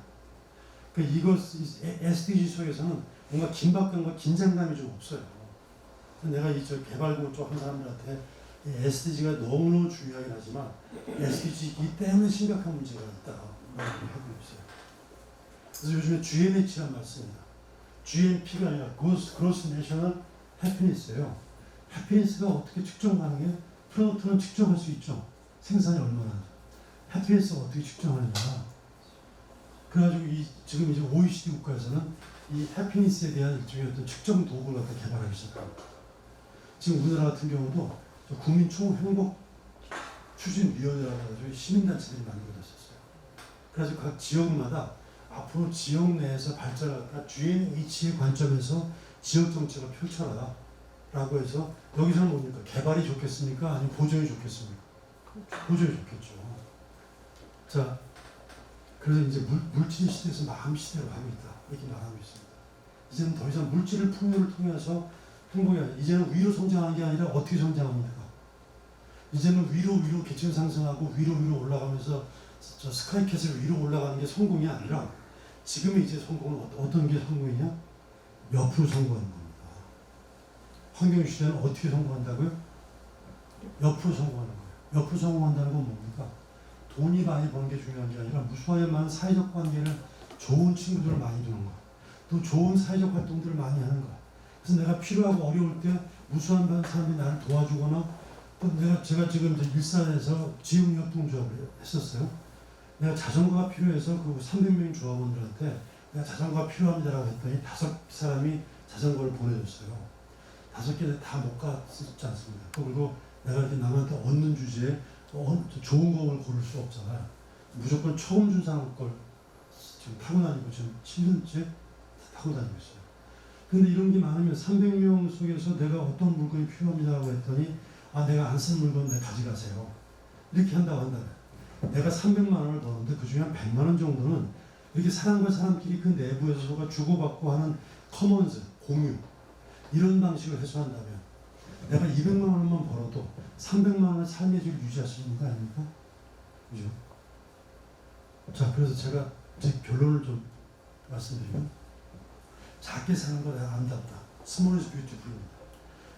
그러니까 이거 SDG 속에서는 뭔가 긴박감과 긴장감이 좀 없어요. 내가 저 개발고 쪽 한 사람들한테 SDG가 너무너무 중요하긴 하지만 SDG이기 때문에 심각한 문제가 있다고 하고 있어요. 그래서 요즘에 GNH란 말 씁니다. GNP가 아니라 Gross National Happiness예요. 해피니스가 어떻게 측정 가능해요? 프로덕트는 측정할 수 있죠. 생산이 얼마나. 해피니스가 어떻게 측정하느냐. 그래가지고 지금 이제 OECD 국가에서는 이 해피니스에 대한 일종의 어떤 측정 도구를 갖다 개발하기 시작합니다. 지금 우리나라 같은 경우도 국민 총행복 추진위원회라고 해가지고 시민단체들이 만들어졌었어요. 그래서 각 지역마다 앞으로 지역 내에서 발전할까 GNH의 관점에서 지역 정책을 펼쳐라 라고 해서 여기서는 뭡니까? 개발이 좋겠습니까? 아니면 보존이 좋겠습니까? 보존이 좋겠죠. 자, 그래서 이제 물질 시대에서 마음 시대로 가고 있다 이렇게 말하고 있습니다. 이제는 더 이상 물질을 풍요를 통해서 행복이 아니라 이제는 위로 성장하는 게 아니라 어떻게 성장합니까? 이제는 위로 계층 상승하고 위로 올라가면서 저 스카이캐슬 위로 올라가는 게 성공이 아니라 지금의 이제 성공은 어떤 게 성공이냐? 옆으로 성공하는 겁니다. 환경시대는 어떻게 성공한다고요? 옆으로 성공하는 거예요. 옆으로 성공한다는 건 뭡니까? 돈이 많이 버는 게 중요한 게 아니라 무수하게 많은 사회적 관계를 좋은 친구들을 많이 두는 거. 또 좋은 사회적 활동들을 많이 하는 거. 그래서 내가 필요하고 어려울 때 무수한 사람이 나를 도와주거나 또 제가 지금 이제 일산에서 지역협동조합을 했었어요. 내가 자전거가 필요해서 그 300명 조합원들한테 내가 자전거가 필요합니다라고 했더니 5사람이 자전거를 보내줬어요. 5개 다 못 갔지 않습니다. 그리고 내가 이렇게 남한테 얻는 주제에 좋은 거를 고를 수 없잖아요. 무조건 처음 준 사람 걸 지금 타고 다니고 지금 7년째 타고 다니고 있어요. 근데 이런 게 많으면 300명 속에서 내가 어떤 물건이 필요합니다라고 했더니 내가 안 쓴 물건 내가 가져가세요. 이렇게 한다고 한다면 내가 300만 원을 넣었는데 그 중에 한 100만 원 정도는 이렇게 사람과 사람끼리 그 내부에서 서로 주고받고 하는 커먼즈, 공유 이런 방식을 해소한다면 내가 200만 원만 벌어도 300만 원의 삶의 질을 유지할 수 있는 거 아닙니까? 그죠? 자, 그래서 제가 제 결론을 좀 말씀드리면 작게 사는 거 내가 아름답다. Small is beautiful입니다.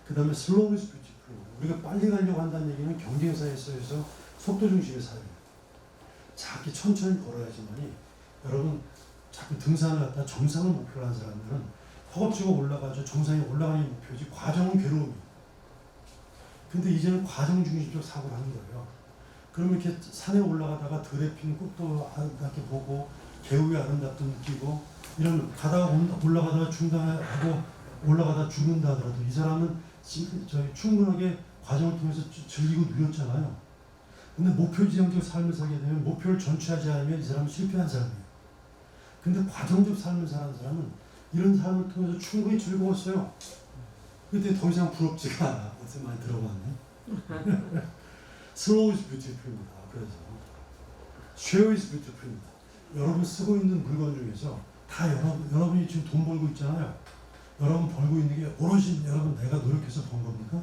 그 다음에 slow is beautiful입니다. 우리가 빨리 가려고 한다는 얘기는 경쟁사에서 속도 중심의 삶이에요. 작게 천천히 걸어야지만이 여러분 자꾸 등산을 갖다 정상을 목표로 한 사람들은 허겁지겁 올라가죠. 정상에 올라가는 게 목표지 과정은 괴로움이에요. 근데 이제는 과정 중심적 사고를 하는 거예요. 그러면 이렇게 산에 올라가다가 들에 핀 꽃도 아름답게 보고 개울이 아름답게 느끼고 이런 가다가 올라가다가 중단하고 올라가다 죽는다 하더라도 이 사람은 충분하게 과정을 통해서 즐기고 누렸잖아요. 근데 목표 지향적 삶을 살게 되면 목표를 전취하지 않으면 이 사람은 실패한 사람이에요. 근데 과정적 삶을 사는 사람은 이런 삶을 통해서 충분히 즐거웠어요. 그때 더 이상 부럽지가 않아. 어디서 많이 들어봤네. Slow is beautiful입니다. 그래서 share is beautiful입니다. 여러분 쓰고 있는 물건 중에서 다 여러분이 지금 돈 벌고 있잖아요. 여러분 벌고 있는 게 오롯이 여러분 내가 노력해서 번 겁니까?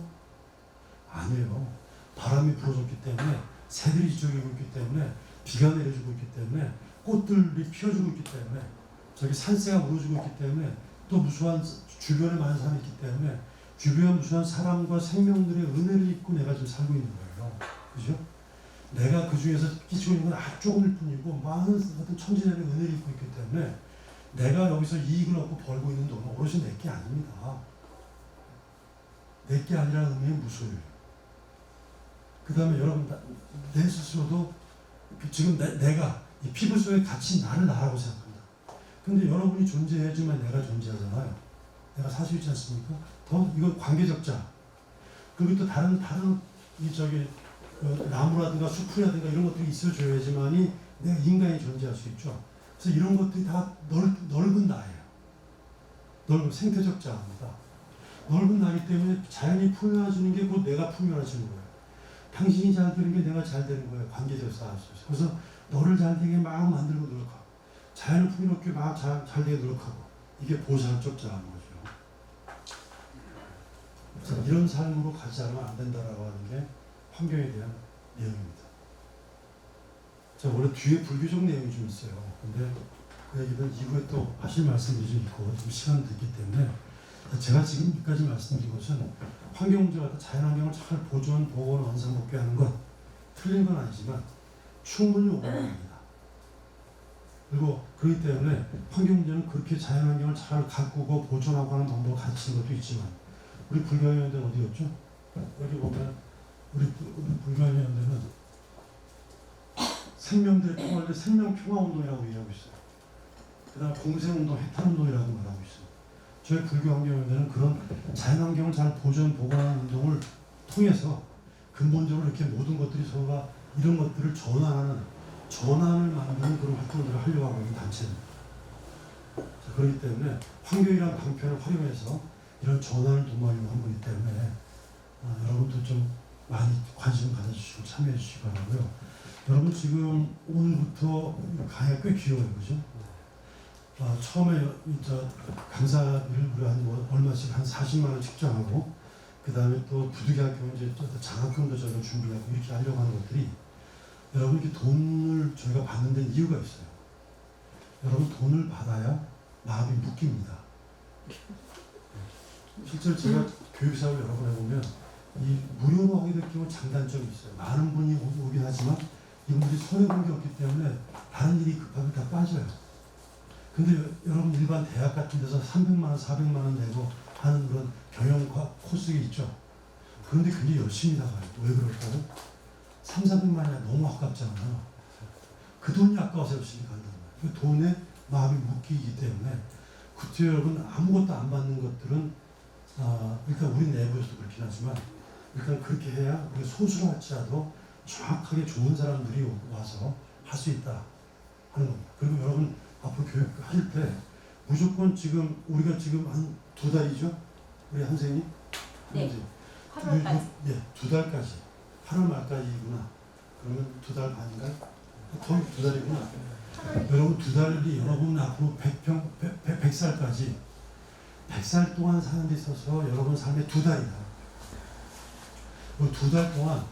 아니에요. 바람이 불어줬기 때문에 새들이 지저귀고 있기 때문에 비가 내려주고 있기 때문에 꽃들이 피어주고 있기 때문에 저기 산새가 물어주고 있기 때문에 또 무수한 주변에 많은 사람이 있기 때문에 주변에 무수한 사람과 생명들의 은혜를 입고 내가 지금 살고 있는 거예요. 그죠? 내가 그 중에서 끼치고 있는 건 아주 조금일 뿐이고 많은 어떤 천지전의 은혜를 입고 있기 때문에 내가 여기서 이익을 얻고 벌고 있는 돈은 오롯이 내게 아닙니다. 내게 아니라는 의미의 무소유예요. 그 다음에 여러분 내 스스로도 지금 내가 이 피부 속에 갇힌 나를 나라고 생각합니다. 근데 여러분이 존재해야지만 내가 존재하잖아요. 내가 사실 있지 않습니까? 더 이거 관계적자. 그리고 또 다른 이 저기 나무라든가 숲이라든가 이런 것들이 있어줘야지만이 내가 인간이 존재할 수 있죠. 그래서 이런 것들이 다 넓은 나예요. 넓은 생태적 자입니다. 넓은 나이기 때문에 자연이 풍요해지는 게 곧 내가 풍요해지는 거예요. 당신이 잘 되는 게 내가 잘 되는 거예요. 관계적 쌓아서. 그래서 너를 잘 되게 막 만들고 노력하고 자연을 풍요롭게 막 잘 되게 노력하고 이게 보살적 자인 거죠. 그래서 이런 삶으로 가지 않으면 안 된다라고 하는 게 환경에 대한 내용입니다. 자, 원래 뒤에 불교적 내용이 좀 있어요. 근데 그 얘기는 이후에 또 하실 말씀이 좀 있고 좀 시간이 됐기 때문에 제가 지금까지 말씀드린 것은 환경문제가 자연환경을 잘 보존, 보건, 원상, 복귀하는 것 틀린 건 아니지만 충분히 옳은 겁니다. 그리고 그렇기 때문에 환경문제는 그렇게 자연환경을 잘 가꾸고 보존하고 하는 방법을 가르치는 것도 있지만 우리 불교연대는 어디였죠? 여기 보면 우리 불교연대는 생명들의 평화를 생명평화운동이라고 얘기하고 있어요. 그 다음 공생운동, 해탈운동이라고 말하고 있어요. 저희 불교환경연대는 그런 자연환경을 잘 보존, 보관하는 운동을 통해서 근본적으로 이렇게 모든 것들이 서로가 이런 것들을 전환을 만드는 그런 활동들을 하려고 하고 있는 단체입니다. 그렇기 때문에 환경이라는 방편을 활용해서 이런 전환을 도모하려고 한 거기 때문에 여러분도 좀 많이 관심 가져주시고 참여해 주시기 바라고요. 여러분 지금 오늘부터 강의가 꽤 길어요. 그죠? 처음에 강사비를 우리 얼마씩 한 40만 원 측정하고 그 다음에 또 부득이학교 이제 장학금도 저희가 준비하고 이렇게 하려고 하는 것들이 여러분 이렇게 돈을 저희가 받는 데는 이유가 있어요. 여러분 돈을 받아야 마음이 묶입니다. 실제로 제가 교육사업을 여러 번 해보면 이 무료로 하게 될 경우 장단점이 있어요. 많은 분이 오긴 하지만 이분들이 손해본 게 없기 때문에 다른 일이 급하게 다 빠져요. 근데 여러분 일반 대학 같은 데서 300만 원, 400만 원 내고 하는 그런 경영과 코스가 있죠. 그런데 굉장히 열심히 나가요. 왜 그럴까요? 300만 원이 너무 아깝잖아요. 그 돈이 아까워서 열심히 간다는 거예요. 그 돈에 마음이 묶이기 때문에 그때 여러분 아무것도 안 받는 것들은 일단 우리 내부에서도 그렇긴 하지만 일단 그렇게 해야 우리 소수로 할지라도 정확하게 좋은 사람들이 와서 할 수 있다 하는 겁니다. 그리고 여러분 앞으로 교육할 때 무조건 지금 우리가 지금 한 2달이죠? 우리 선생님? 네. 8월까지. 네, 2달까지. 8월 말까지구나. 그러면 2달 반인가요? 거의 2달이구나. 여러분 2달이 여러분 앞으로 100살까지 100살 동안 사는 데 있어서 여러분 삶의 2달이다. 이 2달 동안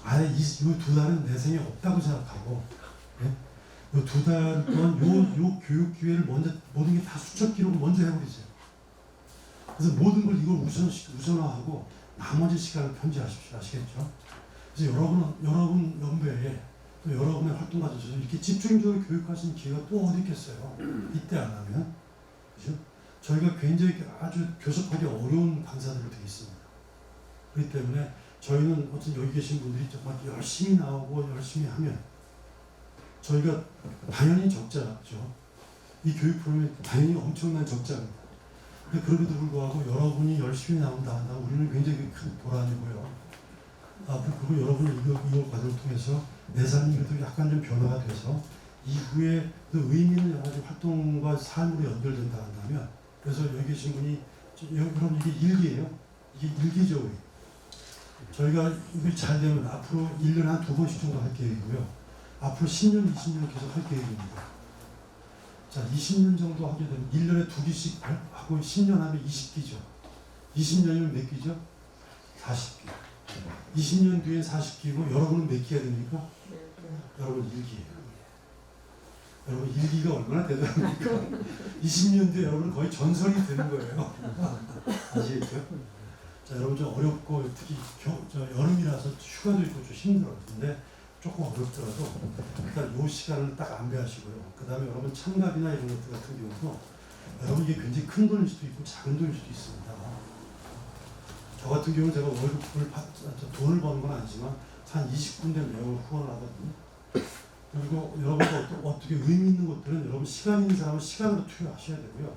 아예 이 2달은 내 생에 없다고 생각하고 예? 이 2달 동안 요 교육 기회를 먼저 모든 게 다 수첩 기록을 먼저 해버리세요. 그래서 모든 걸 이걸 우선화하고 나머지 시간을 편지하십시오. 아시겠죠? 그래서 여러분 연배에 또 여러분의 활동 과정에서 이렇게 집중적으로 교육하시는 기회가 또 어디 있겠어요? 이때 안 하면. 그죠? 저희가 굉장히 아주 교섭하기 어려운 강사들로 되어 있습니다. 그렇기 때문에 저희는 어떤 여기 계신 분들이 정말 열심히 나오고 열심히 하면 저희가 당연히 적자죠. 이 교육 프로그램이 당연히 엄청난 적자입니다. 근데 그럼에도 불구하고 여러분이 열심히 나온다 한다면 우리는 굉장히 큰 보람이고요. 그리고 여러분이 이거 과정을 통해서 내 삶이 그래도 약간 좀 변화가 돼서 이후에 그 의미 있는 여러 가지 활동과 삶으로 연결된다 한다면 그래서 여기 계신 분이 여러분 이게 일기예요. 이게 일기죠. 우리. 저희가 이걸 잘 되면 앞으로 1년에 한 2번씩 정도 할 계획이고요. 앞으로 10년, 20년 계속 할 계획입니다. 자, 20년 정도 하게 되면 1년에 2기씩 하고 10년 하면 20기죠. 20년이면 몇 기죠? 40기. 20년 뒤에 40기고 여러분은 몇 기가 됩니까? 여러분 1기예요. 여러분 1기가 얼마나 대단합니까? 20년 뒤에 여러분 거의 전설이 되는 거예요. 아시겠죠? 자, 여러분 좀 어렵고 특히 여름이라서 휴가도 있고 좀 힘들어요. 근데 조금 어렵더라도 일단 요 시간을 딱 안배하시고요. 그 다음에 여러분 참가비나 이런 것들 같은 경우도 여러분 이게 굉장히 큰 돈일 수도 있고 작은 돈일 수도 있습니다. 저 같은 경우는 제가 월급을 돈을 버는 건 아니지만 한 20군데 매월 후원을 하거든요. 그리고 여러분도 어떻게 의미 있는 것들은 여러분 시간 있는 사람은 시간으로 투여하셔야 되고요.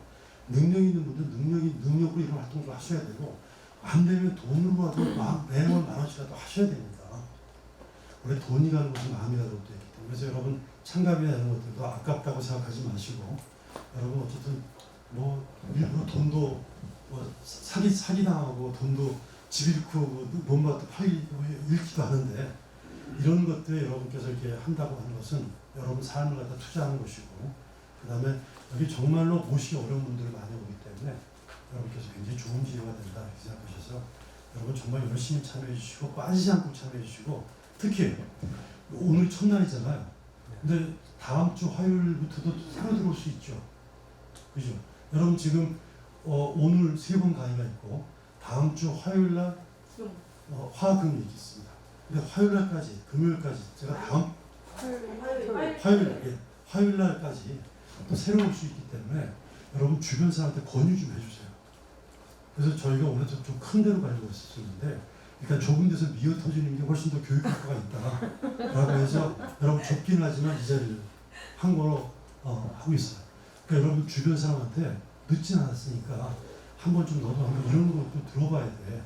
능력 있는 분들은 능력으로 이런 활동을 하셔야 되고 안 되면 돈으로라도 매월 10,000원씩이라도 하셔야 됩니다. 원래 돈이 가는 것은 마음이라고 되어 있기 때문에 그래서 여러분 참가비나 이런 것들도 아깝다고 생각하지 마시고 여러분 어쨌든 뭐 일부러 돈도 뭐 사기 당하고 돈도 집 잃고 몸밭도 잃기도 하는데 이런 것들에 여러분께서 이렇게 한다고 하는 것은 여러분 삶을 갖다 투자하는 것이고 그 다음에 여기 정말로 모시기 어려운 분들이 많이 오기 때문에 여러분께서 굉장히 좋은 기회가 된다 이렇게 생각하셔서 여러분 정말 열심히 참여해 주시고 빠지지 않고 참여해 주시고 특히 오늘 첫날이잖아요. 근데 다음 주 화요일부터도 새로 들어올 수 있죠. 그죠? 여러분 지금 오늘 3번 강의가 있고 다음 주 화요일날 화금이 있습니다. 근데 화요일날까지 금요일까지 제가 다음 화요일날까지 또 새로 올 수 있기 때문에 여러분 주변 사람한테 권유 좀 해주세요. 그래서 저희가 원래 좀 큰 데로 가려고 했었는데 일단 좁은 데서 미어 터지는 게 훨씬 더 교육 효과가 있다라고 해서 여러분 좁긴 하지만 이 자리를 한 거로 하고 있어요. 그러니까 여러분 주변 사람한테 늦진 않았으니까 한번 좀 너도 한번 이런 것도 들어봐야 돼.